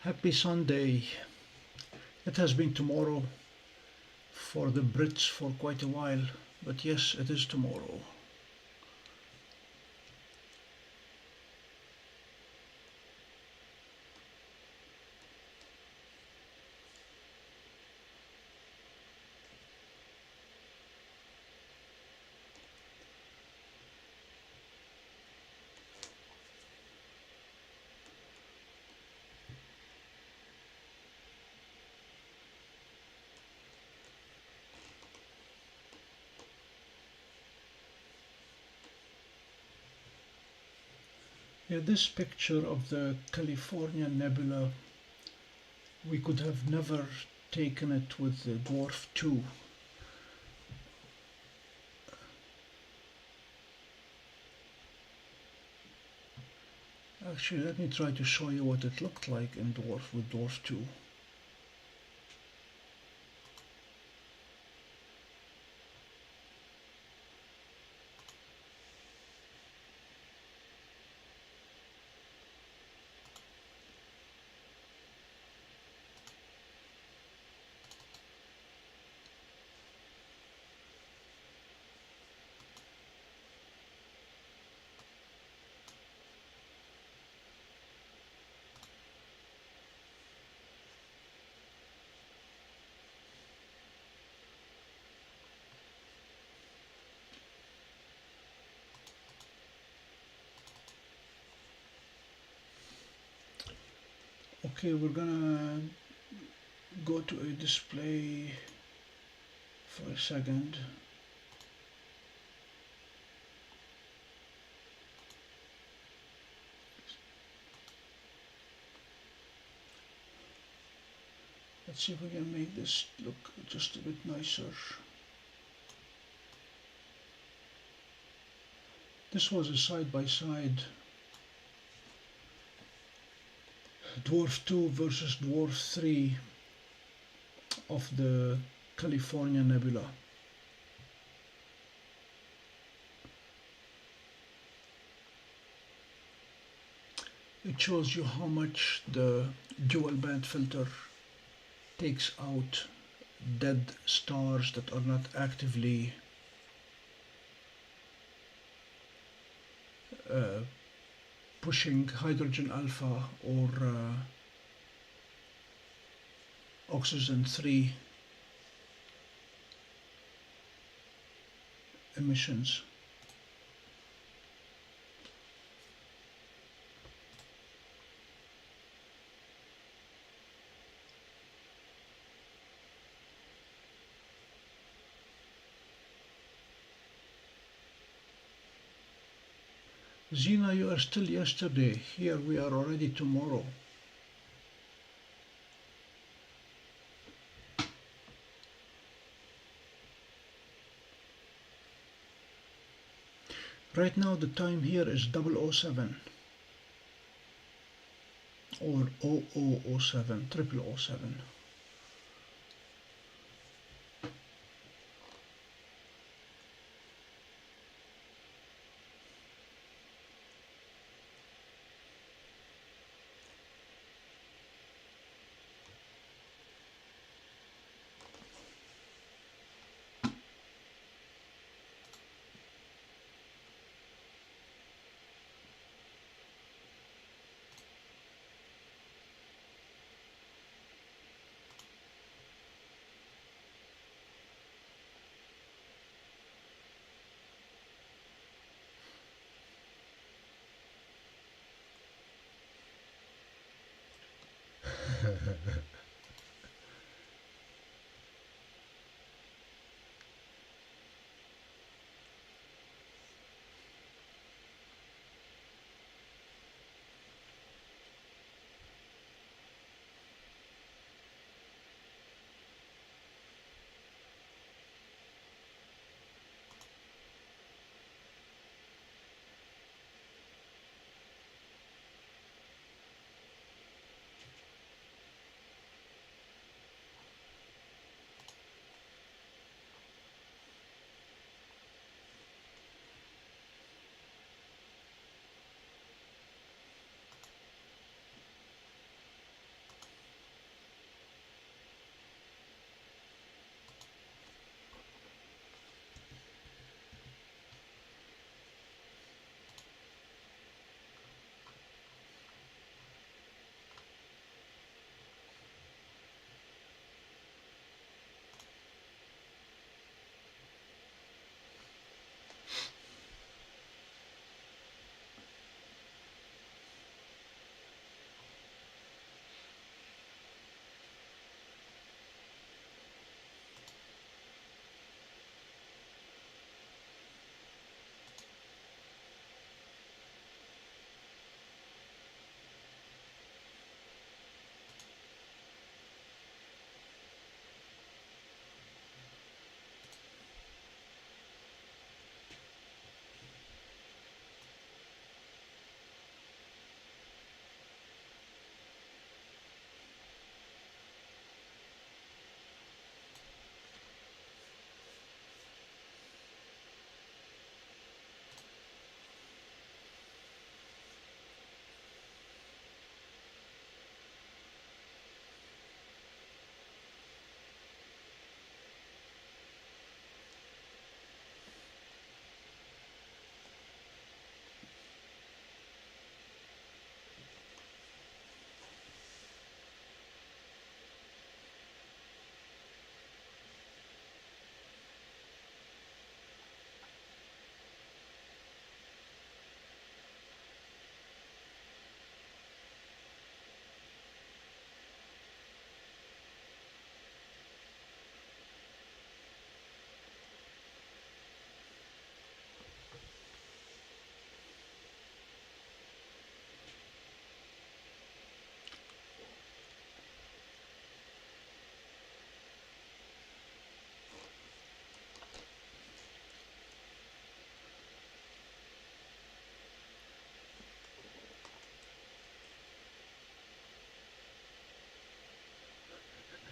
Happy Sunday. It has been tomorrow for the Brits for quite a while, but yes, it is tomorrow. Yeah, this picture of the California Nebula, we could have never taken it with the Dwarf 2. Actually, let me try to show you what it looked like in Dwarf with Dwarf 2. Okay, we're gonna go to a display for a second. Let's see if we can make this look just a bit nicer. This was a side-by-side Dwarf 2 versus Dwarf 3 of the California Nebula. It shows you how much the dual band filter takes out dead stars that are not actively pushing hydrogen alpha or oxygen 3 emissions. Zina, you are still yesterday. Here we are already tomorrow. Right now the time here is 007 or 0007, 0007.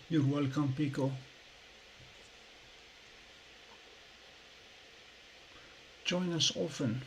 You're welcome, Pico. Join us often.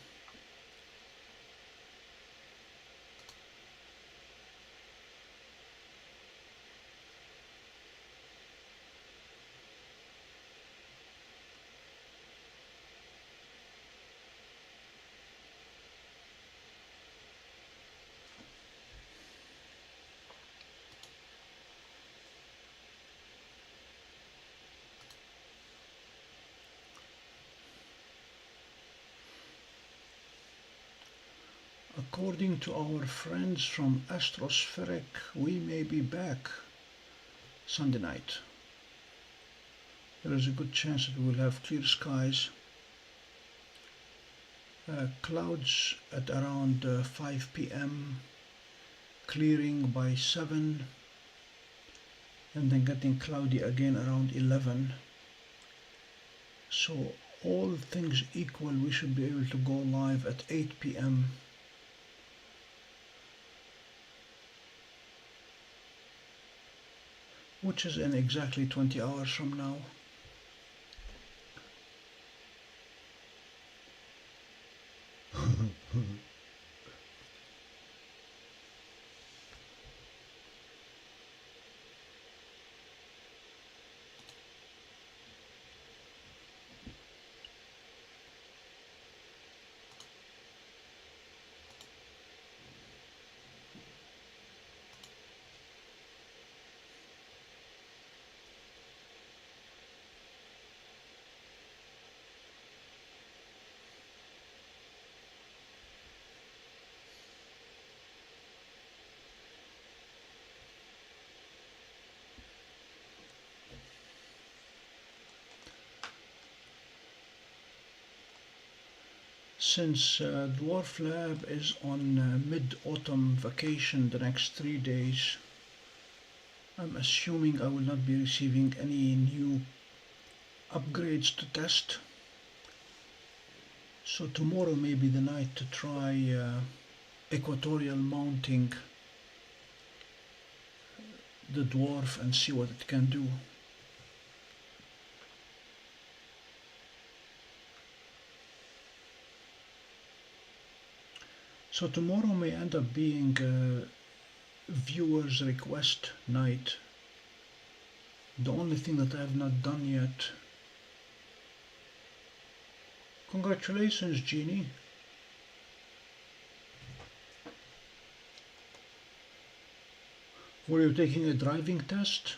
According to our friends from Astrospheric, we may be back Sunday night. There is a good chance that we will have clear skies. Clouds at around 5 p.m., clearing by 7, and then getting cloudy again around 11. So all things equal, we should be able to go live at 8 p.m. which is in exactly 20 hours from now. Since Dwarf Lab is on mid-autumn vacation the next 3 days, I'm assuming I will not be receiving any new upgrades to test. So tomorrow may be the night to try equatorial mounting the Dwarf and see what it can do. So tomorrow may end up being a viewer's request night. The only thing that I have not done yet. Congratulations, Jeannie. Were you taking a driving test?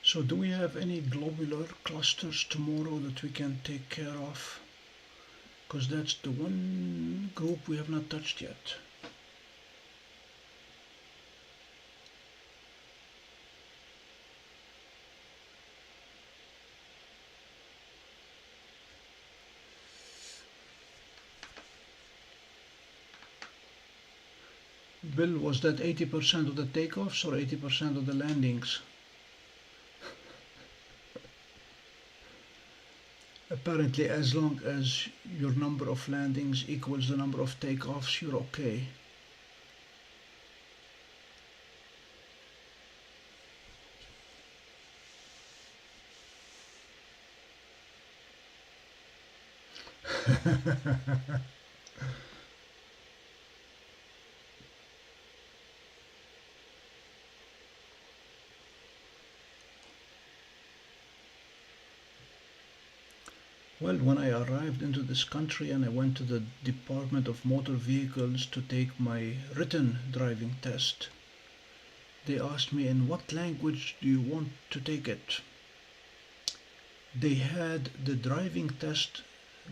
So do we have any globular clusters tomorrow that we can take care of? Because that's the one group we have not touched yet. Bill, was that 80% of the takeoffs or 80% of the landings? Apparently, as long as your number of landings equals the number of takeoffs, you're okay. Well, when I arrived into this country and I went to the Department of Motor Vehicles to take my written driving test, they asked me, in what language do you want to take it? They had the driving test,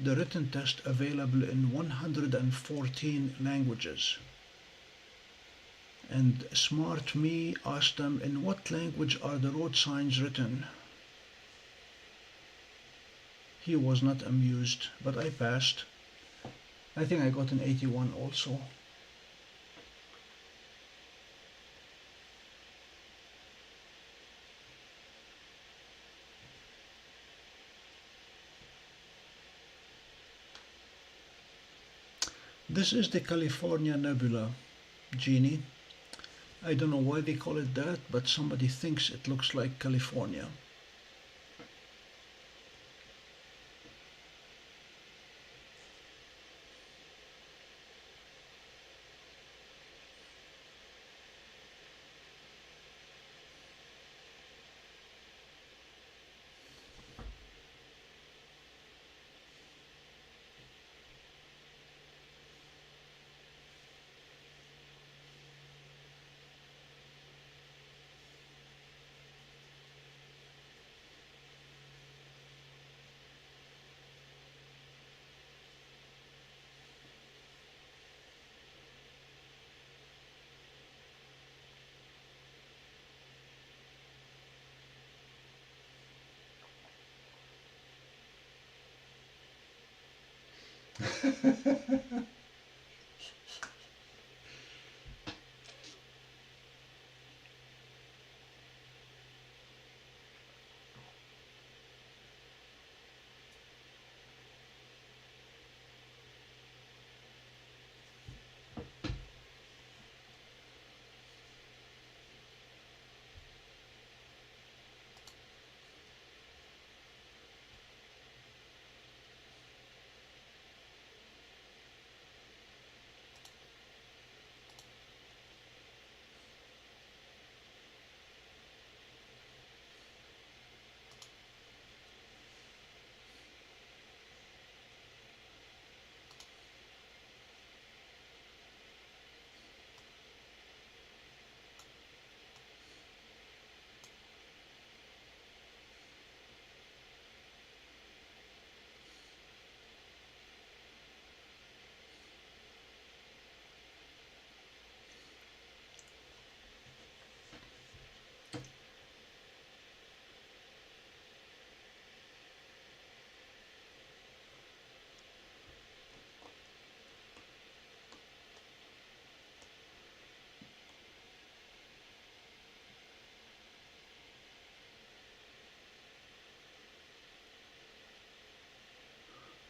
the written test, available in 114 languages. And smart me asked them, in what language are the road signs written? He was not amused, but I passed. I think I got an 81 also. This is the California Nebula, Genie. I don't know why they call it that, but somebody thinks it looks like California.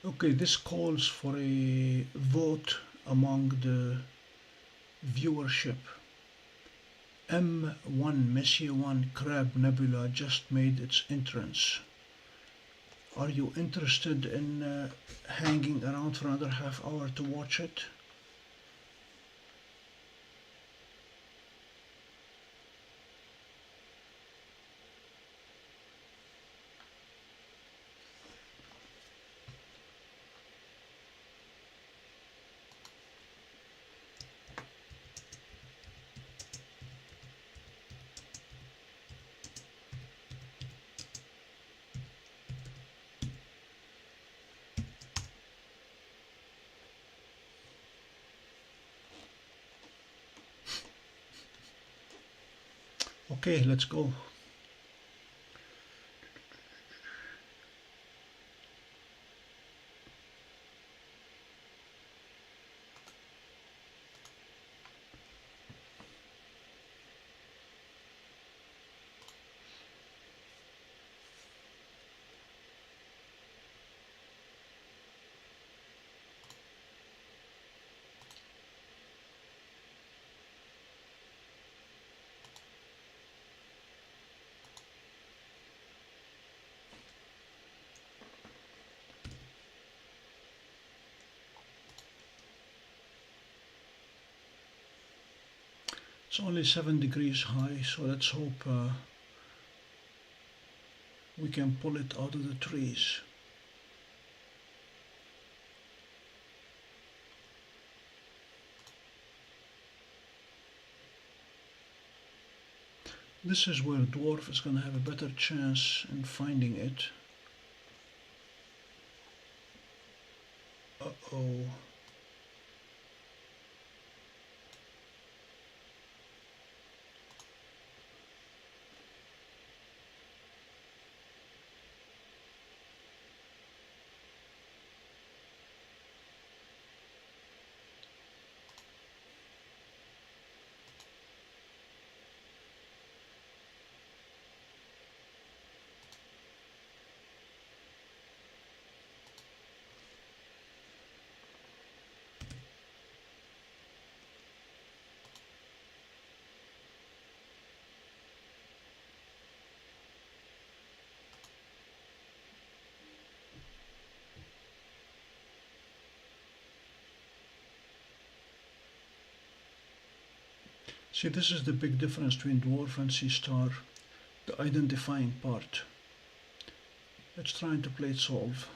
Okay, this calls for a vote among the viewership. M1 Messier 1 Crab Nebula just made its entrance. Are you interested in hanging around for another half hour to watch it? Okay, let's go. It's only 7 degrees high, so let's hope we can pull it out of the trees. This is where dwarf is going to have a better chance in finding it. Uh-oh. See, this is the big difference between dwarf and C-star, the identifying part. Let's try to play it solve.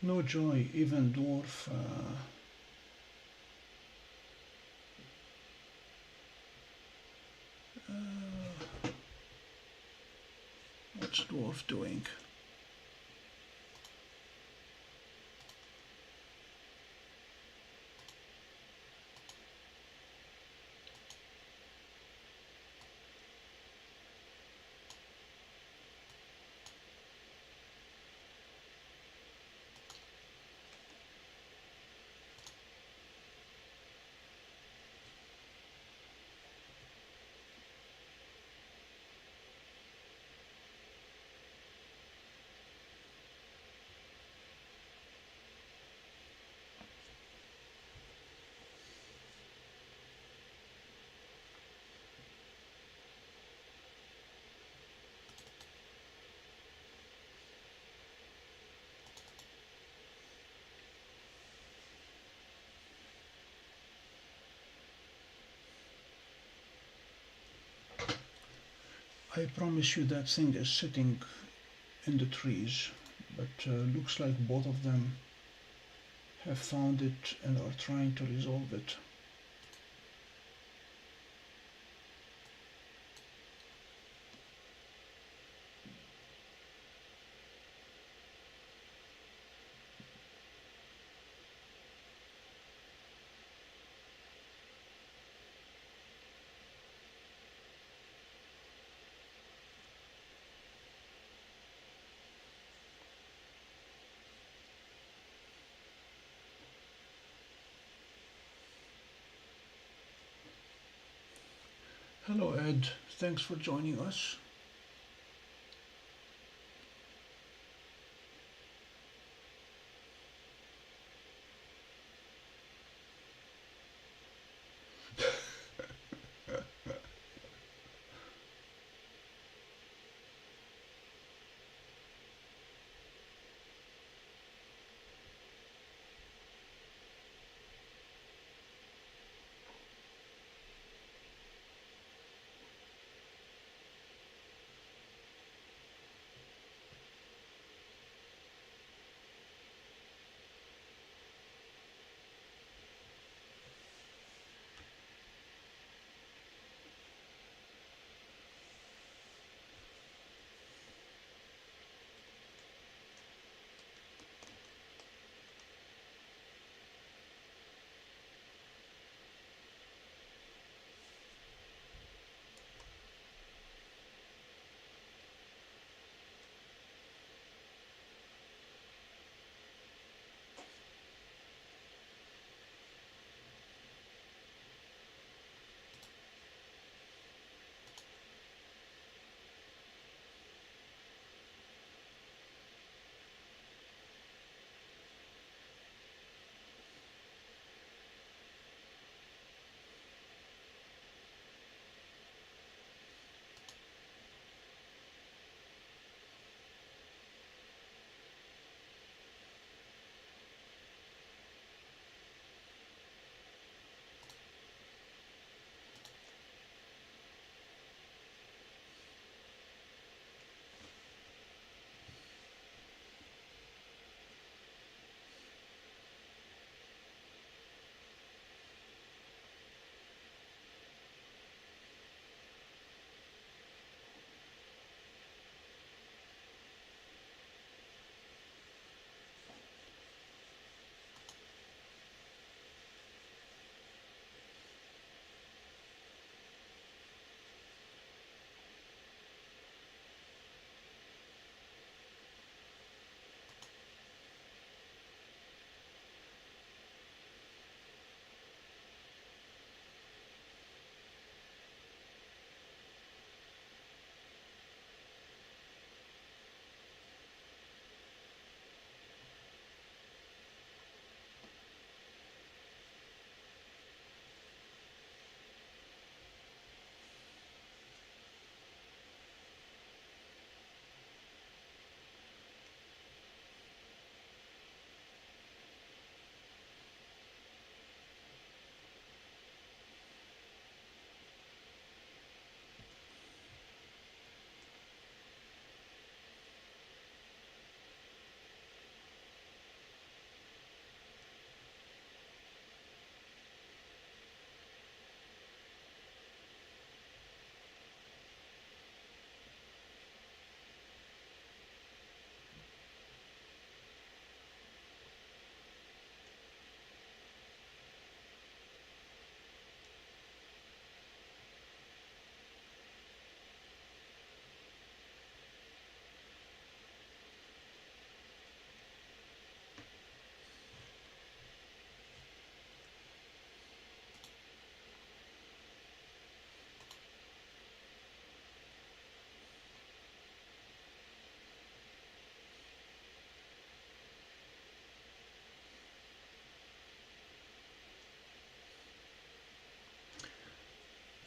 No joy, even dwarf. What's dwarf doing? I promise you that thing is sitting in the trees, but looks like both of them have found it and are trying to resolve it. Hello Ed, thanks for joining us.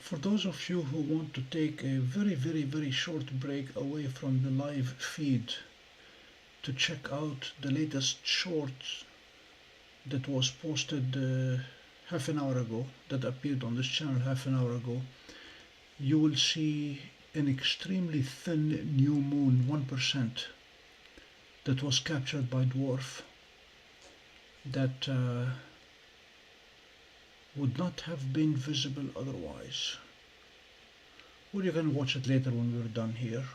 For those of you who want to take a very short break away from the live feed to check out the latest short that was posted half an hour ago, that appeared on this channel half an hour ago, you will see an extremely thin new moon, 1%, that was captured by dwarf, that would not have been visible otherwise. Well, you can watch it later when we're done here.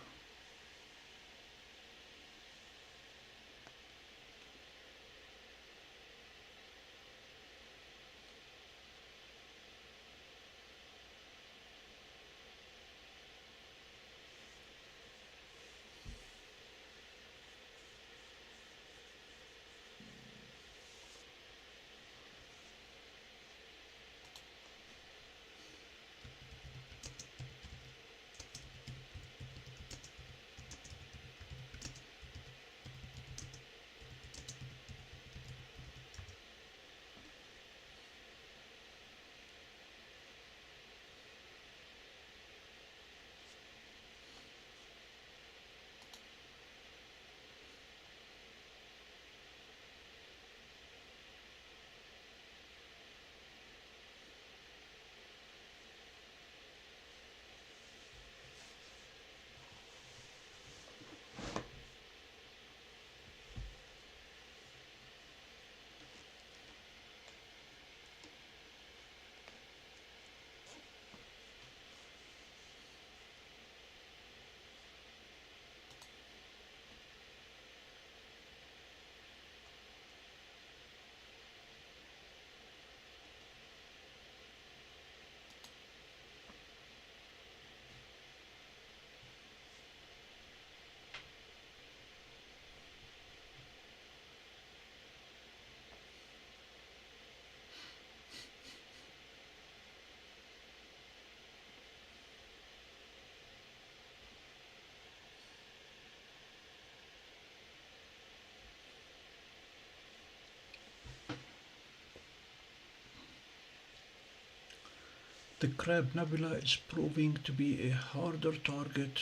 The Crab Nebula is proving to be a harder target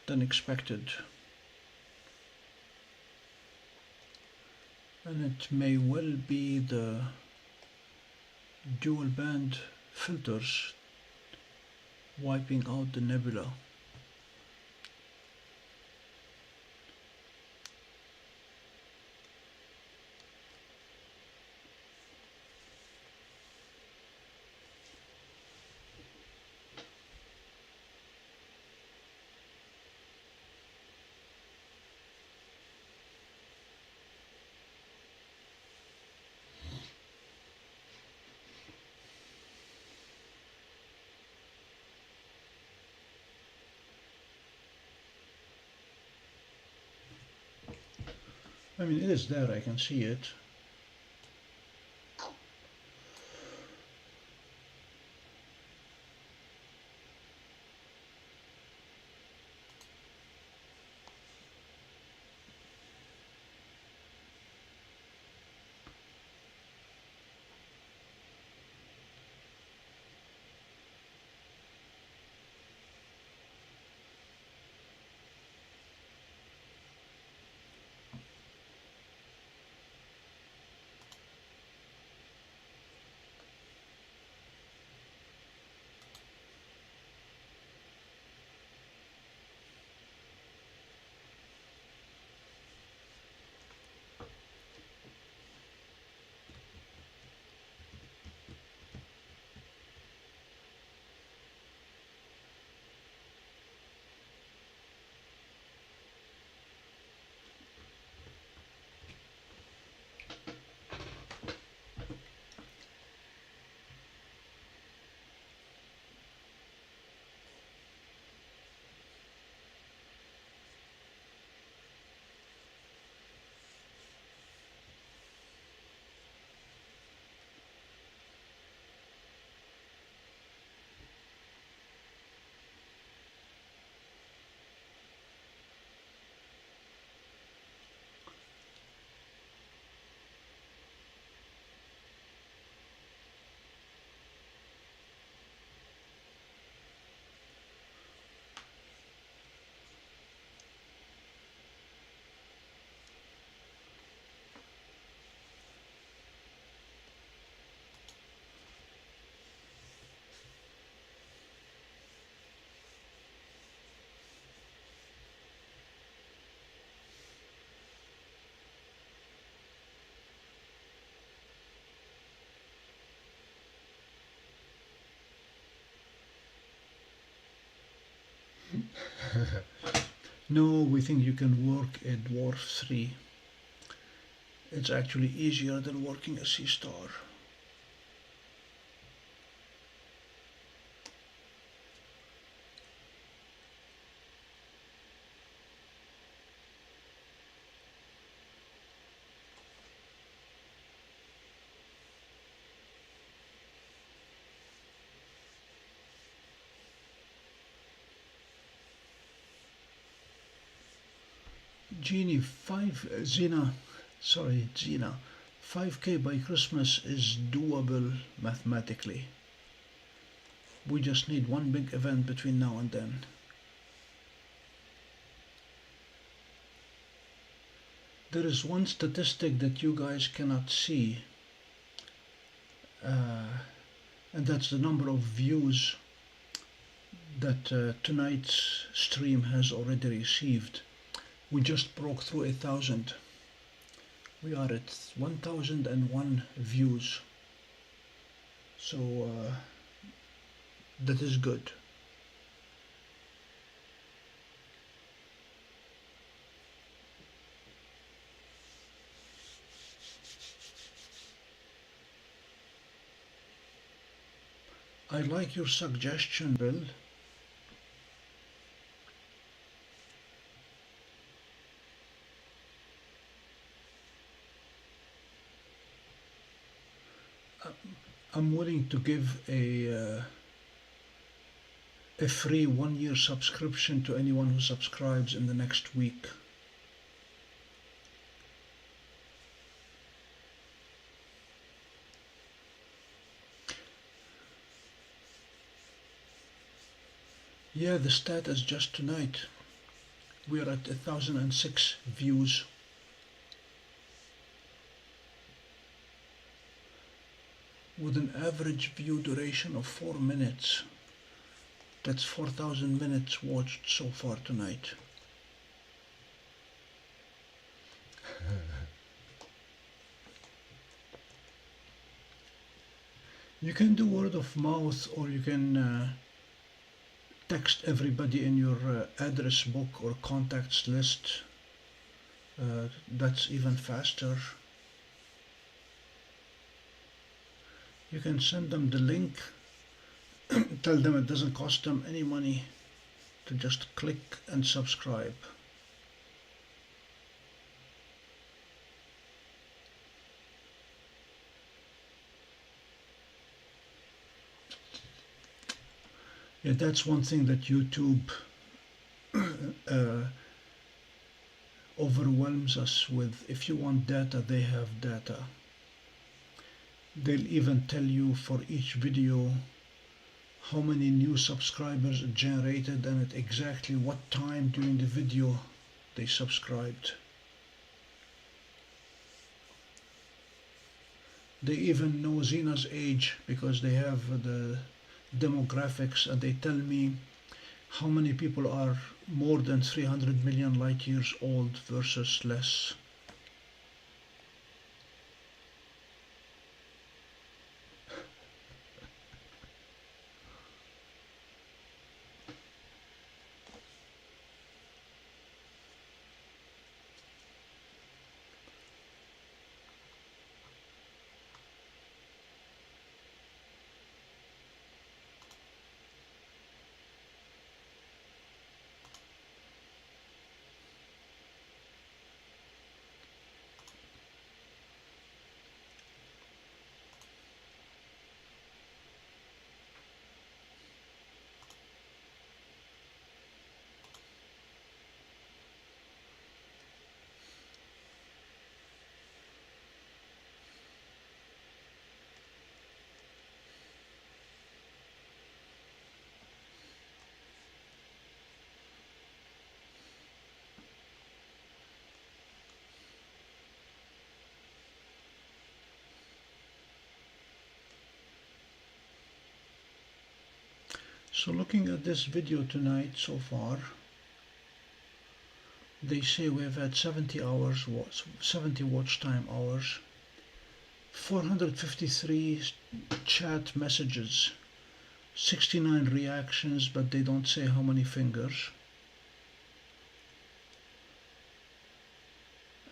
than expected, and it may well be the dual band filters wiping out the nebula. I mean, it is there, I can see it. No, we think you can work a dwarf 3. It's actually easier than working a C-star. Genie, Xena, 5K by Christmas is doable mathematically. We just need one big event between now and then. There is one statistic that you guys cannot see, and that's the number of views that tonight's stream has already received. We just broke through 1,000. We are at 1,001 views. So that is good. I like your suggestion, Bill. I'm willing to give a free 1-year subscription to anyone who subscribes in the next week. Yeah, the stat is just tonight. We are at 1,006 views. With an average view duration of 4 minutes. That's 4,000 minutes watched so far tonight. You can do word of mouth, or you can text everybody in your address book or contacts list. That's even faster. You can send them the link, tell them it doesn't cost them any money to just click and subscribe. Yeah, that's one thing that YouTube overwhelms us with. If you want data, they have data. They'll even tell you for each video how many new subscribers it generated and at exactly what time during the video they subscribed. They even know Xena's age because they have the demographics, and they tell me how many people are more than 300 million light years old versus less. So looking at this video tonight so far, they say we have had 70 watch time hours, 453 chat messages, 69 reactions, but they don't say how many fingers.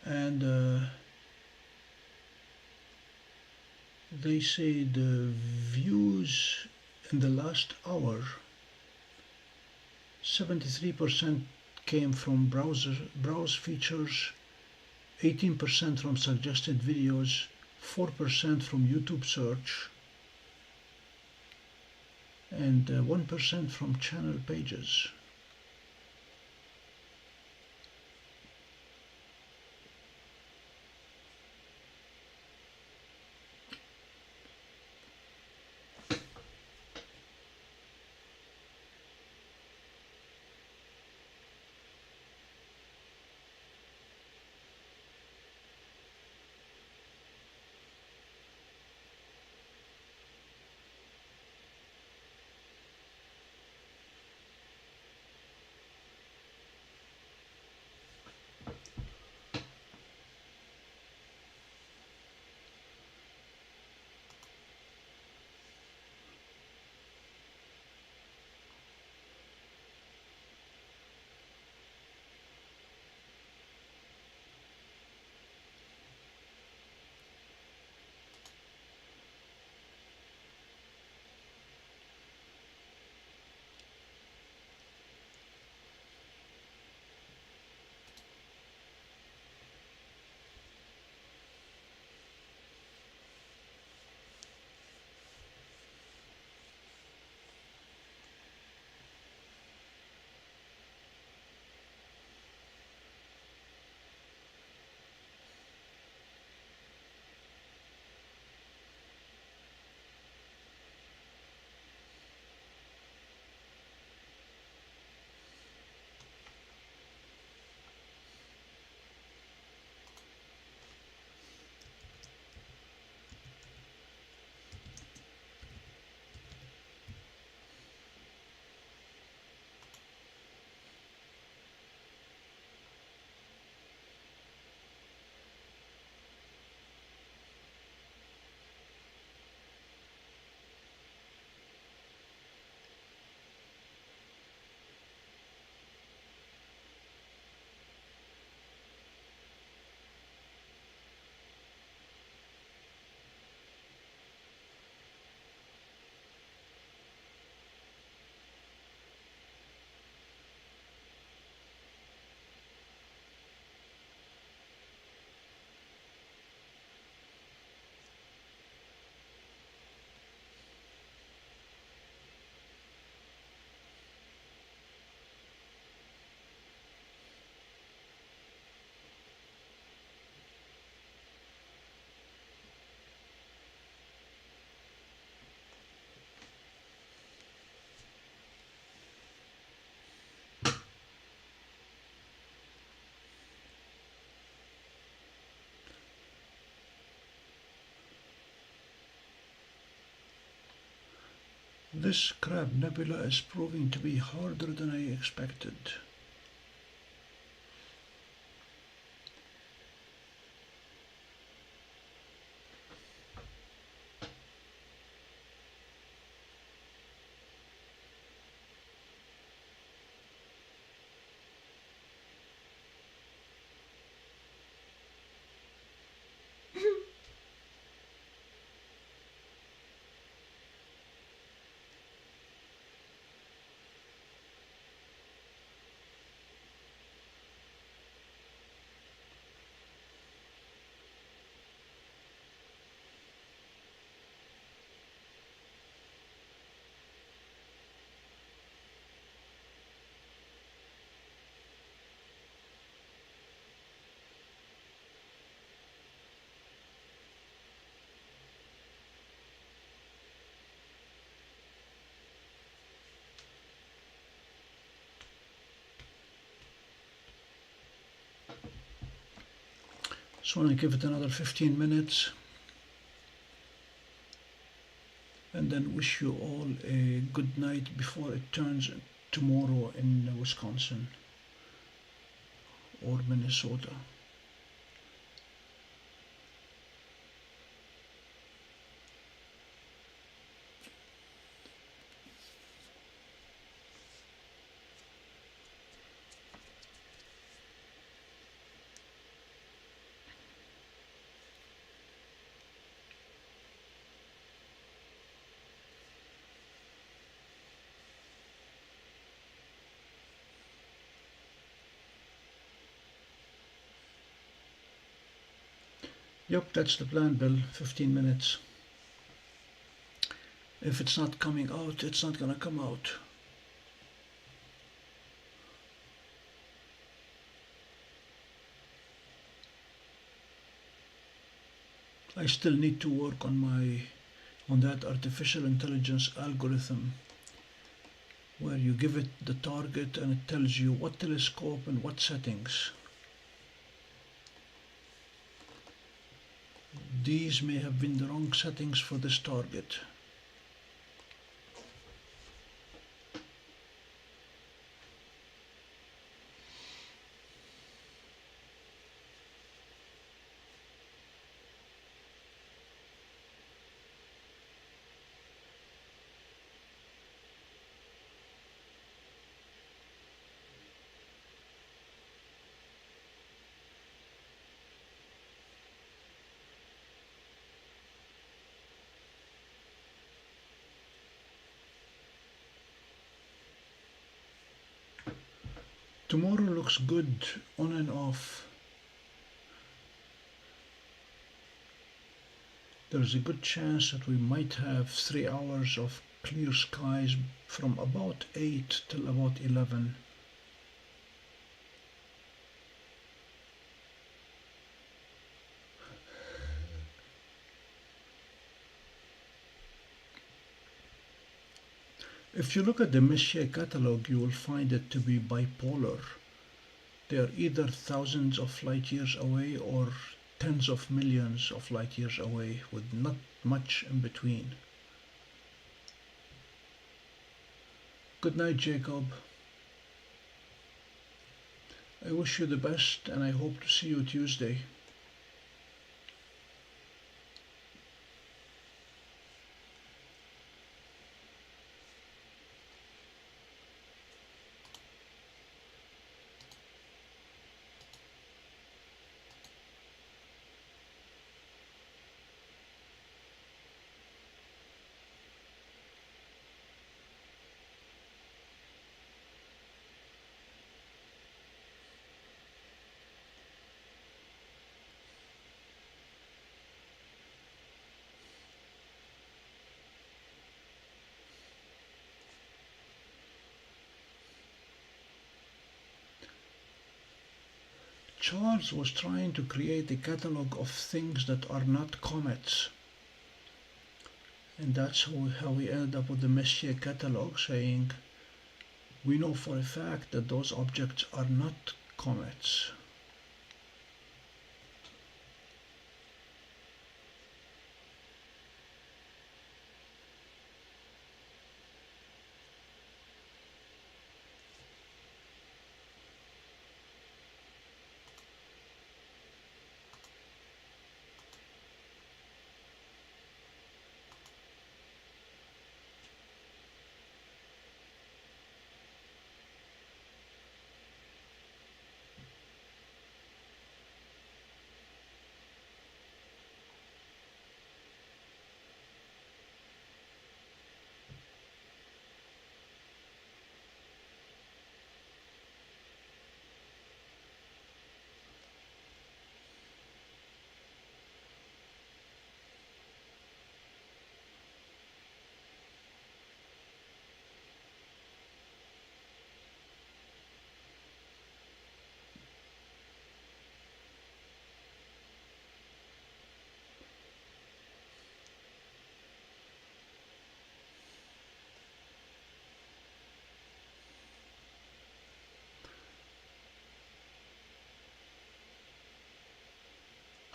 And they say the views in the last hour, 73% came from browse features, 18% from suggested videos, 4% from YouTube search, and 1% from channel pages. This Crab Nebula is proving to be harder than I expected. So I'm going to give it another 15 minutes and then wish you all a good night before it turns tomorrow in Wisconsin or Minnesota. Yep, that's the plan, Bill. 15 minutes. If it's not coming out, it's not gonna come out. I still need to work on that artificial intelligence algorithm where you give it the target and it tells you what telescope and what settings. These may have been the wrong settings for this target. Tomorrow looks good on and off. There's a good chance that we might have 3 hours of clear skies from about 8 till about 11. If you look at the Messier catalog, you will find it to be bipolar. They are either thousands of light years away or tens of millions of light years away, with not much in between. Good night, Jacob. I wish you the best, and I hope to see you Tuesday. Charles was trying to create a catalog of things that are not comets. And that's how we ended up with the Messier catalog, saying we know for a fact that those objects are not comets.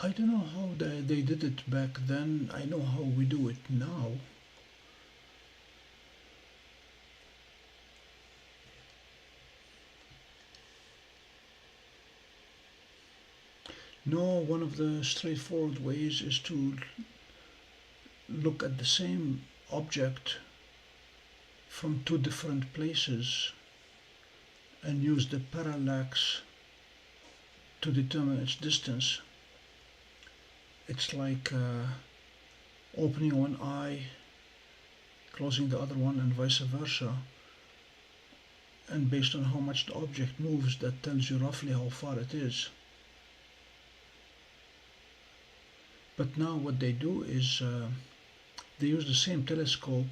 I don't know how they did it back then. I know how we do it now. No, one of the straightforward ways is to look at the same object from two different places and use the parallax to determine its distance. It's like opening one eye, closing the other one, and vice versa. And based on how much the object moves, that tells you roughly how far it is. But now what they do is they use the same telescope,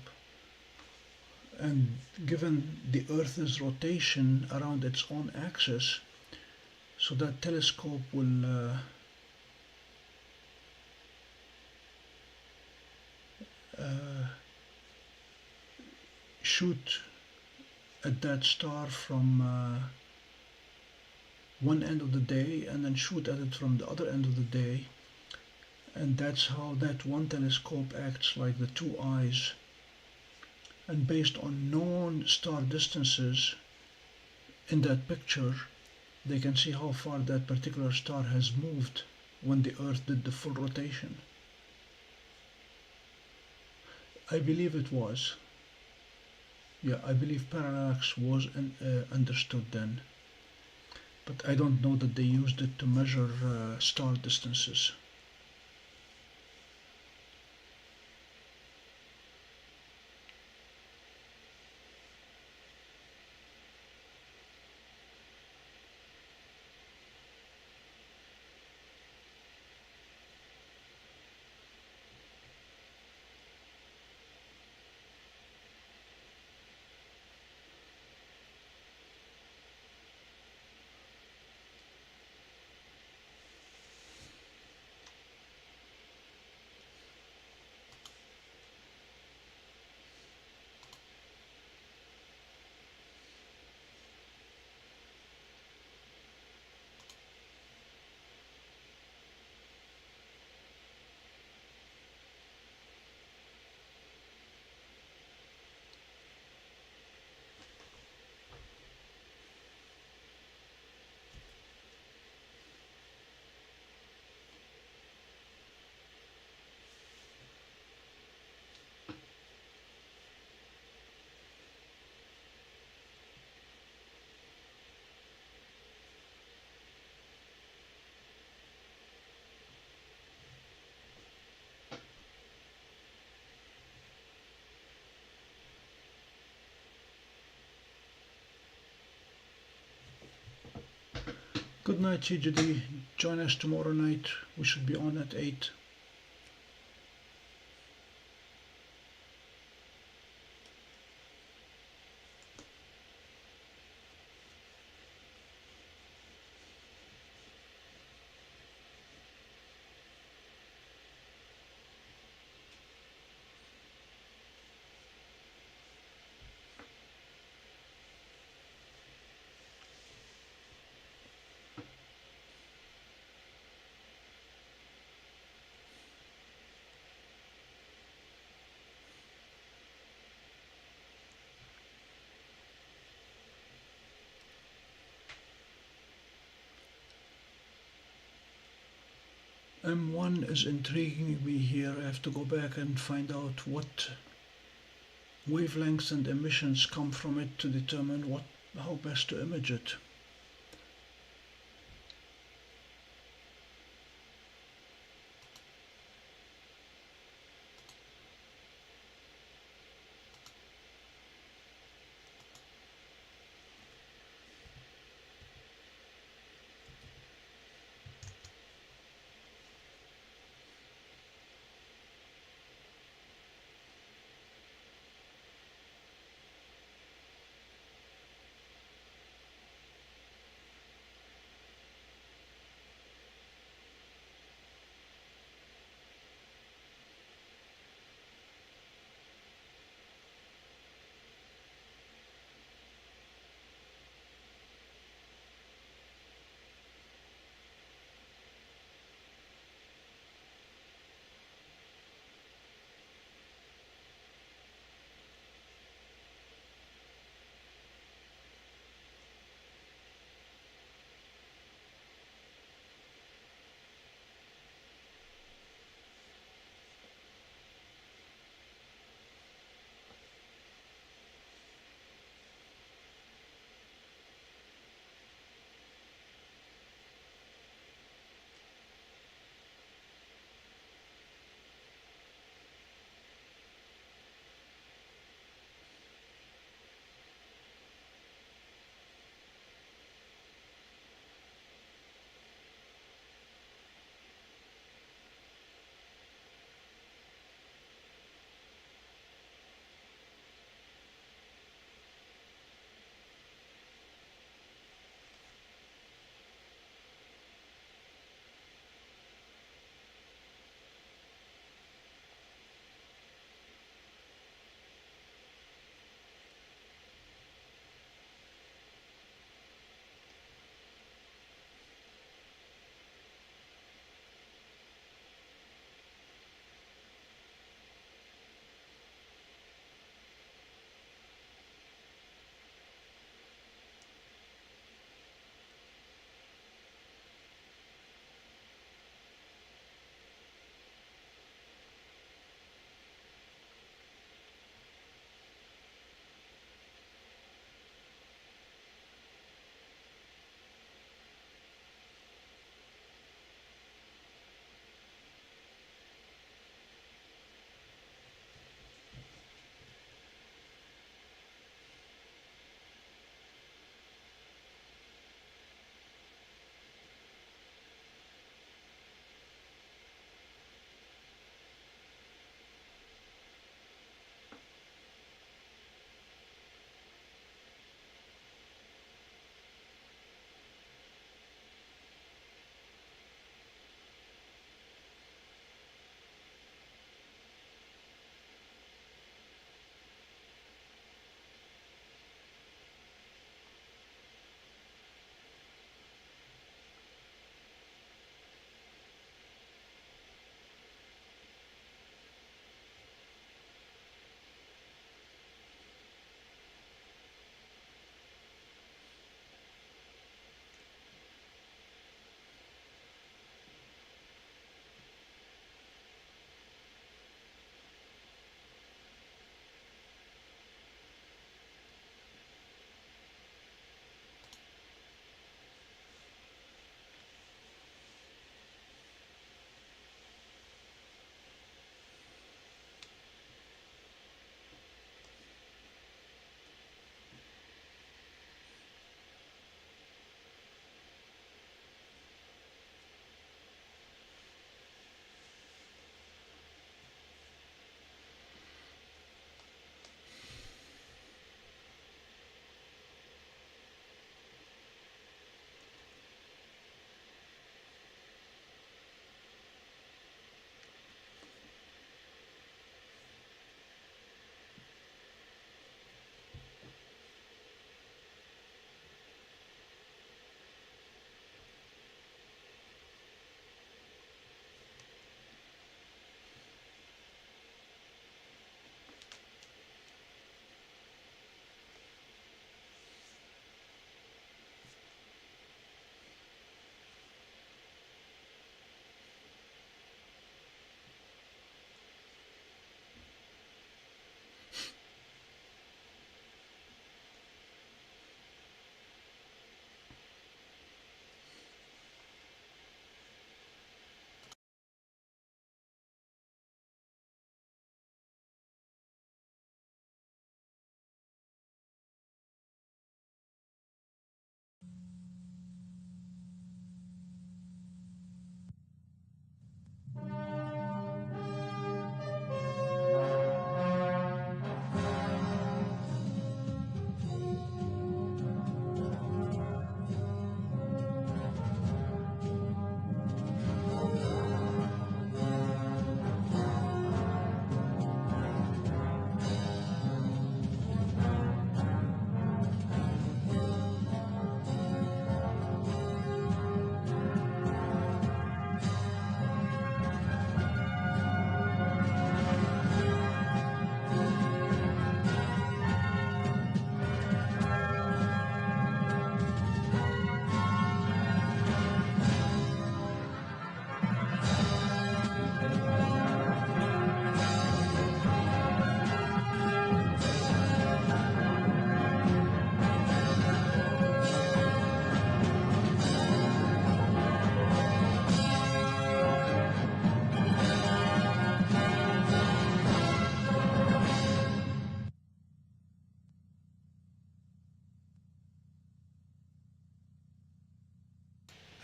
and given the Earth's rotation around its own axis, so that telescope will shoot at that star from one end of the day and then shoot at it from the other end of the day, and that's how that one telescope acts like the two eyes. And based on known star distances in that picture, they can see how far that particular star has moved when the Earth did the full rotation. I believe it was. Yeah, I believe parallax was understood then. But I don't know that they used it to measure star distances. Good night, CGD. Join us tomorrow night. We should be on at 8. M1 is intriguing me here. I have to go back and find out what wavelengths and emissions come from it to determine how best to image it.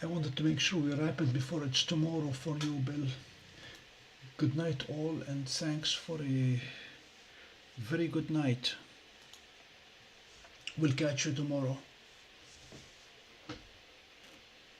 I wanted to make sure we wrap it before it's tomorrow for you, Bill. Good night all, and thanks for a very good night. We'll catch you tomorrow.